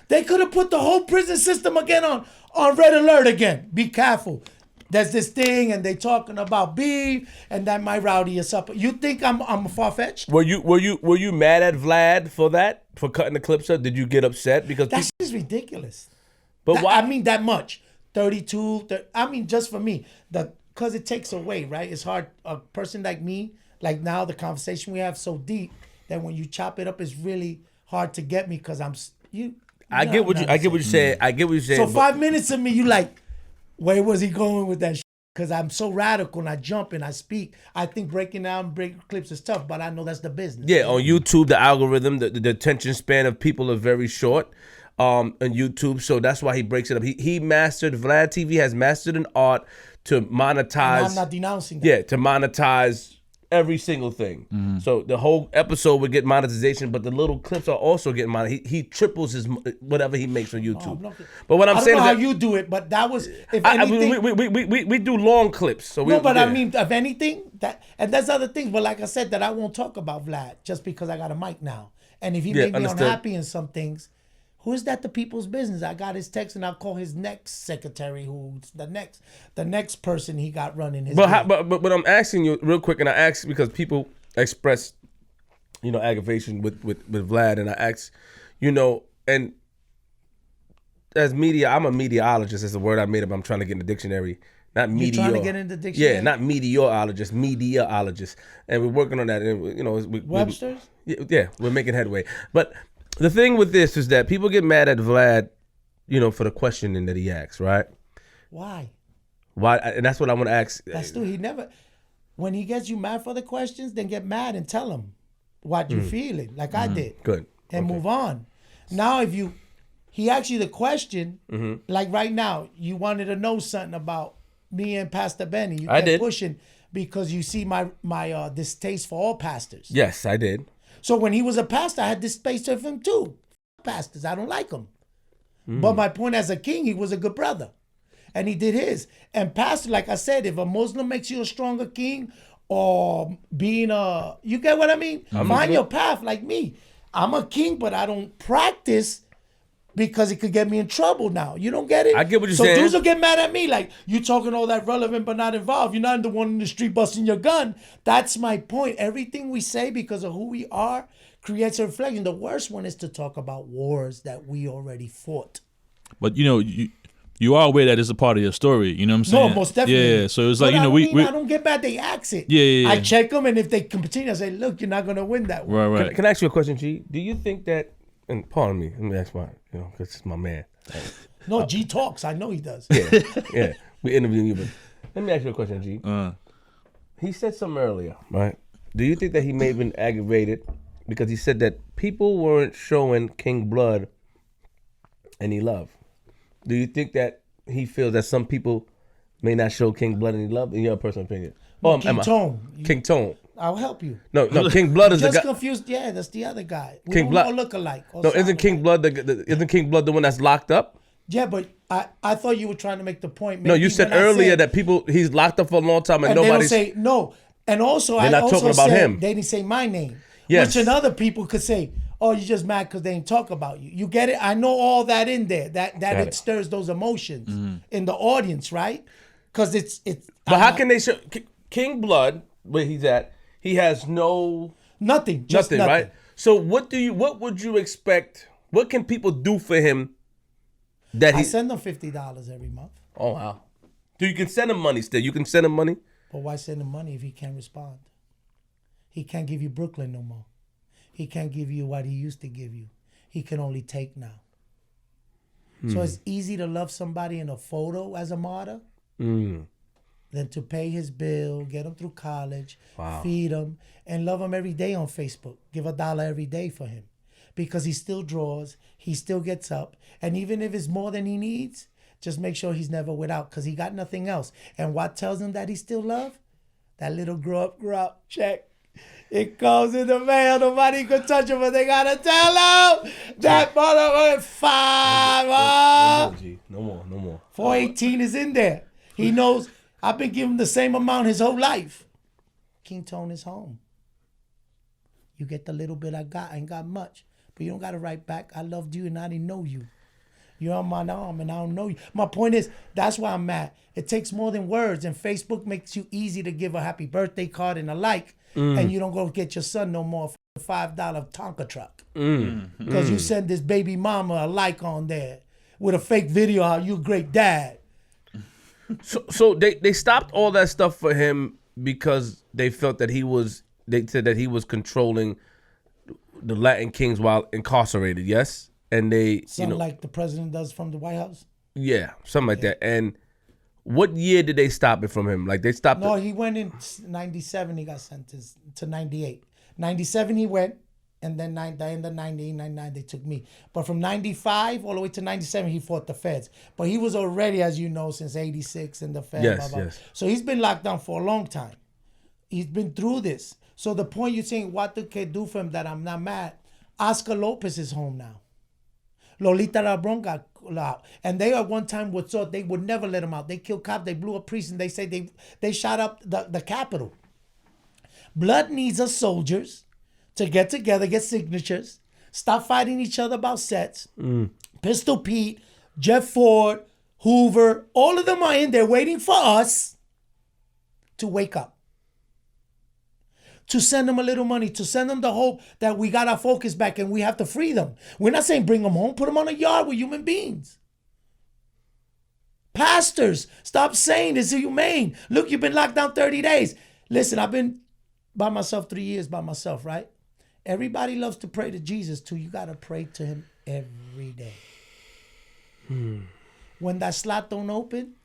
They could have put the whole prison system again on red alert again. Be careful. There's this thing, and they talking about beef, and that might rowdy us up. You think I'm far-fetched? Were you mad at Vlad for that? For cutting the clips up? Did you get upset? Because That's just ridiculous. But why? I mean, that much. 32, I mean, just for me. Because it takes away, right? It's hard. A person like me, like now, the conversation we have so deep that when you chop it up, it's really hard to get me because I get what you're saying. I get what you're saying. So 5 minutes of me, you like, where was he going with that shit? Because I'm so radical and I jump and I speak. I think breaking down break clips is tough, but I know that's the business. Yeah, on YouTube, the algorithm, the attention span of people are very short on YouTube. So that's why he breaks it up. He mastered, Vlad TV has mastered an art to monetize. And I'm not denouncing that. Yeah, to monetize every single thing. So the whole episode would get monetization, but the little clips are also getting monetized. He triples his whatever he makes on YouTube. But what I'm saying I don't know is how you do it, but that was if I anything. we do long clips. So I mean, if anything, and there's other things. But like I said, that I won't talk about Vlad just because I got a mic now. And if he made me unhappy in some things, who is that? The people's business. I got his text, and I'll call his next secretary, who's the next person he got running his. But I'm asking you real quick, and I ask because people express, aggravation with Vlad, and I ask, and as media, I'm a mediaologist. It's a word I made up. I'm trying to get in the dictionary. Not media. You're trying to get in the dictionary? Yeah, not meteorologist, mediaologist, and we're working on that. And Webster's. Yeah, we're making headway, but. The thing with this is that people get mad at Vlad, for the questioning that he asks, right? Why? And that's what I want to ask. He never, when he gets you mad for the questions, then get mad and tell him what you're feeling, like I did. Good. And move on. Now, if he asks you the question, like right now, you wanted to know something about me and Pastor Benny. You kept pushing because you see my distaste for all pastors. Yes, I did. So when he was a pastor, I had this space of him too. Pastors, I don't like him. But my point as a king, he was a good brother. And he did his. And pastor, like I said, if a Muslim makes you a stronger king or being you get what I mean? Find your path like me. I'm a king, but I don't practice because it could get me in trouble now. You don't get it? I get what you're saying. So dudes will get mad at me like, you talking all that relevant but not involved. You're not the one in the street busting your gun. That's my point. Everything we say because of who we are creates a reflection. The worst one is to talk about wars that we already fought. But you are aware that it's a part of your story. You know what I'm saying? No, most definitely. Yeah, so it's like, but I don't get mad. They ask it. Yeah. I check them, and if they can continue, I say, look, you're not going to win that one. Right. Can I ask you a question, G? Do you think that, and pardon me, let me ask because it's my man. No, G talks. I know he does. Yeah. We interviewing you, but let me ask you a question, G. He said something earlier, right? Do you think that he may have been aggravated because he said that people weren't showing King Blood any love? Do you think that he feels that some people may not show King Blood any love, in your personal opinion? King Tone. King Tone. I'll help you. No, King Blood is the guy. Just confused. Yeah, that's the other guy. We King don't Blood all look alike. No, isn't King Blood isn't King Blood the one that's locked up? Yeah, but I thought you were trying to make the point. No, you said earlier that he's locked up for a long time and nobody's. They don't say no. And also, they're not talking about him. They didn't say my name. Yes. Which other people could say, oh, you're just mad because they didn't talk about you. You get it? I know all that in there. That it stirs those emotions in the audience, right? Because it's. But how can they show King Blood where he's at? He has nothing, right? So what would you expect? What can people do for him? I send them $50 every month. Oh wow! So you can send him money still. You can send him money. But why send him money if he can't respond? He can't give you Brooklyn no more. He can't give you what he used to give you. He can only take now. So it's easy to love somebody in a photo as a martyr than to pay his bill, get him through college, feed him, and love him every day on Facebook. Give $1 every day for him. Because he still draws, he still gets up, and even if it's more than he needs, Just make sure he's never without, because he got nothing else. And what tells him that he still love? That little grow up check. It comes in the mail. Nobody can touch him, but they gotta tell him that motherfucker $5. No more. 418 is in there. He knows I've been giving him the same amount his whole life. King Tone is home. You get the little bit I got. I ain't got much. But you don't got to write back. I loved you and I didn't know you. You're on my arm and I don't know you. My point is, that's why I'm mad. It takes more than words. And Facebook makes you easy to give a happy birthday card and a like. And you don't go get your son no more for a $5 Tonka truck. Because you send this baby mama a like on there with a fake video how you a great dad. So they stopped all that stuff for him because they felt that they said that he was controlling the Latin Kings while incarcerated, yes? And they, Something like the president does from the White House? Yeah, something like that. And what year did they stop it from him? Like they stopped No, it? he went in 97, he got sentenced to 98. 97 he went, and then the end of 98, 99 they took me. But from 95 all the way to 97 he fought the feds. But he was already, as you know, since 86 in the feds. Yes, blah, blah. yes. So he's been locked down for a long time. He's been through this. So the point you're saying, what they can do for him, that I'm not mad. Oscar Lopez is home now. Lolita Rabron got out. And they at one time would thought they would never let him out. They killed cops. They blew up priests. And they say they shot up the Capitol. Blood needs us soldiers to get together, get signatures, stop fighting each other about sets. Pistol Pete, Jeff Ford, Hoover, all of them are in there waiting for us to wake up. To send them a little money, to send them the hope that we got our focus back and we have to free them. We're not saying bring them home, put them on a yard with human beings. Pastors, stop saying this is humane. Look, you've been locked down 30 days. Listen, I've been by myself 3 years by myself, right? Everybody loves to pray to Jesus too. You got to pray to him every day. When that slot don't open,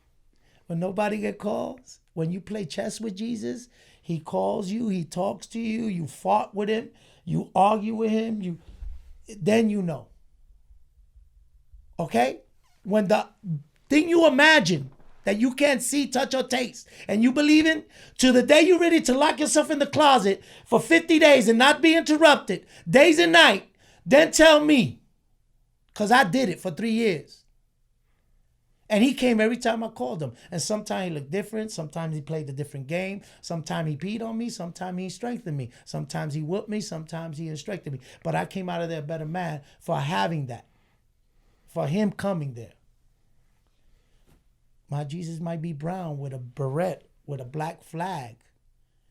when nobody get calls, when you play chess with Jesus, he calls you, he talks to you, you fought with him, you argue with him, then you know. Okay? When the thing you imagine that you can't see, touch, or taste, and you believe in, to the day you're ready to lock yourself in the closet for 50 days and not be interrupted, days and night, then tell me. Because I did it for 3 years. And he came every time I called him. And sometimes he looked different. Sometimes he played a different game. Sometimes he peed on me. Sometimes he strengthened me. Sometimes he whooped me. Sometimes he instructed me. But I came out of there a better man for having that. For him coming there. My Jesus might be brown with a beret, with a black flag.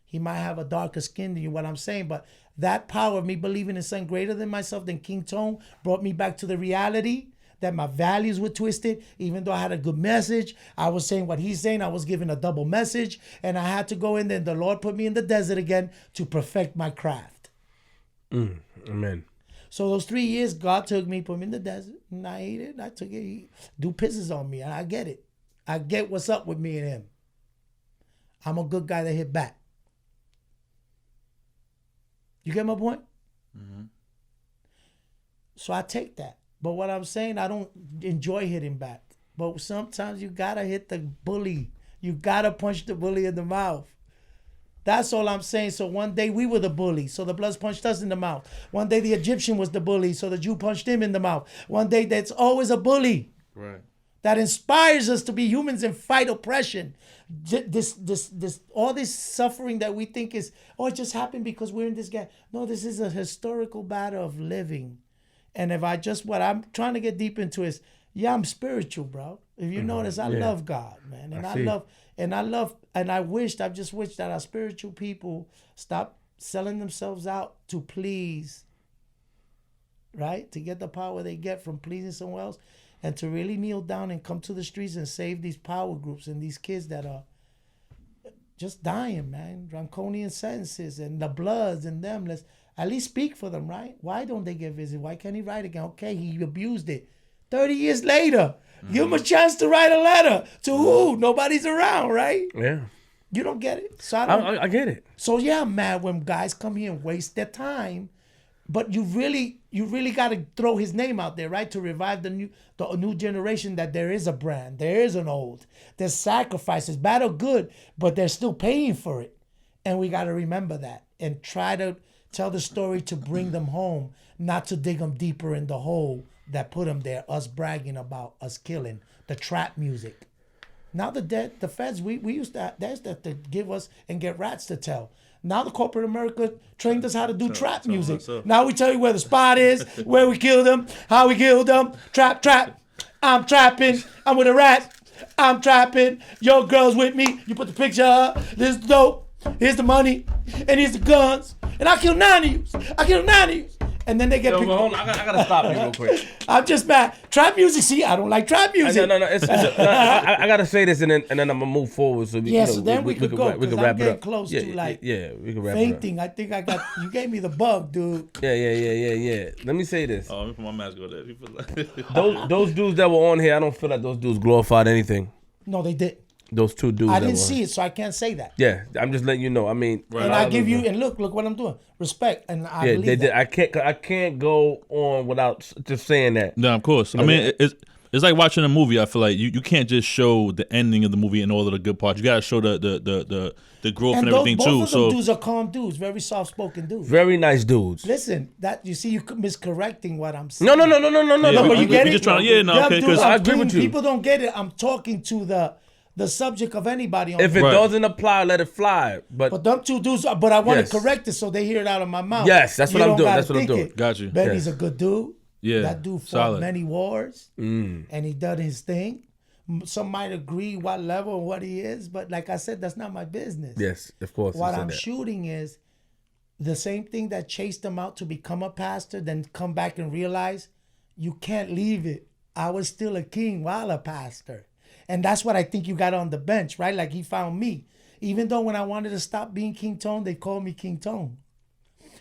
He might have a darker skin than you, what I'm saying. But that power of me believing in something greater than myself, than King Tone, brought me back to the reality that my values were twisted. Even though I had a good message, I was saying what he's saying. I was giving a double message. And I had to go in there. And the Lord put me in the desert again to perfect my craft. Amen. So those 3 years, God took me, put me in the desert. And I ate it. I took it. He do pisses on me. And I get it. I get what's up with me and him. I'm a good guy that hit back. You get my point? So I take that. But what I'm saying, I don't enjoy hitting back. But sometimes you gotta hit the bully. You gotta punch the bully in the mouth. That's all I'm saying. So one day we were the bully, so the Bloods punched us in the mouth. One day the Egyptian was the bully, so the Jew punched him in the mouth. One day that's always a bully. Right. That inspires us to be humans and fight oppression. This all this suffering that we think is, it just happened because we're in this game. No, this is a historical battle of living. And if what I'm trying to get deep into is, I'm spiritual, bro. If you notice, I love God, man. And I just wish that our spiritual people stop selling themselves out to please, right? To get the power they get from pleasing someone else, and to really kneel down and come to the streets and save these power groups and these kids that are just dying, man. Draconian sentences and the Bloods and them. Let's at least speak for them, right? Why don't they get visited? Why can't he write again? Okay, he abused it. 30 years later, give him a chance to write a letter. To who? Nobody's around, right? Yeah. You don't get it? So I get it. So yeah, I'm mad when guys come here and waste their time But you really got to throw his name out there, right? To revive the new generation that there is a brand, there is an old, there's sacrifices, bad or good, but they're still paying for it. And we got to remember that and try to tell the story to bring them home, not to dig them deeper in the hole that put them there, us bragging about us killing, the trap music. Now the feds, we used to, they used to have to give us and get rats to tell. Now the corporate America trained us how to do trap music. Now we tell you where the spot is, where we killed them, how we killed them. Trap. I'm trapping. I'm with a rat. I'm trapping. Your girl's with me. You put the picture up. This is dope. Here's the money. And here's the guns. And I killed 9 of you. And then they get Hold on, I gotta stop you real quick. I'm just mad. Trap music, see, I don't like trap music. No. I gotta say this and then I'm gonna move forward. So so then we could go, because I'm getting close to we can wrap fainting. I think I got, you gave me the bug, dude. Yeah. Let me say this. Oh, let me put my mask on there. Those dudes that were on here, I don't feel like those dudes glorified anything. No, they did. Those 2 dudes. I didn't see it, so I can't say that. Yeah, I'm just letting you know. I mean, and I give you, and look what I'm doing. Respect, and I believe they did. that. I can't go on without just saying that. No, of course. I mean, it's like watching a movie. I feel like you can't just show the ending of the movie and all of the good parts. You gotta show the growth and everything too. Both of them dudes are calm dudes, very soft spoken dudes. Very nice dudes. Listen, that you see, you miscorrecting what I'm saying. No. No, but you get it. Just trying, okay. Because I agree with you. People don't get it. I'm talking to the subject of anybody. On if it doesn't apply, let it fly. But them 2 dudes. But I want to correct it so they hear it out of my mouth. Yes, that's what I'm doing. That's what I'm doing. Got you. Benny's a good dude. Yeah, that dude fought solid. many wars, and he done his thing. Some might agree what level and what he is, but like I said, that's not my business. Yes, of course. What I'm shooting is the same thing that chased him out to become a pastor, then come back and realize you can't leave it. I was still a king while a pastor. And that's what I think you got on the bench, right? Like he found me. Even though when I wanted to stop being King Tone, they called me King Tone.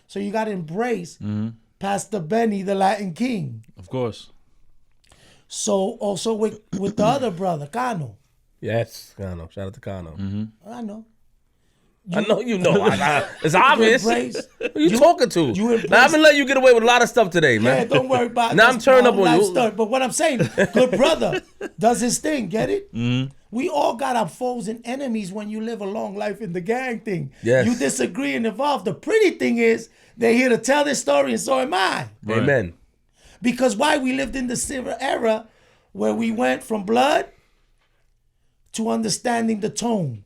So you got to embrace Pastor Benny, the Latin King. Of course. So also with the other brother, Cano. Yes, Cano. Shout out to Cano. I know. I know you know. It's obvious. Who you talking to? Now, I've been letting you get away with a lot of stuff today, man. Yeah, don't worry about it. Now I'm turning up on you. But what I'm saying, good brother does his thing, get it? We all got our foes and enemies when you live a long life in the gang thing. Yes. You disagree and evolve. The pretty thing is they're here to tell their story, and so am I. Right. Amen. Because why? We lived in the civil era where we went from blood to understanding the tone.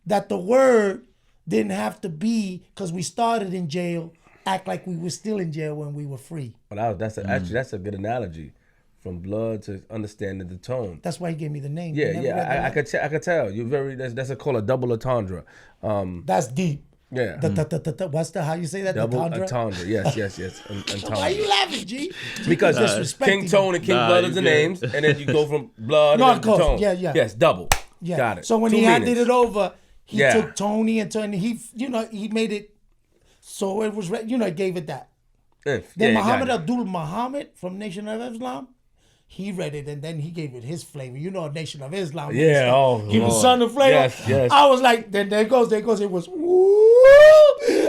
That the word didn't have to be, because we started in jail, act like we were still in jail when we were free. Well, actually, that's a good analogy. From blood to understanding the tone. That's why he gave me the name. Yeah. I could tell. You're very. That's called a double entendre. That's deep. Yeah. What's how you say that? Double entendre. Yes. So why are you laughing, G? Because King Tone and King Blood is the names, and then you go from blood to tone. Yeah. Yes, double. Yeah. Got it. So when he handed it over, he Yeah. took Tony and he made it so it was, he gave it that. Then Muhammad Abdul Muhammad from Nation of Islam, he read it and then he gave it his flavor. Nation of Islam. Yeah, he was son of flavor. Yes. I was like, then there goes. It was, woo!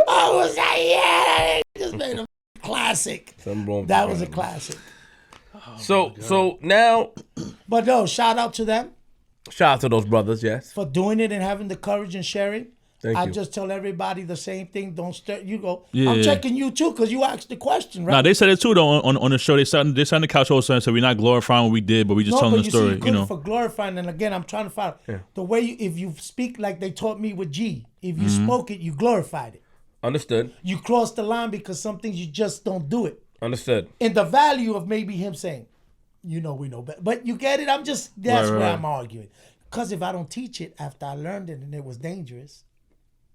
I was like, yeah, just made a classic. That was a classic. So now, but no, shout out to them. Shout out to those brothers, yes. For doing it and having the courage and sharing. Thank you. I just tell everybody the same thing. Don't start. You go. Yeah, I'm checking you too because you asked the question, right? Nah, they said it too though on the show. They sat on the couch also and said we're not glorifying what we did, but we just telling the story. See, for glorifying, and again, I'm trying to find the way if you speak like they taught me with G. If you spoke it, you glorified it. Understood. You crossed the line because some things you just don't do it. Understood. And the value of maybe him saying, we know better. But you get it? That's where I'm arguing. Because if I don't teach it after I learned it and it was dangerous,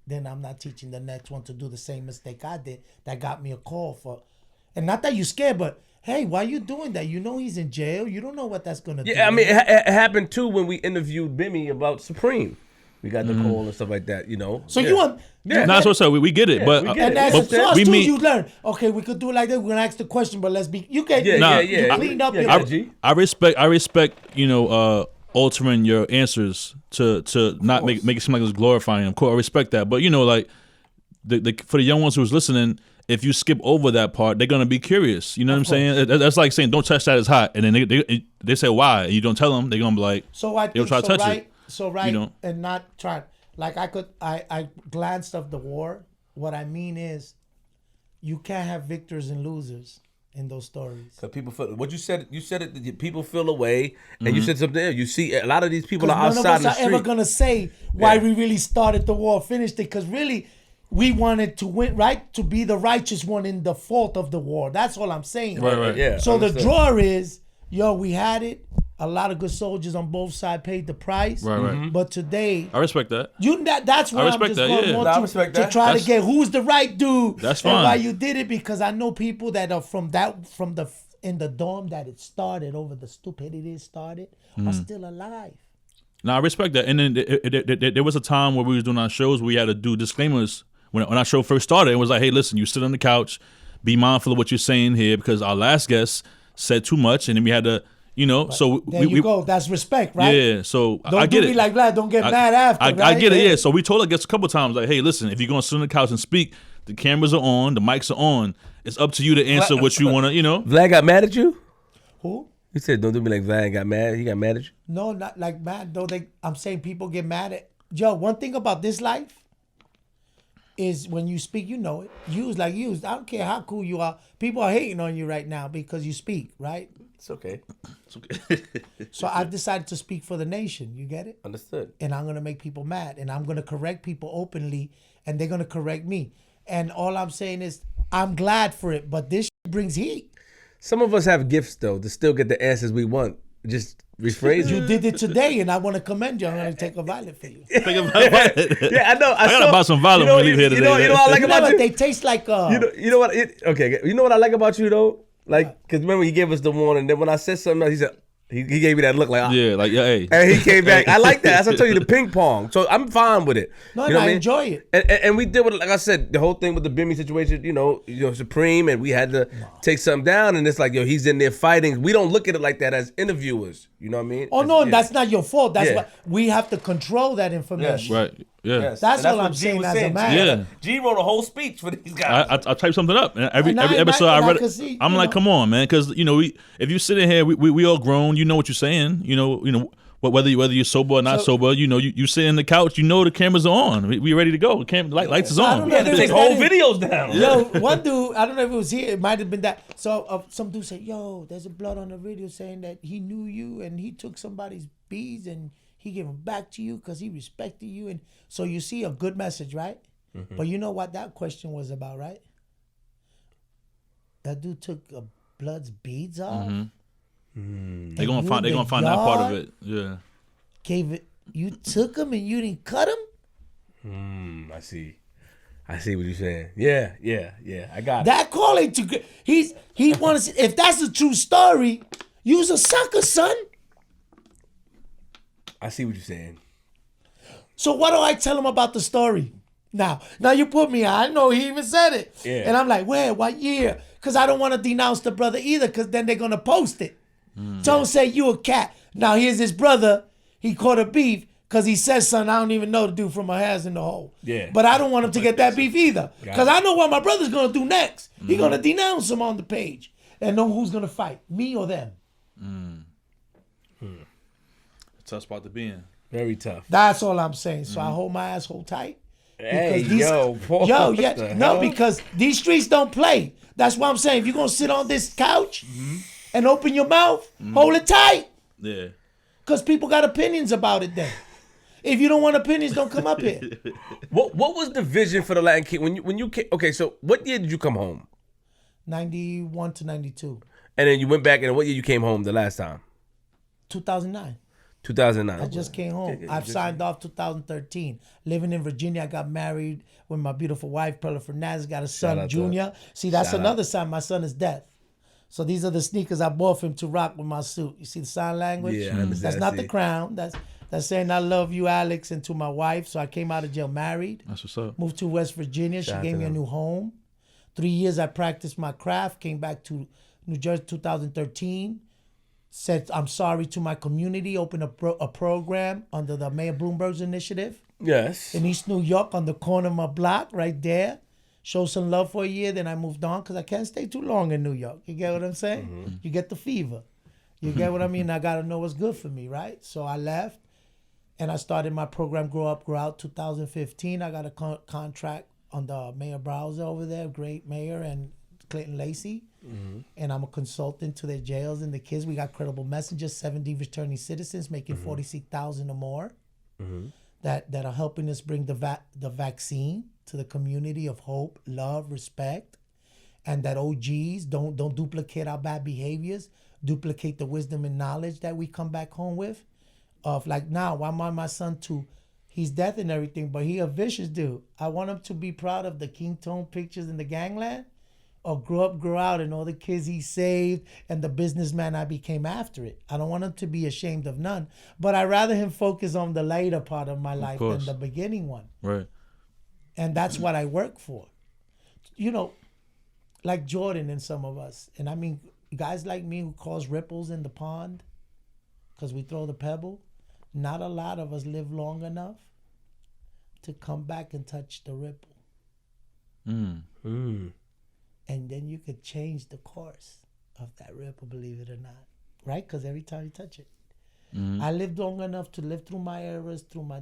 then I'm not teaching the next one to do the same mistake I did that got me a call for. And not that you're scared, but hey, why you doing that? You know he's in jail. You don't know what that's going to do. Yeah, I mean, it happened too when we interviewed Bimmy about Supreme. We got the call and stuff like that, So you want... Yeah, that's what's up. We get it, but And as a source too, you learn. Okay, we could do it like this. We're gonna ask the question, but let's be. You can. You cleaned up. I respect. Altering your answers to not make it seem like it was glorifying. Of course, I respect that. But like for the young ones who was listening, if you skip over that part, they're gonna be curious. You know what I'm saying? That's like saying, "Don't touch that; it's hot," and then they say why, and you don't tell them, they're gonna be like, So I they'll think try to touch it. So right, You know? and not try. Like I glanced of the war. What I mean is, you can't have victors and losers in those stories. Because people feel what you said. You said it. That people feel away, and Mm-hmm. you said something else. You see, a lot of these people are None of outside us the are street. ever gonna say why Yeah. we really started the war, finished it, because really we wanted to win, right? To be the righteous one in the fault of the war. That's all I'm saying. Right. Yeah. So the understood. draw is, we had it. A lot of good soldiers on both sides paid the price. Right. Mm-hmm. But today, I respect that. that's why I'm respect just that, going yeah. more No, I to respect to that. try That's- to get who's the right dude. That's And fine. why you did it, because I know people that are in the dorm that it started over the stupidity it started are still alive. No, I respect that. And then there was a time where we was doing our shows where we had to do disclaimers. When our show first started, it was like, hey, listen, you sit on the couch, be mindful of what you're saying here, because our last guest said too much, and then we had to, so There you go. That's respect, right? Yeah, so Don't I get do it. me like that. Don't get mad after. I right? get it, yeah. So we told our guests a couple times, like, hey, listen, if you're going to sit on the couch and speak, the cameras are on, the mics are on. It's up to you to answer what you want to, Vlad got mad at you. Who? He said, "Don't do me like Vlad got mad." He got mad at you. No, not like mad. Though I'm saying people get mad at. One thing about this life is when you speak, you know it. Use. I don't care how cool you are. People are hating on you right now because you speak, right? It's okay. So I've decided to speak for the nation. You get it? Understood. And I'm gonna make people mad, and I'm gonna correct people openly, and they're gonna correct me. And all I'm saying is, I'm glad for it, but this brings heat. Some of us have gifts though to still get the answers we want. Just rephrase You it. did it today, and I want to commend you. I'm gonna take a violet for you. Think about it. Yeah, I know. I gotta buy some Valium when we leave here today. You know what I like You know about what? you? They taste like You know what? Okay. You know what I like about you though? Like, because remember he gave us the warning. Then when I said something else, he said he gave me that look like, Yeah, like, yeah, hey. and he came back. I like that. As I told you, the ping pong. So I'm fine with it. No, You know what I I mean? enjoy it. And we did what, like I said, the whole thing with the Bimmy situation. You know, Supreme, and we had to take something down. And it's like, he's in there fighting. We don't look at it like that as interviewers. You know what I mean? Oh no, Yeah. that's not your fault. That's Yeah. why we have to control that information. Right, yeah. Yes. That's And all what I'm G saying was as a man. Yeah. G wrote a whole speech for these guys. I typed something up, and every And I- episode and I I read could it. see, I'm you like, know. come on, man, because if you sit in here, we all grown. You know what you're saying. You know whether you're sober or not So- sober. You sit in the couch. You know the cameras are on. We ready to go. The lights is I on. don't we had to know take if whole that is- videos down. Yo, one dude, I don't know if it was here. It might have been that. So some dude said, "Yo, there's a blood on the video saying that he knew you and he took somebody's bees and he gave them back to you because he respected you." And so you see a good message, right? But you know what that question was about, right? That dude took a blood's beads off. They're gonna find that part of it. Yeah. Gave it. You took them and you didn't cut them. I see what you're saying. Yeah. I got it. That call ain't too good. He wants. If that's a true story, use a sucker, son. I see what you're saying. So what do I tell him about the story? Now you put me on. I know he even said it. Yeah. And I'm like, where? What year? Because I don't want to denounce the brother either, because then they're going to post it. Don't say you a cat. Now here's his brother. He caught a beef because he says something I don't even know the dude from my hands in the hole. Yeah. But I don't want him to get that beef either. Because it. I know what my brother's going to do next. He's going to denounce him on the page. And know who's going to fight, me or them. Tough spot to be in. Very tough. That's all I'm saying. So I hold my asshole tight. Hey, Because these- Paul, Yo, what the yeah, no, hell? because these streets don't play. That's why I'm saying, if you're gonna sit on this couch and open your mouth, hold it tight. Yeah. Because people got opinions about it then. If you don't want opinions, don't come up here. What was the vision for the Latin King when you came? Okay, so what year did you come home? 91 to 92. And then you went back, and what year you came home the last time? 2009. 2009. I just came home. I've signed off 2013. Living in Virginia, I got married with my beautiful wife, Antonio Fernandez. Got a son, out to Junior. See, that's shout another sign. My son is deaf. So these are the sneakers I bought for him to rock with my suit. You see the sign language? Yeah, I understand. That's I not see. the crown. That's saying I love you, Alex, and to my wife. So I came out of jail married. That's what's up. Moved to West Virginia. She Shout out gave to me a them. new home. 3 years I practiced my craft. Came back to New Jersey 2013. Said I'm sorry to my community. Opened a program under the Mayor Bloomberg's initiative Yes. in East New York on the corner of my block right there. show some love for a year, then I moved on because I can't stay too long in New York. You get what I'm saying? You get the fever. You get what I mean? I got to know what's good for me, right? So I left and I started my program, Grow Up, Grow Out, 2015. I got a contract under Mayor Browser over there, great mayor, and Clinton Lacey. And I'm a consultant to their jails and the kids. We got credible messengers, 70 returning citizens making 46,000 or more that are helping us bring the vaccine to the community of hope, love, respect, and that OGs don't duplicate our bad behaviors, duplicate the wisdom and knowledge that we come back home with. Of like now, I want my son to, he's death and everything, but he a vicious dude. I want him to be proud of the King Tone pictures in the gangland, or Grow Up, Grow Out, and all the kids he saved and the businessman I became after it. I don't want him to be ashamed of none, but I'd rather him focus on the later part of my life than the beginning one. Right. And that's what I work for. You know, like Jordan and some of us. And I mean, guys like me who cause ripples in the pond because we throw the pebble, not a lot of us live long enough to come back and touch the ripple. And then you could change the course of that ripple, believe it or not. Right? Because every time you touch it. I lived long enough to live through my errors, through my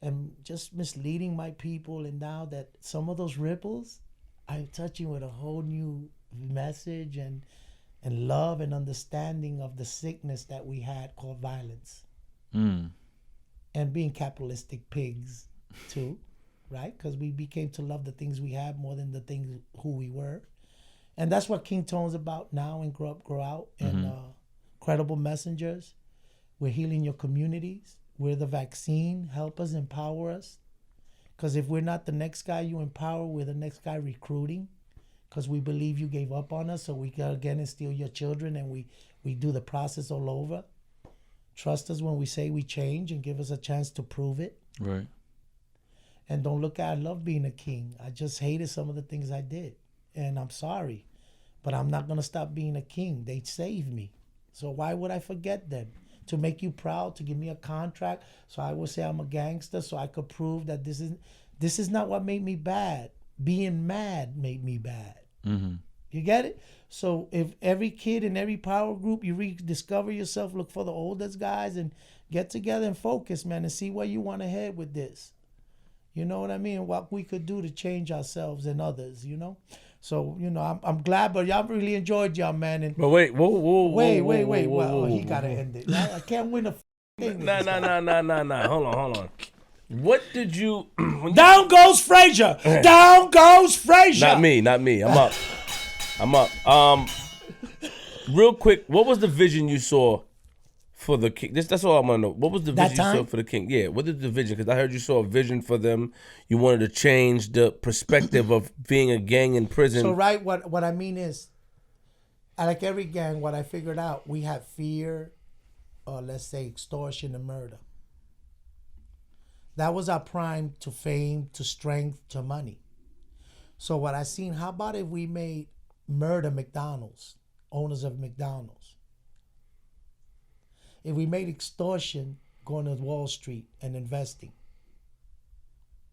and just misleading my people. And now that some of those ripples, I'm touching with a whole new message and love and understanding of the sickness that we had called violence. And being capitalistic pigs too. Right? Because we became to love the things we have more than the things who we were. And that's what King Tone's about now in Grow Up, Grow Out and Credible Messengers. We're healing your communities. We're the vaccine. Help us, empower us. Because if we're not the next guy you empower, we're the next guy recruiting. Because we believe you gave up on us, so we go again and steal your children, and we do the process all over. Trust us when we say we change and give us a chance to prove it. Right. And don't look at, I love being a king. I just hated some of the things I did. And I'm sorry. But I'm not going to stop being a king. They saved me. So why would I forget them? To make you proud, to give me a contract, so I would say I'm a gangster, so I could prove that this is not what made me bad. Being mad made me bad. You get it? So if every kid in every power group, you rediscover yourself, look for the oldest guys and get together and focus, man, and see where you want to head with this. You know what I mean? What we could do to change ourselves and others, you know? So, you know, I'm glad, but y'all really enjoyed y'all, man. And But wait, wait. Well, he got to end it. I can't win a thing. Nah. Hold on. What did you... Down goes Frazier. Down goes Frazier. Not me. I'm up. Real quick, what was the vision you saw for the king? That's all I want to know. What was the vision you saw for the king? Yeah, what is the vision? Because I heard you saw a vision for them. You wanted to change the perspective of being a gang in prison. So, right, what I mean is, like every gang, what I figured out, we have fear, or let's say extortion and murder. That was our prime to fame, to strength, to money. So what I seen, how about if we made murder McDonald's, owners of McDonald's? If we made extortion going to Wall Street and investing.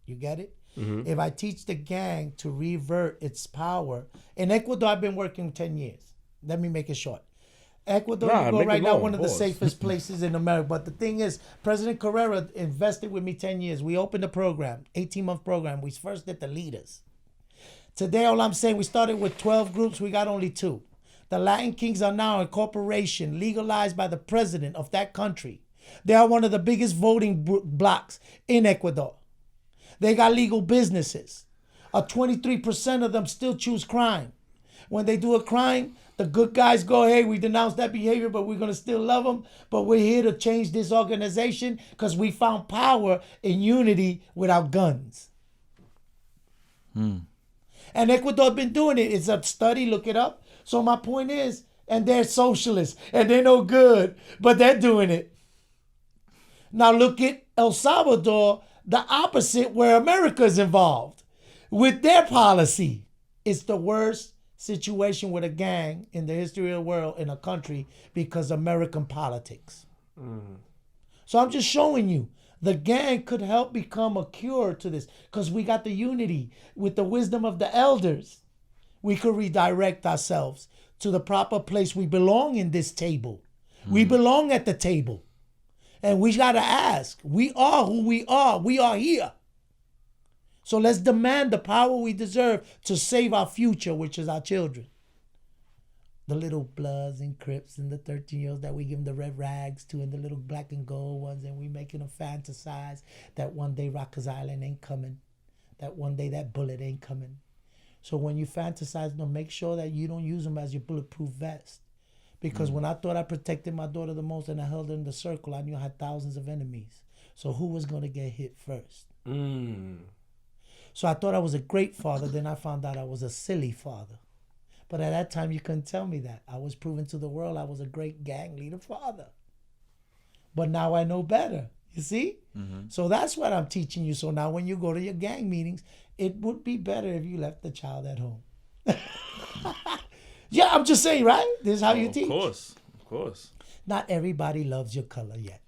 You get it? If I teach the gang to revert its power. In Ecuador, I've been working 10 years. Let me make it short. Ecuador, right now, one of the safest places in America. But the thing is, President Carrera invested with me 10 years. We opened a program, 18-month program. We first did the leaders. Today, all I'm saying, we started with 12 groups. We got only 2. The Latin Kings are now a corporation legalized by the president of that country. They are one of the biggest voting blocks in Ecuador. They got legal businesses. 23% of them still choose crime. When they do a crime, the good guys go, hey, we denounce that behavior, but we're going to still love them. But we're here to change this organization because we found power in unity without guns. And Ecuador has been doing it. It's a study, look it up. So my point is, and they're socialists, and they're no good, but they're doing it. Now look at El Salvador, the opposite, where America is involved with their policy. It's the worst situation with a gang in the history of the world in a country because American politics. So I'm just showing you The gang could help become a cure to this because we got the unity with the wisdom of the elders. We could redirect ourselves to the proper place we belong in this table. We belong at the table. And we got to ask, we are who we are. We are here. So let's demand the power we deserve to save our future, which is our children. The little Bloods and Crips and the 13-year-olds that we give them the red rags to, and the little black and gold ones, and we making them fantasize that one day Rikers Island ain't coming, that one day that bullet ain't coming. So when you fantasize them, make sure that you don't use them as your bulletproof vest. Because when I thought I protected my daughter the most and I held her in the circle, I knew I had thousands of enemies. So who was going to get hit first? So I thought I was a great father. Then I found out I was a silly father. But at that time, you couldn't tell me that. I was proving to the world I was a great gang leader father. But now I know better. You see? So that's what I'm teaching you. So now when you go to your gang meetings, it would be better if you left the child at home. Yeah, I'm just saying, right? This is how you teach. Of course. Not everybody loves your color yet,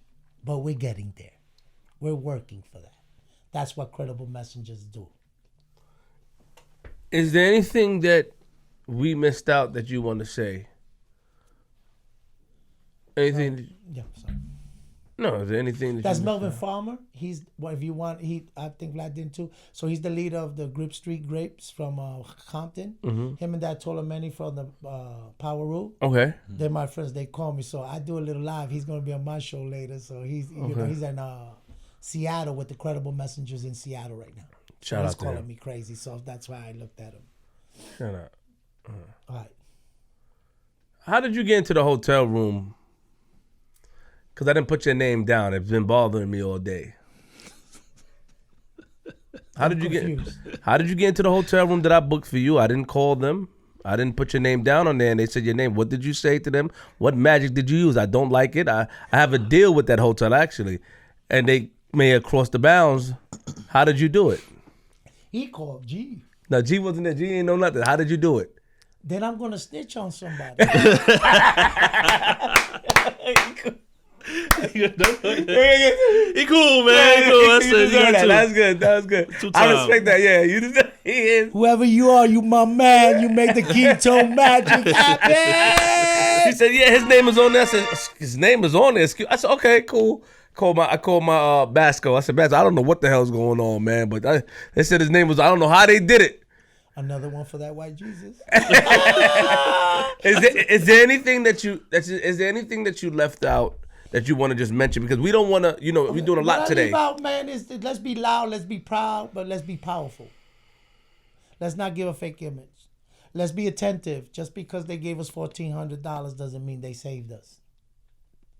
but we're getting there. We're working for that. That's what credible messengers do. Is there anything that we missed out that you want to say? Anything? Yeah, sorry. No, is there anything that That's you Melvin Farmer. He's, well, if you want, I think Vlad did too. So he's the leader of the Grip Street Grapes from Compton. Him and that Tolemani from the Power Rule. Okay. They're my friends. They call me. So I do a little live. He's going to be on my show later. So he's, you know, he's in Seattle with the Credible Messengers in Seattle right now. Shout He's out to calling him. me crazy. So that's why I looked at him. Shout out. All right. How did you get into the hotel room? Because I didn't put your name down. It's been bothering me all day. How did you get into the hotel room that I booked for you? I didn't call them. I didn't put your name down on there, and they said your name. What did you say to them? What magic did you use? I don't like it. I have a deal with that hotel, actually. And they may have crossed the bounds. How did you do it? He called G. No, G wasn't there. G ain't know nothing. How did you do it? Then I'm going to snitch on somebody. He cool, man. He cool. That's good. I respect that. Yeah, you just he is. Whoever you are, you my man. You make the ketone magic happen. He said, "Yeah, his name is on there." I said, "His name is on there." I said, "Okay, cool." I called my Basco. I said, "Basco, I don't know what the hell's going on, man." But they said his name was. I don't know how they did it. Another one for that white Jesus. Is there anything that you left out that you want to just mention? Because we don't want to, we're doing a lot today. What I leave out, man, is that let's be loud, let's be proud, but let's be powerful. Let's not give a fake image. Let's be attentive. Just because they gave us $1,400 doesn't mean they saved us.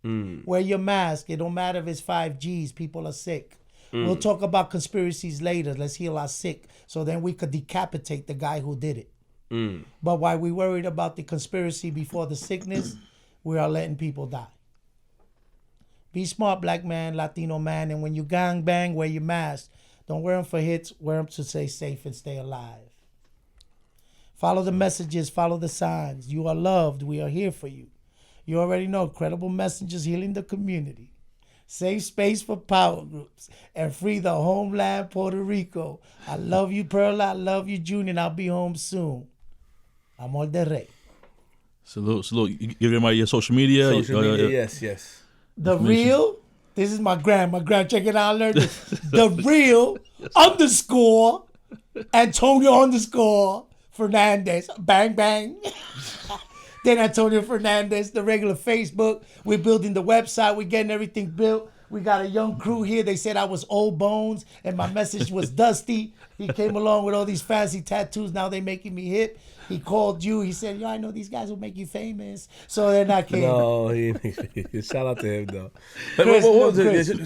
Wear your mask. It don't matter if it's 5 Gs. People are sick. We'll talk about conspiracies later. Let's heal our sick. So then we could decapitate the guy who did it. But while we worried about the conspiracy before the sickness, we are letting people die. Be smart, black man, Latino man. And when you gang bang, wear your mask. Don't wear them for hits. Wear them to stay safe and stay alive. Follow the messages. Follow the signs. You are loved. We are here for you. You already know. Credible messengers healing the community. Save space for power groups and free the homeland, Puerto Rico. I love you, Perla. I love you, Junior, and I'll be home soon. Amor de Rey. Salute. You give everybody your social media. Yes. The real, this is my gram. Check it out. Learn this. The real _ Antonio _Fernandez. Bang, bang. Then Antonio Fernandez, the regular Facebook. We're building the website. We're getting everything built. We got a young crew here. They said I was old bones and my message was dusty. He came along with all these fancy tattoos. Now they making me hip. He called you. He said, I know these guys will make you famous. So then I came. No, shout out to him, though.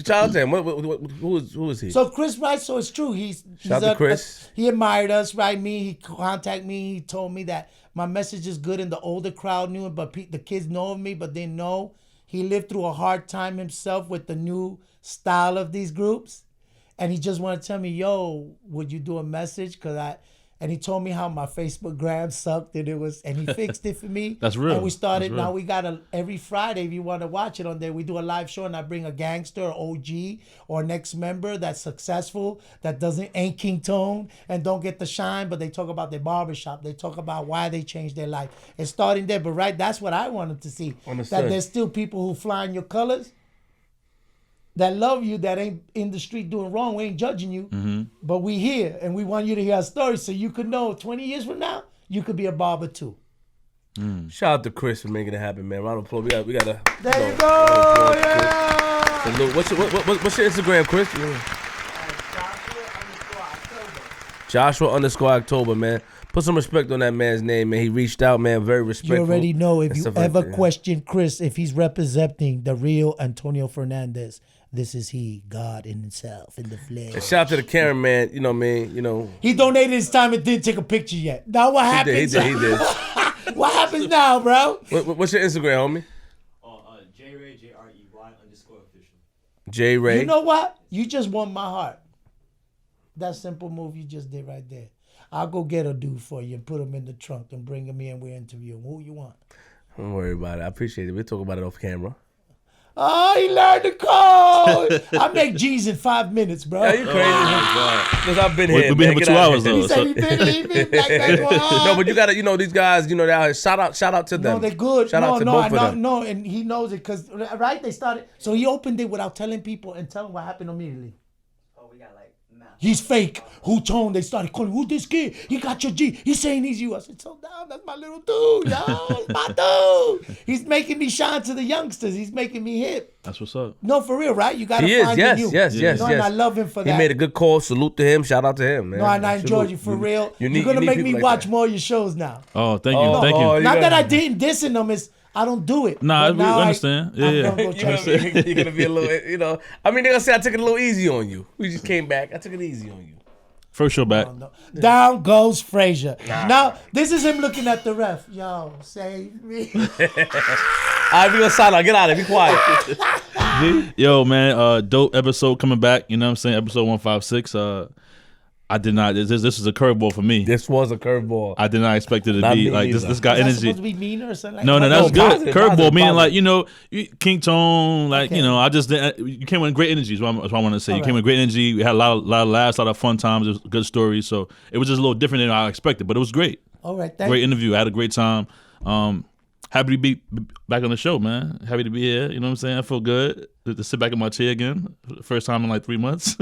Shout out to him. Who is he? So Chris, right? So it's true. Shout out to Chris. He admired us, right? He contacted me. He told me that my message is good and the older crowd knew it, but the kids know of me, but didn't know. He lived through a hard time himself with the new style of these groups. And he just wanted to tell me, yo, would you do a message? Because And he told me how my Facebook gram sucked and he fixed it for me. That's real. And we started, That's real. now we got every Friday, if you want to watch it on there, we do a live show and I bring a gangster or OG or an ex-member that's successful, that ain't King Tone and don't get the shine, but they talk about their barbershop. They talk about why they changed their life. It's starting there, but that's what I wanted to see. Understood. That there's still people who fly in your colors, that love you, that ain't in the street doing wrong. We ain't judging you, but we here and we want you to hear our story so you could know 20 years from now, you could be a barber too. Shout out to Chris for making it happen, man. Round of applause. We got a. There you go, yeah. Salute. What's your Instagram, Chris? Joshua_October, man. Put some respect on that man's name, man. He reached out, man. Very respectful. You already know if and you stuff like ever that. question Chris, if he's representing the real Antonio Fernandez, this is he, God in himself, in the flesh. And shout out to the cameraman. You know what I mean? You know. He donated his time and didn't take a picture yet. Now what happens? He did. What happens now, bro? What's your Instagram, homie? J-Ray, J-R-E-Y_official. J Ray. You know what? You just won my heart. That simple move you just did right there. I'll go get a dude for you and put him in the trunk and bring him in. We'll interview him. Who you want? Don't worry about it. I appreciate it. We'll talk about it off camera. Oh, he learned the code. I make G's in 5 minutes, bro. Yeah, you crazy. Because I've been here. We've been here for 2 hours, though. He said he been like that. No, but you got to, these guys, they're shout out to them. No, they're good. Shout out to both of them. No, and he knows it because, right, they started. So he opened it without telling people and telling what happened immediately. Oh, we got like math. He's fake. Who Tone? They started calling, who this kid? He got your G. He's saying he's you. I said, so down, that's my little dude, yo. It's my dude. He's making me shine to the youngsters. He's making me hip. That's what's up. No, for real, right? You got to He is, find yes, you. yes. And I love him for He that. made a good call. Salute to him. Shout out to him, man. No, and I enjoyed Salute. you for real. You You're going to make me people like watch that. more of your shows now. Oh, thank you. Oh, Thank you. oh, you Not gotta- that I didn't dissing them, it's I don't do it. Nah, But we now understand. Yeah, I'm yeah. gonna go You're try to gonna be a little, I mean, they're gonna say I took it a little easy on you. We just came back. I took it easy on you. First show back. No. Down goes Frazier. Now, this is him looking at the ref. Yo, save me. All right, we gonna sign out. Get out of here. Be quiet. Yo, man, dope episode coming back. You know what I'm saying? Episode 156. I did not. This is a curveball for me. This was a curveball. I did not expect it to Not be me like this. either. This got Is that energy. supposed to be meaner or something like No, that? that's good. positive, Curveball positive, meaning positive. like King Tone, like Okay. I just you came with great energy. Is what I want to say. You All came right. with great energy. We had a lot of laughs, a lot of fun times. It was good stories. So it was just a little different than I expected, but it was great. All right, thank Great you. interview. I had a great time. Happy to be back on the show, man. Happy to be here. You know what I'm saying? I feel good to sit back in my chair again. For the first time in like 3 months.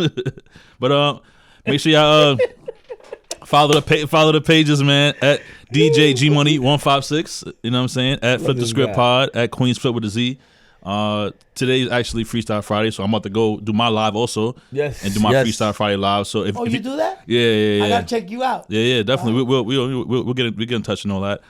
But make sure y'all follow the pages, man. At DJ G Money 156. You know what I'm saying? At Flip the this Script guy. Pod. At Queens Flip with a Z. Today is actually Freestyle Friday, so I'm about to go do my live also. Yes, And do my yes. Freestyle Friday live. So if Oh, if you do that? Yeah. I gotta check you out. Yeah, definitely. We'll get in touch and all that.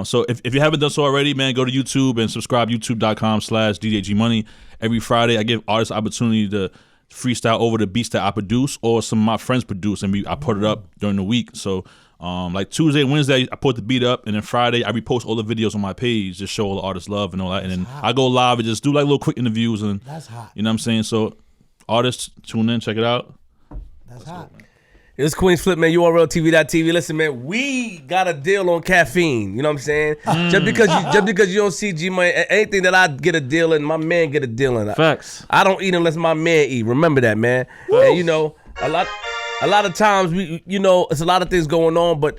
So if you haven't done so already, man, go to YouTube and subscribe. YouTube.com/DJGmoney. Every Friday, I give artists opportunity to freestyle over the beats that I produce or some of my friends produce, and I put it up during the week. So like Tuesday and Wednesday, I put the beat up, and then Friday I repost all the videos on my page, just show all the artists love and all that. And then I go live and just do like little quick interviews, and That's hot. you know what I'm saying. So artists, tune in, check it out. That's hot. It's Queens Flip, man. URLTV.tv. Listen, man, we got a deal on caffeine. You know what I'm saying? Just because you don't see G Money, anything that I get a deal in, my man get a deal in. Facts. I don't eat unless my man eat. Remember that, man. And a lot of times it's a lot of things going on, but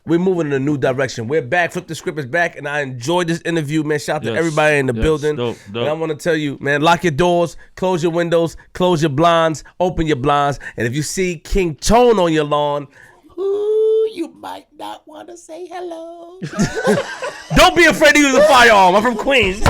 we're moving in a new direction. We're back. Flip the Script is back, and I enjoyed this interview, man. Shout out to Yes. everybody in the Yes. building. Dope. And I want to tell you, man, lock your doors, close your windows, close your blinds, open your blinds, and if you see King Tone on your lawn, Ooh, you might not want to say hello. don't be afraid to use a firearm. I'm from Queens.